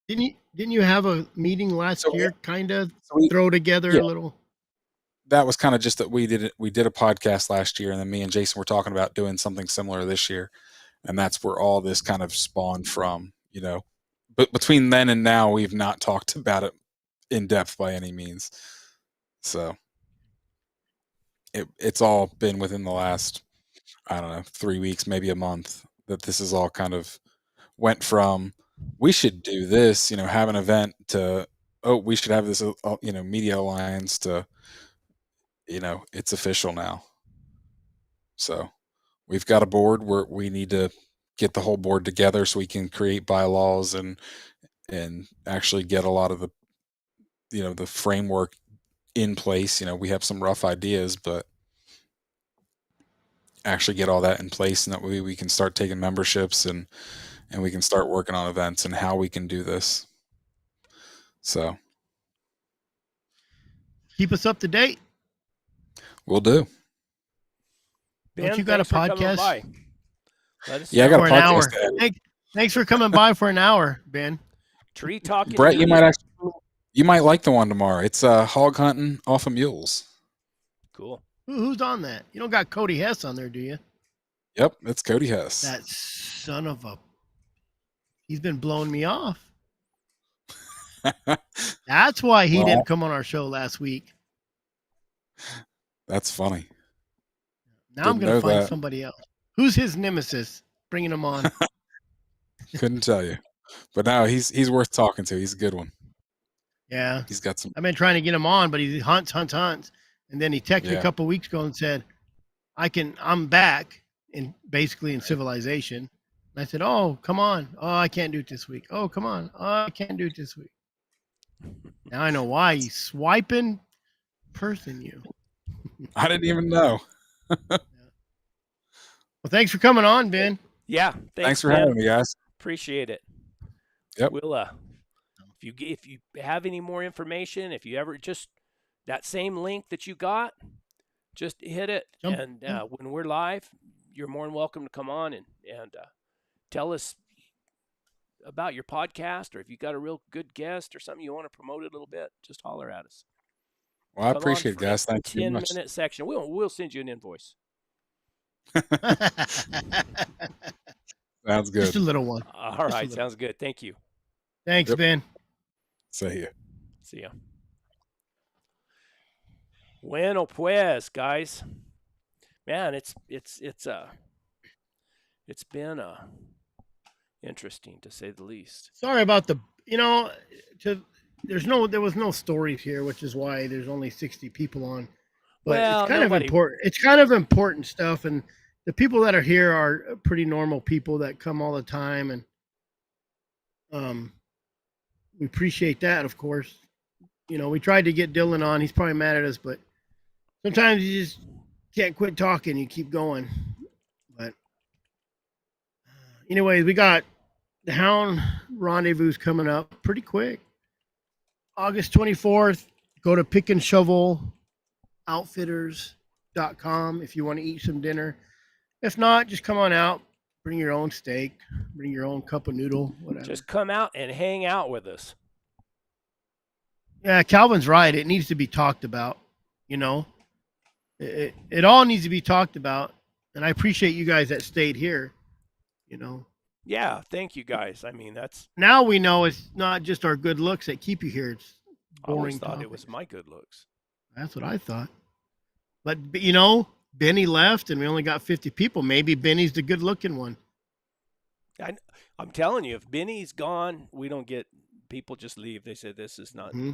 they, Didn't you have a meeting last so, year, kind of we, throw together yeah, a little? that was kind of just that we did a podcast last year, and then me and Jason were talking about doing something similar this year, and that's where all this kind of spawned from. But between then and now, we've not talked about it in depth by any means. So it's all been within the last, I don't know, 3 weeks, maybe a month, that this is all kind of went from, we should do this, have an event, to, oh, we should have this, media alliance, to, it's official now. So we've got a board where we need to get the whole board together so we can create bylaws and actually get a lot of the framework in place. We have some rough ideas, but actually get all that in place, and that way we can start taking memberships, and we can start working on events and how we can do this. So Keep us up to date. we'll do. Ben, You got a thanks for coming podcast? by. Let us Yeah, I know. got a For an hour. podcast to edit. Thanks for coming by for an hour, Ben. Tree talking. Brett, you media. might like the one tomorrow. It's hog hunting off of mules. Cool. Who's on that? You don't got Cody Hess on there, do you? Yep, it's Cody Hess. That son of a... He's been blowing me off. That's why he didn't come on our show last week. That's funny. Now I'm Didn't going to know find that. somebody else. Who's his nemesis? Bringing him on. Couldn't tell you, but no, he's worth talking to. He's a good one. Yeah. He's got some. I've been trying to get him on, but he hunts. And then he texted me Yeah. a couple of weeks ago and said, I'm back basically in civilization. I said, "Oh, come on. Oh, I can't do it this week. Oh, come on. Oh, I can't do it this week." Now I know why. You swiping person, you. I didn't even know. Well, thanks for coming on, Ben. Yeah, Thanks thanks, for Ben. having me, guys. Appreciate it. Yep. We'll if you have any more information, if you ever just that same link that you got, just hit it, Jump and in. when we're live, you're more than welcome to come on and tell us about your podcast, or if you got a real good guest or something you want to promote it a little bit, just holler at us. Well, I Come on appreciate it, for guys. a Thank you very much. 10-minute section. We'll send you an invoice. Sounds good. Just a little one. All right, sounds good. Thank you. Thanks, Yep. Ben. See ya. See ya. Bueno pues, guys. Man, it's been interesting to say the least. Sorry about the. There was no stories here, which is why there's only 60 people on. But Well, it's kind of nobody- important. It's kind of important stuff, and the people that are here are pretty normal people that come all the time, and we appreciate that, of course. We tried to get Dylan on. He's probably mad at us, but sometimes you just can't quit talking. You keep going. But anyways, we got the Hound Rendezvous coming up pretty quick. August 24th. Go to pickandshoveloutfitters.com if you want to eat some dinner. If not, just come on out. Bring your own steak. Bring your own cup of noodle, whatever. Just come out and hang out with us. Yeah, Calvin's right. It needs to be talked about. It all needs to be talked about. And I appreciate you guys that stayed here. Yeah, thank you guys. I mean, Now we know it's not just our good looks that keep you here. It's I always boring thought it topics. was my good looks. That's what I thought. But Benny left and we only got 50 people. Maybe Benny's the good looking one. I'm telling you, if Benny's gone, we don't get people just leave. They said this is not. Mm-hmm.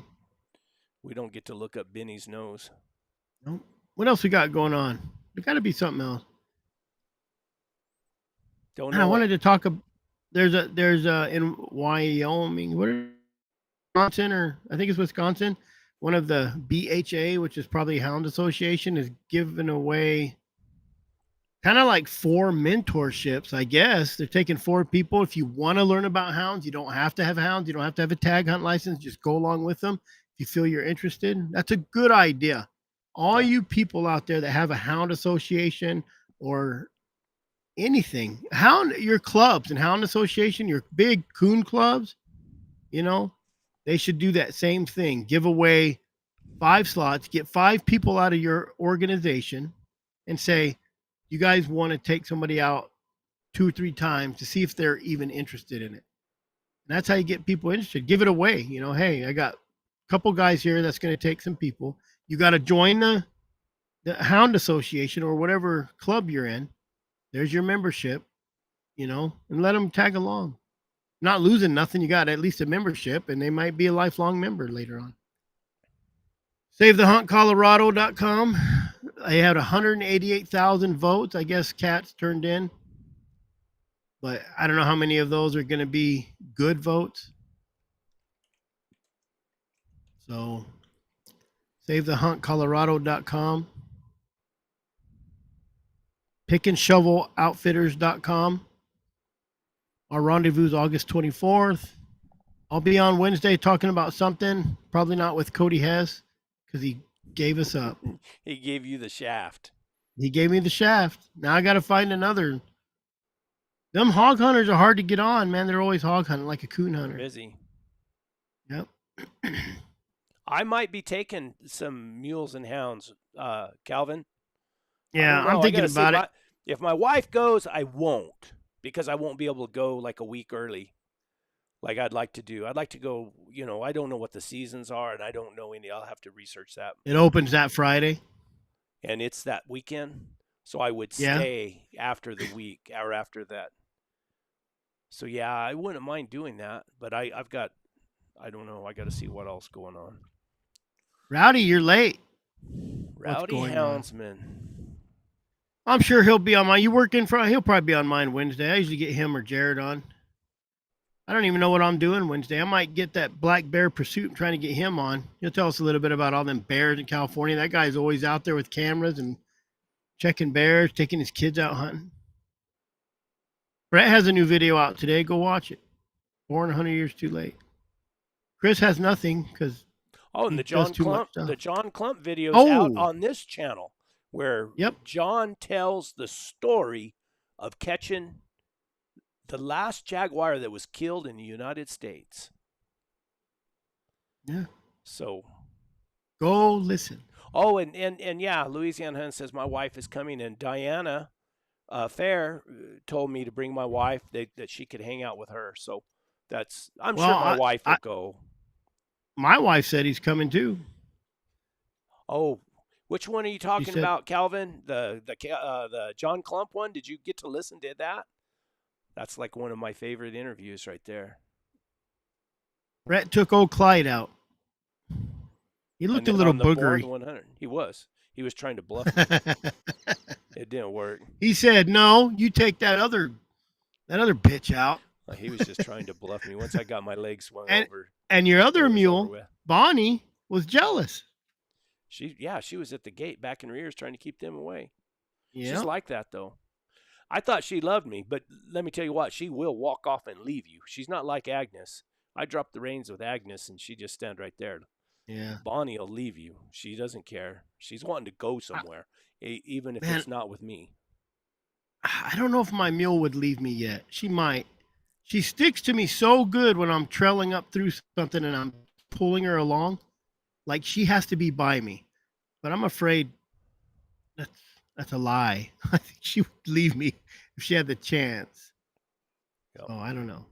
We don't get to look up Benny's nose. Nope. What else we got going on? There got to be something else. Don't And know. I wanted to talk. There's a in Wyoming. What are Wisconsin, or I think it's Wisconsin. One of the BHA, which is probably Hound Association, is giving away kind of like 4 mentorships, I guess. They're taking 4 people. If you want to learn about hounds, you don't have to have hounds. You don't have to have a tag hunt license. Just go along with them if you feel you're interested. That's a good idea. All you people out there that have a hound association or anything, your clubs and hound association, your big coon clubs, they should do that same thing. Give away 5 slots, get 5 people out of your organization and say, you guys want to take somebody out 2 or 3 times to see if they're even interested in it. And that's how you get people interested. Give it away. Hey, I got a couple guys here that's going to take some people. You got to join the Hound Association or whatever club you're in. There's your membership, and let them tag along. Not losing nothing. You got at least a membership, and they might be a lifelong member later on. SaveTheHuntColorado.com. I had 188,000 votes. I guess cats turned in. But I don't know how many of those are going to be good votes. So, SaveTheHuntColorado.com. PickandShovelOutfitters.com. Our rendezvous is August 24th. I'll be on Wednesday talking about something. Probably not with Cody Hess because he gave us up. He gave you the shaft. He gave me the shaft. Now I got to find another. Them hog hunters are hard to get on, man. They're always hog hunting like a coon hunter. Busy. Yep. I might be taking some mules and hounds, Calvin. Yeah, I'm thinking about it. If my wife goes, I won't, because I won't be able to go like a week early like I'd like to do. I'd like to go, I don't know what the seasons are, and I don't know any. I'll have to research that. It opens that Friday. And it's that weekend, so I would stay after the week or after that. So, yeah, I wouldn't mind doing that, but I got to see what else going on. Rowdy, you're late. Rowdy going Houndsman. I'm sure he'll be on mine. You working for? He'll probably be on mine Wednesday. I usually get him or Jared on. I don't even know what I'm doing Wednesday. I might get that black bear pursuit and trying to get him on. He'll tell us a little bit about all them bears in California. That guy's always out there with cameras and checking bears, taking his kids out hunting. Brett has a new video out today. Go watch it. Born 100 years too late. Chris has nothing because and the John Clump video is out on this channel where John tells the story of catching the last jaguar that was killed in the United States. Yeah. So go listen. Oh, and yeah, Louisiana Hunt says my wife is coming, and Diana Fair told me to bring my wife, that she could hang out with her. So I'm sure my wife will go. My wife said he's coming too. Oh, which one are you talking about, Calvin? The John Clump one? Did you get to listen to that? That's like one of my favorite interviews right there. Brett took old Clyde out. He looked a little boogery. 100. He was trying to bluff me. It didn't work. He said, "No, you take that other bitch out." He was just trying to bluff me. Once I got my legs swung over. And your other mule, Bonnie, was jealous. She was at the gate back in rears trying to keep them away. Yeah. She's like that though. I thought she loved me, but let me tell you what, she will walk off and leave you. She's not like Agnes. I dropped the reins with Agnes and she just stand right there. Yeah. Bonnie will leave you. She doesn't care. She's wanting to go somewhere, even if it's not with me. I don't know if my mule would leave me yet. She might. She sticks to me so good when I'm trailing up through something and I'm pulling her along. Like she has to be by me. But I'm afraid that's a lie. I think she would leave me if she had the chance. Yep. Oh, I don't know.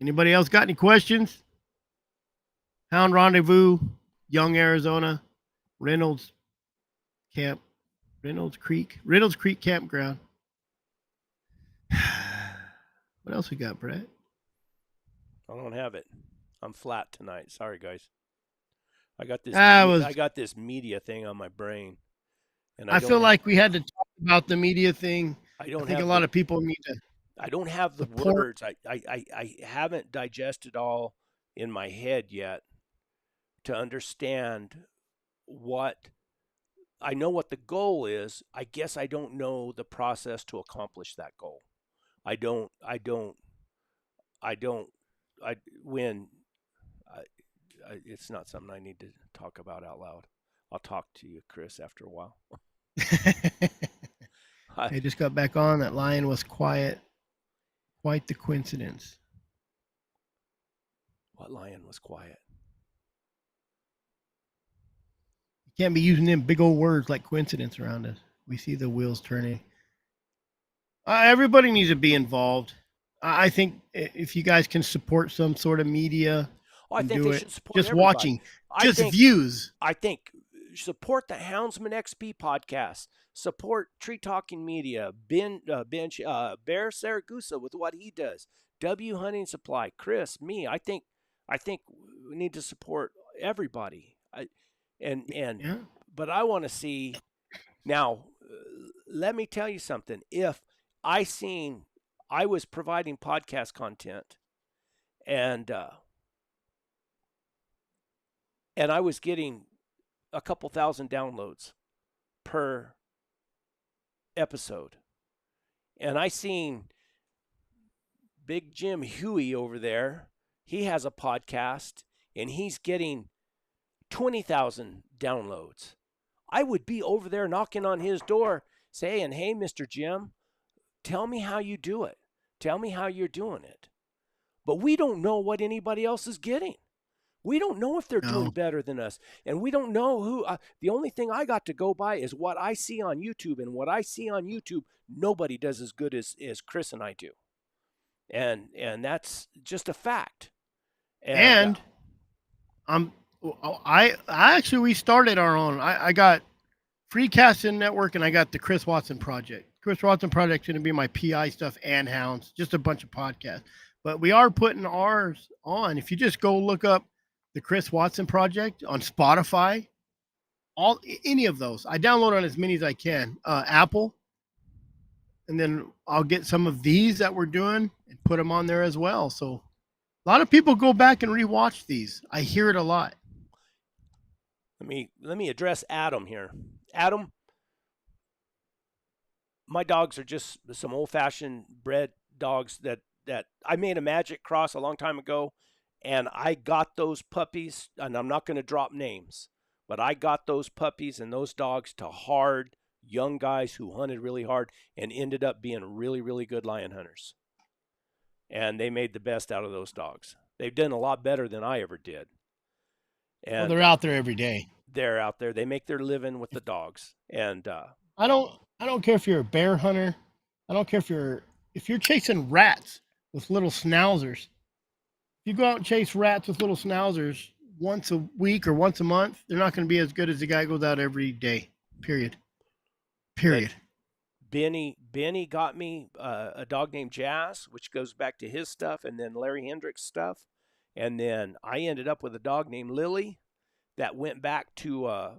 Anybody else got any questions? Hound Rendezvous, Young, Arizona, Reynolds Creek Campground. What else we got, Brett? I don't have it. I'm flat tonight. Sorry, guys. I got this. I got this media thing on my brain, and I feel like we had to talk about the media thing. I think a lot of people need to. I don't have the words. I haven't digested all in my head yet to understand what. I know what the goal is. I guess I don't know the process to accomplish that goal. It's not something I need to talk about out loud. I'll talk to you, Chris, after a while. I just got back on. That lion was quiet. Quite the coincidence. What lion was quiet? You can't be using them big old words like coincidence around us. We see the wheels turning. Everybody needs to be involved. I think if you guys can support some sort of media, I think they should support just everybody. Watching, views. I think support the Houndsman XP podcast. Support Tree Talking Media. Bear Saragusa with what he does. W Hunting Supply. Chris, me. I think we need to support everybody. But I want to see now. Let me tell you something. If I was providing podcast content, and I was getting a couple thousand downloads per episode, and I seen Big Jim Huey over there. He has a podcast, and he's getting 20,000 downloads. I would be over there knocking on his door saying, "Hey, Mr. Jim, tell me how you do it. Tell me how you're doing it." But we don't know what anybody else is getting. We don't know if they're doing better than us. And we don't know who. The only thing I got to go by is what I see on YouTube. And what I see on YouTube, nobody does as good as Chris and I do. And that's just a fact. And we started our own. I got Free Casting Network and I got the Chris Watson Project. Chris Watson Project is going to be my PI stuff and hounds, just a bunch of podcasts. But we are putting ours on. If you just go look up the Chris Watson Project on Spotify, any of those. I download on as many as I can. Apple, and then I'll get some of these that we're doing and put them on there as well. So a lot of people go back and rewatch these. I hear it a lot. Let me address Adam here. Adam, my dogs are just some old-fashioned bred dogs that I made a magic cross a long time ago, and I got those puppies, and I'm not going to drop names, but I got those puppies and those dogs to hard young guys who hunted really hard and ended up being really, really good lion hunters. And they made the best out of those dogs. They've done a lot better than I ever did. And Well, they're out there every day. They're out there. They make their living with the dogs. And I don't care if you're a bear hunter. I don't care if you're chasing rats with little schnauzers. If you go out and chase rats with little schnauzers once a week or once a month, they're not going to be as good as the guy who goes out every day. Period. Benny got me a dog named Jazz, which goes back to his stuff, and then Larry Hendricks' stuff. And then I ended up with a dog named Lily that went back to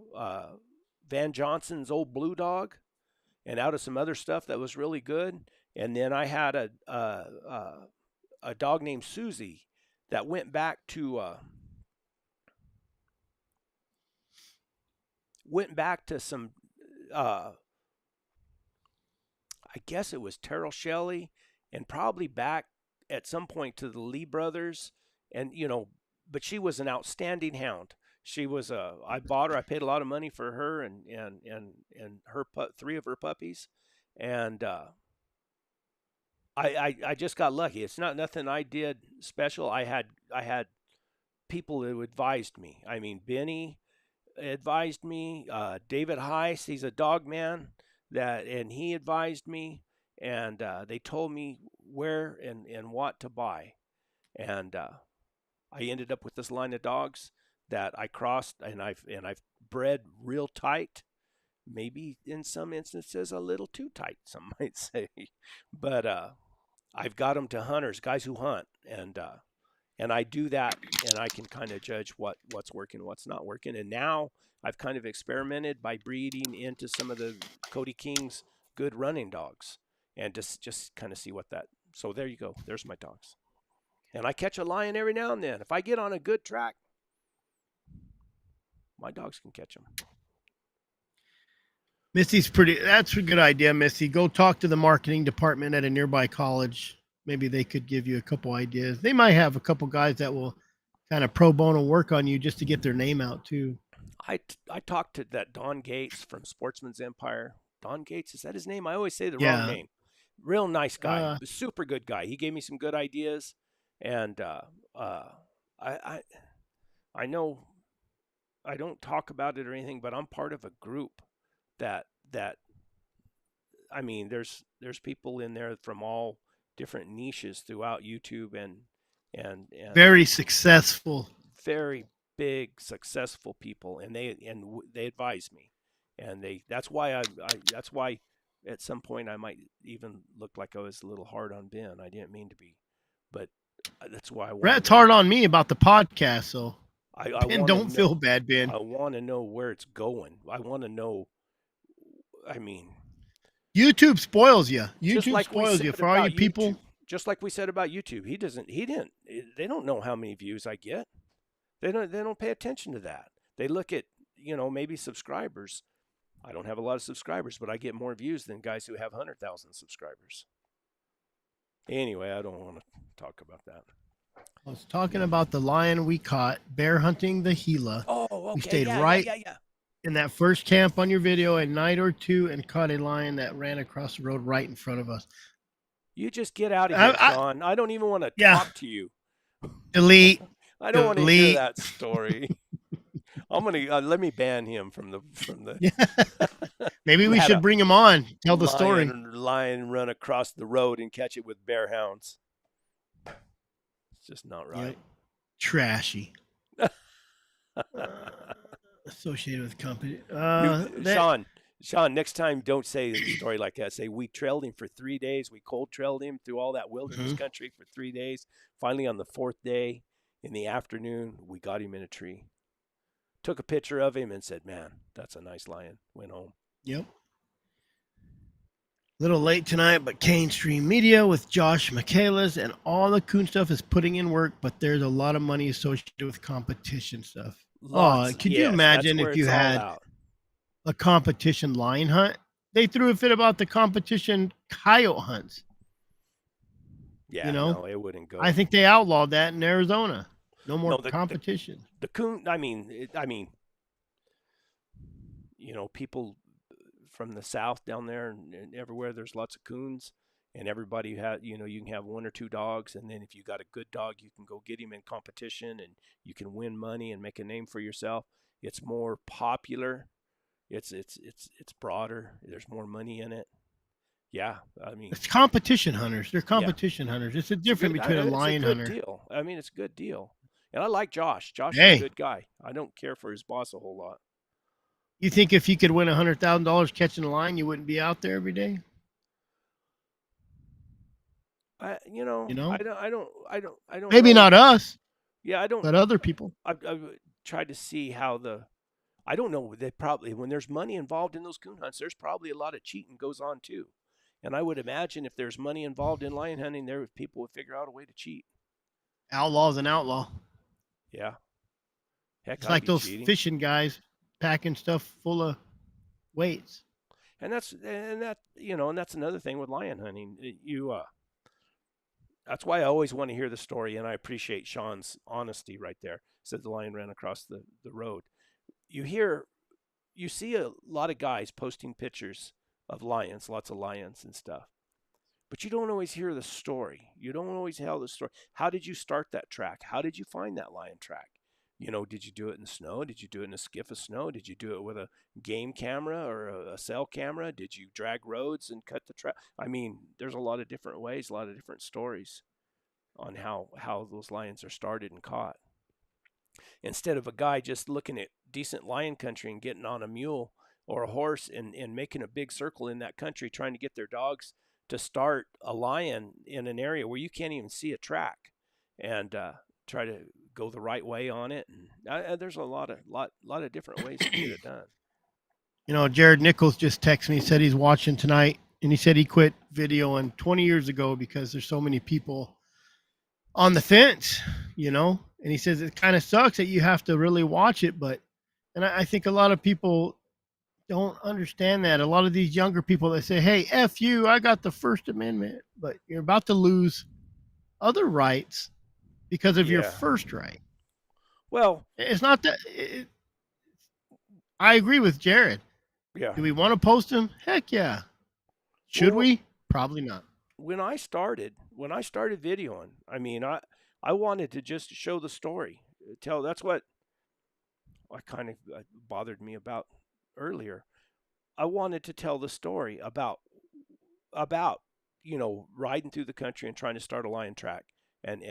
Van Johnson's old blue dog, and out of some other stuff that was really good. And then I had a dog named Susie that went back to some I guess it was Terrell Shelley, and probably back at some point to the Lee brothers. And but she was an outstanding hound. She was I bought her. I paid a lot of money for her and her 3 of her puppies, and I just got lucky. It's not nothing I did special. I had people who advised me. I mean, Benny advised me. David Heiss, he's a dog man, and he advised me, and they told me where and what to buy, and I ended up with this line of dogs that I crossed, and I've bred real tight, maybe in some instances a little too tight, some might say, but I've got them to hunters, guys who hunt, and I do that, and I can kind of judge what's working, what's not working. And now I've kind of experimented by breeding into some of the Cody King's good running dogs, and just kind of see what that. So there you go. There's my dogs. And I catch a lion every now and then. If I get on a good track, my dogs can catch them. That's a good idea, Missy. Go talk to the marketing department at a nearby college. Maybe they could give you a couple ideas. They might have a couple guys that will kind of pro bono work on you just to get their name out too. I talked to that Don Gates from Sportsman's Empire. Don Gates, is that his name? I always say the wrong name. Real nice guy. Super good guy. He gave me some good ideas. And I know I don't talk about it or anything, but I'm part of a group that I mean, there's people in there from all different niches throughout YouTube and very successful, very big successful people, and they advise me, and that's why that's why at some point I might even look like I was a little hard on Ben. I didn't mean to be, but that's why Brett's hard on me about the podcast, so Ben, don't feel bad, Ben. I want to know where it's going. I want to know. I mean, YouTube spoils you. YouTube spoils you for all you people. Just like we said about YouTube, they don't know how many views I get. They don't pay attention to that. They look at, maybe subscribers. I don't have a lot of subscribers, but I get more views than guys who have 100,000 subscribers. Anyway, I don't want to talk about that. I was talking about the lion we caught bear hunting the Gila. Oh, okay. We stayed in that first camp on your video a night or two and caught a lion that ran across the road right in front of us. You just get out of here, Sean. I don't even want to talk to you. Delete. I don't want to hear that story. I'm gonna let me ban him from the. Maybe we should bring him on. Tell the story. Lion run across the road and catch it with bear hounds. It's just not right. Yep. Trashy. Associated with company. Sean, next time don't say a story like that. Say we trailed him for 3 days. We cold trailed him through all that wilderness country for 3 days. Finally, on the 4th day in the afternoon, we got him in a tree. Took a picture of him and said, "Man, that's a nice lion." Went home. Yep. Little late tonight, but Kane Stream Media with Josh Michaelis and all the Coon stuff is putting in work, but there's a lot of money associated with competition stuff. Lots. Could you Yes, that's imagine where if you it's all had out. a competition lion hunt? They threw a fit about the competition coyote hunts. Yeah, know? no, it wouldn't go. I think they outlawed that in Arizona. No more No, competition. the coon. I mean, people from the south down there and everywhere. There's lots of coons, and everybody you can have one or two dogs, and then if you got a good dog, you can go get him in competition, and you can win money and make a name for yourself. It's more popular. It's broader. There's more money in it. Yeah, I mean, it's competition hunters. They're competition hunters. It's a difference between a lion hunter. It's a good deal. I mean, it's a good deal. And I like Josh. Josh is Hey. a good guy. I don't care for his boss a whole lot. You think if you could win $100,000 catching a lion, you wouldn't be out there every day? I don't. Maybe know. not us. Yeah, I don't. But other people. I've tried to see how I don't know. They probably, when there's money involved in those coon hunts, there's probably a lot of cheating goes on too. And I would imagine if there's money involved in lion hunting, people would figure out a way to cheat. Outlaw's an outlaw. Yeah. Heck, it's like those fishing guys packing stuff full of weights. And that's another thing with lion hunting. That's why I always want to hear the story, and I appreciate Sean's honesty right there. Said the lion ran across the road. You see a lot of guys posting pictures of lions, lots of lions and stuff. But you don't always hear the story. You don't always tell the story. How did you start that track? How did you find that lion track? Did you do it in the snow? Did you do it in a skiff of snow? Did you do it with a game camera or a cell camera? Did you drag roads and cut the track? I mean, there's a lot of different ways, a lot of different stories on how those lions are started and caught. Instead of a guy just looking at decent lion country and getting on a mule or a horse and making a big circle in that country trying to get their dogs to start a lion in an area where you can't even see a track and try to go the right way on it. And there's a lot of different ways to get it done. Jared Nichols just texted me, said he's watching tonight, and he said he quit videoing 20 years ago because there's so many people on the fence, and he says it kind of sucks that you have to really watch it, and I think a lot of people don't understand that. A lot of these younger people that say, hey, F you, I got the First Amendment, but you're about to lose other rights because of your first right. Well, it's not that. I agree with Jared. Yeah. Do we want to post them? Heck yeah. Should we? Probably not. When I started videoing, I mean, I wanted to just show the story. That's what kind of bothered me about earlier. I wanted to tell the story about riding through the country and trying to start a lion track and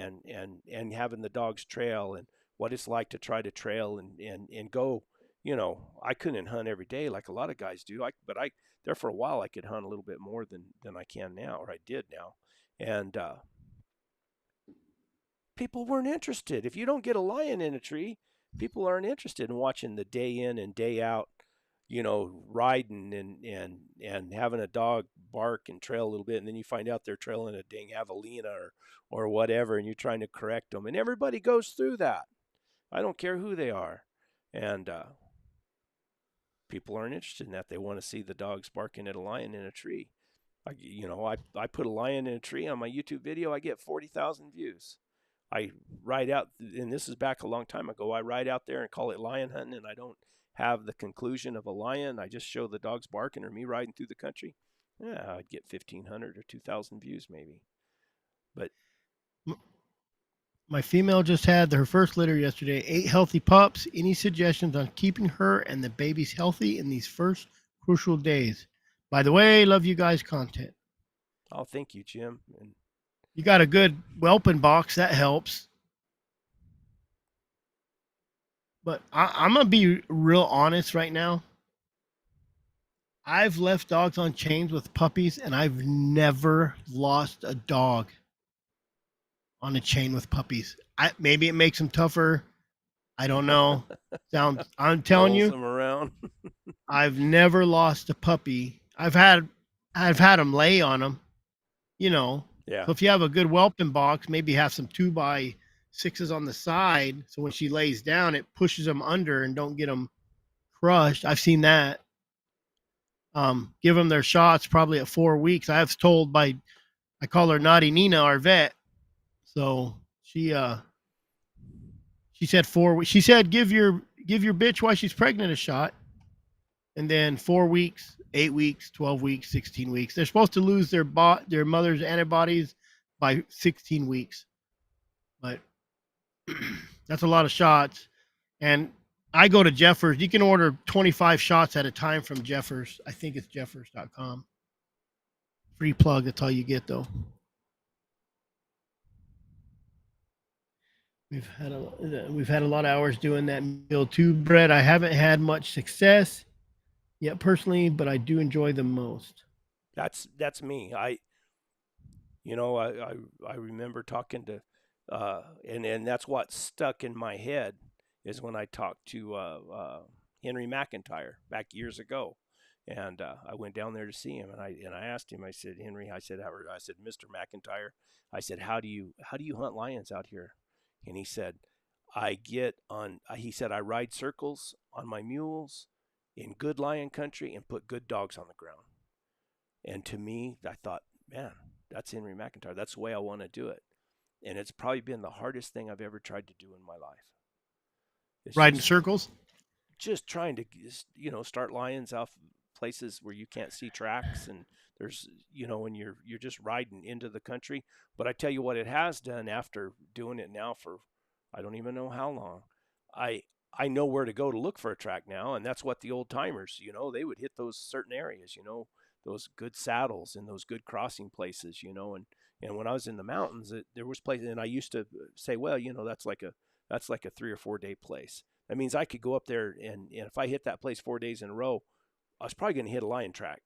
having the dogs trail and what it's like to try to trail and go. I couldn't hunt every day like a lot of guys do. But there for a while I could hunt a little bit more than I can now, or I did now. And people weren't interested. If you don't get a lion in a tree, people aren't interested in watching the day in and day out, riding and having a dog bark and trail a little bit, and then you find out they're trailing a dang javelina or whatever, and you're trying to correct them. And everybody goes through that. I don't care who they are. And people aren't interested in that. They want to see the dogs barking at a lion in a tree. I put a lion in a tree on my YouTube video. I get 40,000 views. I ride out, and this is back a long time ago. I ride out there and call it lion hunting, and I don't have the conclusion of a lion. I just show the dogs barking or me riding through the country. Yeah, I'd get 1,500 or 2,000 views maybe. But my female just had her first litter yesterday. 8 healthy pups. Any suggestions on keeping her and the babies healthy in these first crucial days? By the way, love you guys' content. Oh, thank you, Jim. And you got a good whelping box. That helps. But I'm going to be real honest right now. I've left dogs on chains with puppies, and I've never lost a dog on a chain with puppies. Maybe it makes them tougher. I don't know. I'm telling you, them around. I've never lost a puppy. I've had I've had them lay on them, you know. Yeah. So if you have a good whelping box, maybe have some 2x6s on the side. So when she lays down, it pushes them under and don't get them crushed. I've seen that. Give them their shots probably at 4 weeks. I was told by, I call her Naughty Nina, our vet. So she said 4 weeks. She said give your bitch while she's pregnant a shot, and then 4 weeks, 8 weeks, 12 weeks, 16 weeks. They're supposed to lose their mother's antibodies by 16 weeks, but that's a lot of shots. And I go to Jeffers. You can order 25 shots at a time from Jeffers. I think it's jeffers.com. Free plug. That's all you get, though. We've had a lot of hours doing that meal too, Brett. I haven't had much success yet personally, but I do enjoy them most. That's me. I remember talking to, and that's what stuck in my head is when I talked to Henry McIntyre back years ago, and I went down there to see him, and I asked him. I said, Henry, I said, Mr. McIntyre, I said, how do you hunt lions out here? And he said, he said, I ride circles on my mules in good lion country and put good dogs on the ground. And to me, I thought, man, that's Henry McIntyre. That's the way I want to do it. And it's probably been the hardest thing I've ever tried to do in my life. Riding circles? Just trying to, start lions off places where you can't see tracks, and there's, and you're just riding into the country. But I tell you what it has done after doing it now for, I don't even know how long. I know where to go to look for a track now, and that's what the old timers, they would hit those certain areas, those good saddles and those good crossing places, and when I was in the mountains, there was places, and I used to say, well, that's like a 3 or 4 day place. That means I could go up there, and if I hit that place 4 days in a row, I was probably going to hit a lion track.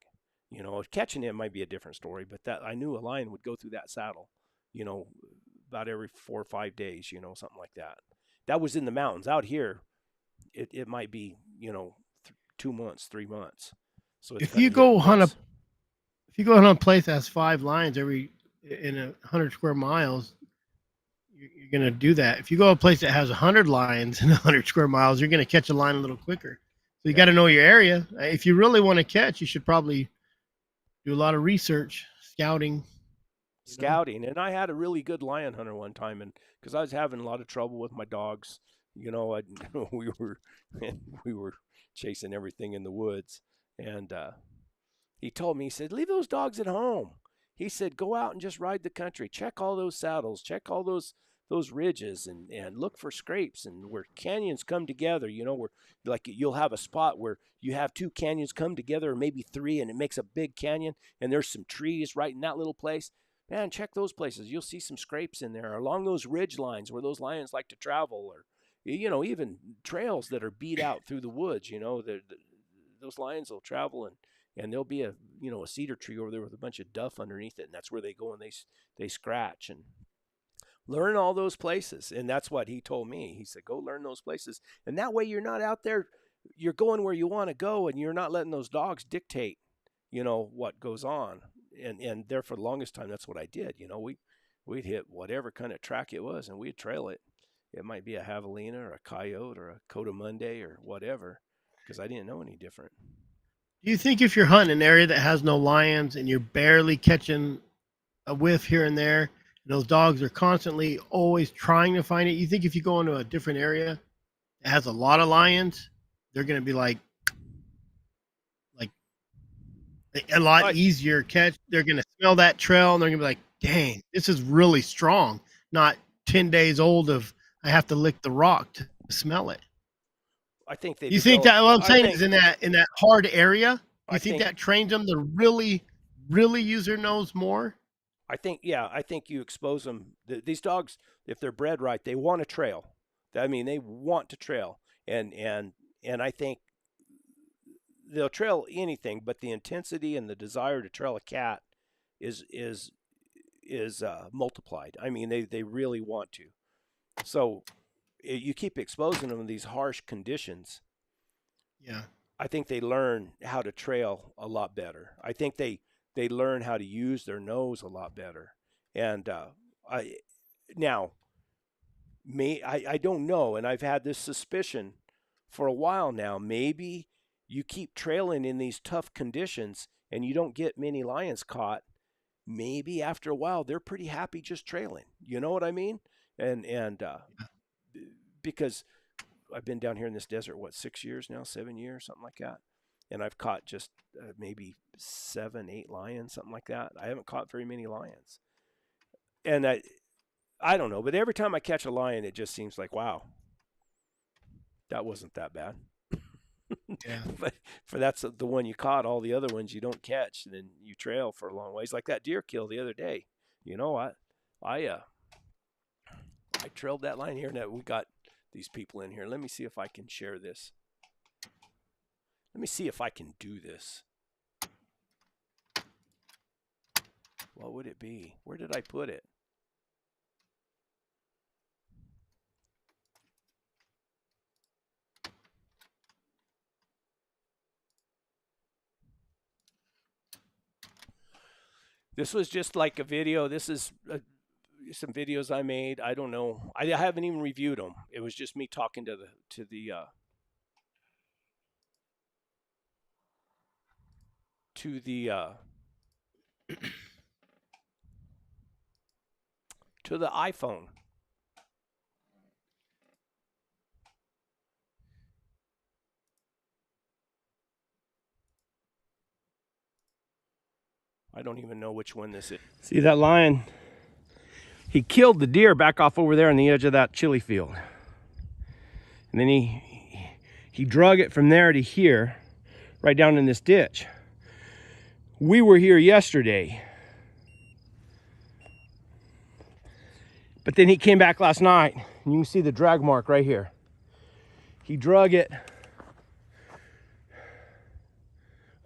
Catching it might be a different story, but that I knew a lion would go through that saddle, about every 4 or 5 days, something like that. That was in the mountains. Out here, it might be, 2 months, 3 months. So if you go hunt a place that has 5 lions in 100 square miles, you're going to do that. If you go to a place that has 100 lions in 100 square miles, you're going to catch a lion a little quicker. So you got to know your area. If you really want to catch, you should probably do a lot of research, scouting. And I had a really good lion hunter one time, and because I was having a lot of trouble with my dogs, we were chasing everything in the woods, and he told me, he said, leave those dogs at home. He said, go out and just ride the country, check all those saddles, check all those ridges, and look for scrapes, and where canyons come together, where like you'll have a spot where you have 2 canyons come together, or maybe 3, and it makes a big canyon, and there's some trees right in that little place. Man, check those places. You'll see some scrapes in there along those ridge lines where those lions like to travel, or even trails that are beat out through the woods. Those lions will travel, and there'll be a cedar tree over there with a bunch of duff underneath it, and that's where they go and they scratch and learn all those places. And that's what he told me. He said, go learn those places, and that way you're not out there. You're going where you want to go, and you're not letting those dogs dictate what goes on. And there for the longest time, that's what I did. We'd hit whatever kind of track it was, and we'd trail it. It might be a javelina or a coyote or a coatimundi or whatever, because I didn't know any different. Do you think if you're hunting an area that has no lions and you're barely catching a whiff here and there, and those dogs are constantly always trying to find it, you think if you go into a different area that has a lot of lions, they're going to be like a lot easier catch? They're going to smell that trail, and they're going to be like, dang, this is really strong. Not 10 days old of I have to lick the rock to smell it. I think they. You think that what I'm saying is in that hard area? You think that trains them to really use their nose more? I think you expose them. These dogs, if they're bred right, they want to trail. I mean, they want to trail, and I think they'll trail anything, but the intensity and the desire to trail a cat is multiplied. I mean, they really want to. So you keep exposing them to these harsh conditions. Yeah. I think they learn how to trail a lot better. I think they they learn how to use their nose a lot better. And I don't know, and I've had this suspicion for a while now. Maybe you keep trailing in these tough conditions and you don't get many lions caught. Maybe after a while they're pretty happy just trailing. You know what I mean? And because I've been down here in this desert, 6 years now, 7 years, something like that. And I've caught just maybe 7, 8 lions, something like that. I haven't caught very many lions. And I don't know, but every time I catch a lion, it just seems like, wow, that wasn't that bad. Yeah. But that's the one you caught. All the other ones you don't catch, and then you trail for a long ways. Like that deer kill the other day. You know what? I trailed that lion here. Now we got these people in here. Let me see if I can share this. Let me see if I can do this. What would it be? Where did I put it? This was just like a video. This is some videos I made. I don't know. I haven't even reviewed them. It was just me talking to the iPhone. I don't even know which one this is. See that lion? He killed the deer back off over there on the edge of that chili field. And then he drug it from there to here, right down in this ditch. We were here yesterday. But then he came back last night, and you can see the drag mark right here. He drug it.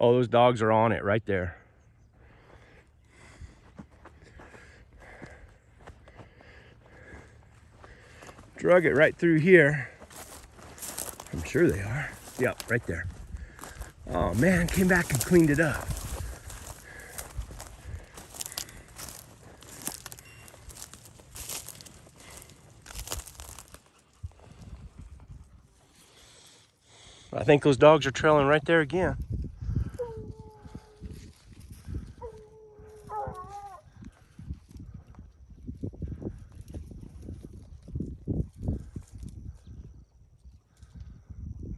Oh, those dogs are on it right there. Drug it right through here. I'm sure they are. Yep, right there. Oh man, came back and cleaned it up. I think those dogs are trailing right there again.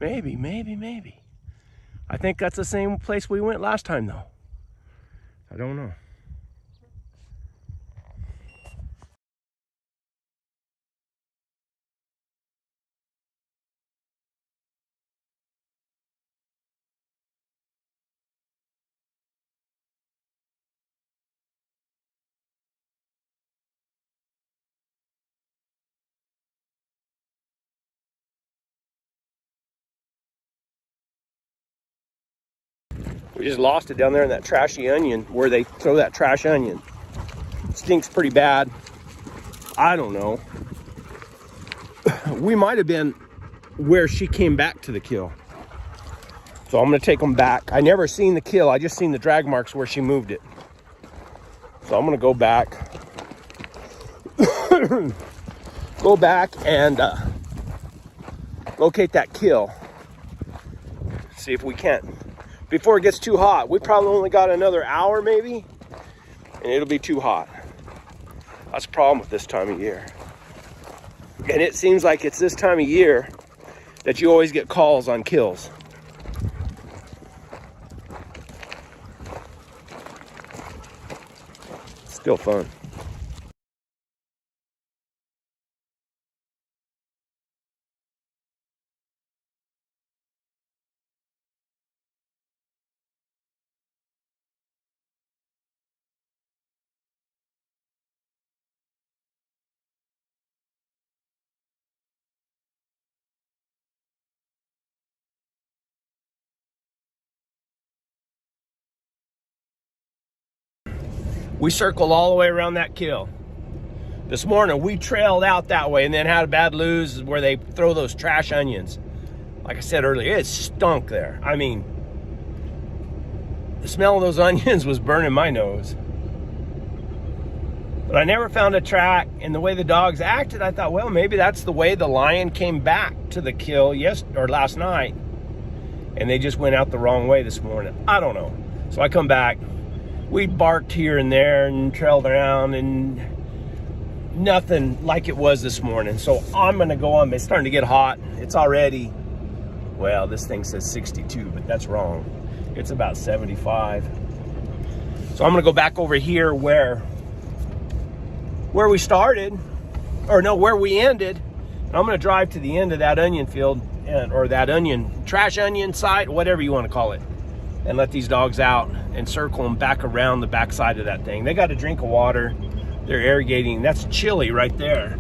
Maybe. I think that's the same place we went last time though. I don't know. We just lost it down there in that trashy onion where they throw that trash onion. It stinks pretty bad. I don't know. We might have been where she came back to the kill. So I'm gonna take them back. I never seen the kill. I just seen the drag marks where she moved it. So I'm gonna go back. Go back and locate that kill. See if we can't. Before it gets too hot. We probably only got another hour maybe, and it'll be too hot. That's the problem with this time of year. And it seems like it's this time of year that you always get calls on kills. Still fun. We circled all the way around that kill. This morning we trailed out that way and then had a bad lose where they throw those trash onions. Like I said earlier, it stunk there. I mean, the smell of those onions was burning my nose. But I never found a track, and the way the dogs acted, I thought, well, maybe that's the way the lion came back to the kill last night, and they just went out the wrong way this morning. I don't know. So I come back. We barked here and there and trailed around, and nothing like it was this morning. So I'm gonna go on. It's starting to get hot. It's already, well, this thing says 62, but that's wrong. It's about 75. So I'm gonna go back over here where we started, or no, where we ended. And I'm gonna drive to the end of that onion field, or that trash onion site, whatever you want to call it, and let these dogs out and circle them back around the backside of that thing. They got a drink of water. They're irrigating. That's chili right there.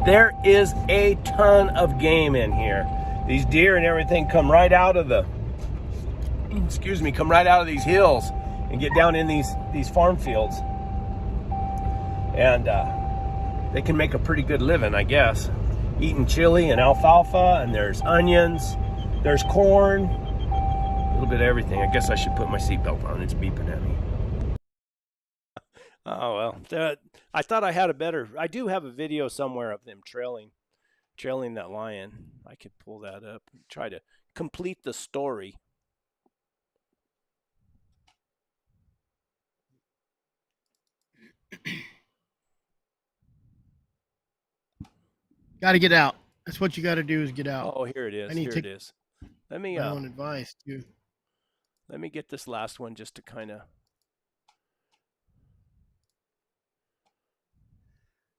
There is a ton of game in here. These deer and everything come right out of these hills and get down in these farm fields. And they can make a pretty good living, I guess, eating chili and alfalfa, and there's onions, there's corn, a little bit of everything. I guess I should put my seatbelt on. It's beeping at me. Oh, well, I thought I do have a video somewhere of them trailing that lion. I could pull that up and try to complete the story. Got to get out. That's what you got to do, is get out. Oh, here it is. Here it is. Let me my own advice too. Let me get this last one just to kind of,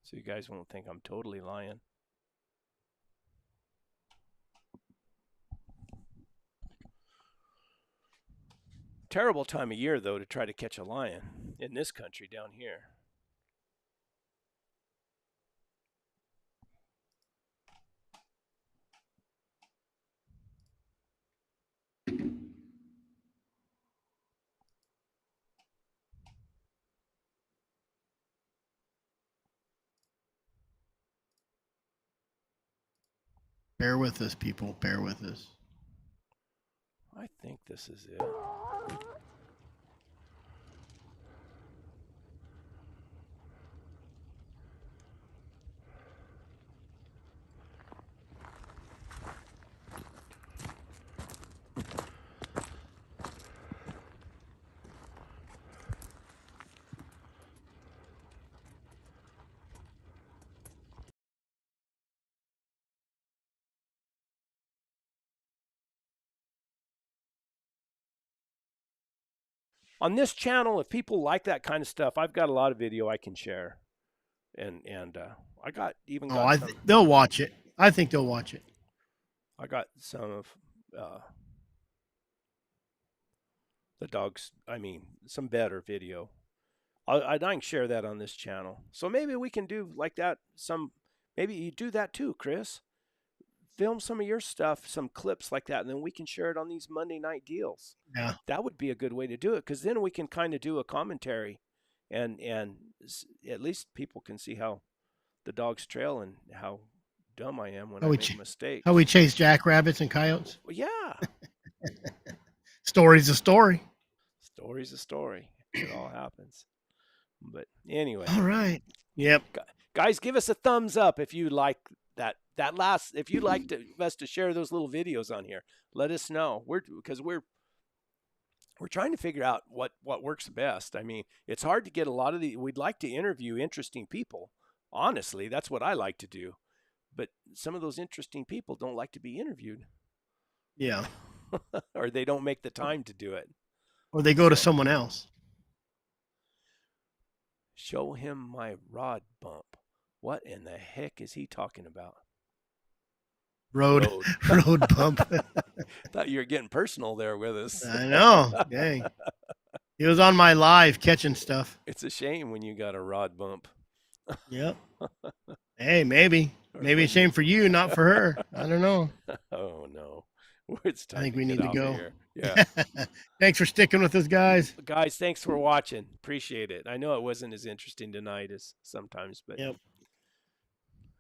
so you guys won't think I'm totally lying. Terrible time of year, though, to try to catch a lion in this country down here. Bear with us, people. Bear with us. I think this is it. On this channel, if people like that kind of stuff, I've got a lot of video I can share, and I got even. They'll watch it. I think they'll watch it. I got some of the dogs. I mean, some better video. I can share that on this channel. So maybe we can do like that. Maybe you do that too, Chris. Film some of your stuff, some clips like that, and then we can share it on these Monday night deals. Yeah, that would be a good way to do it, because then we can kind of do a commentary, and at least people can see how the dogs trail and how dumb I am when I make mistakes. How we chase jackrabbits and coyotes. Well, yeah. Story's a story. Story's a story. It all happens. But anyway. All right. Yep. Guys, give us a thumbs up if you like if you'd like us to share those little videos on here. Let us know. We're trying to figure out what works best. I mean, it's hard to get a lot of we'd like to interview interesting people. Honestly, that's what I like to do. But some of those interesting people don't like to be interviewed. Yeah. Or they don't make the time to do it. Or they go to someone else. Show him my rod bump. What in the heck is he talking about? Road bump. Thought you were getting personal there with us. I know. Dang. He was on my live catching stuff. It's a shame when you got a rod bump. Yep. Hey, maybe a shame for you, not for her. I don't know. Oh no. It's time I think we get need to off go. of here. Yeah. Thanks for sticking with us, guys. Guys, thanks for watching. Appreciate it. I know it wasn't as interesting tonight as sometimes, but yep.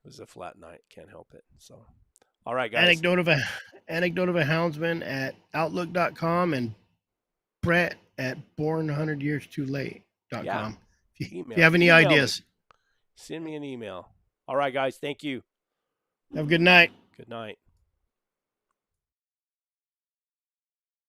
It was a flat night. Can't help it. So All right, guys. Anecdote of a houndsman at outlook.com and Brett at born100yearstolate.com. Yeah. If Email. you have any Email me. ideas, Send me an email. All right, guys. Thank you. have a good night. Good night.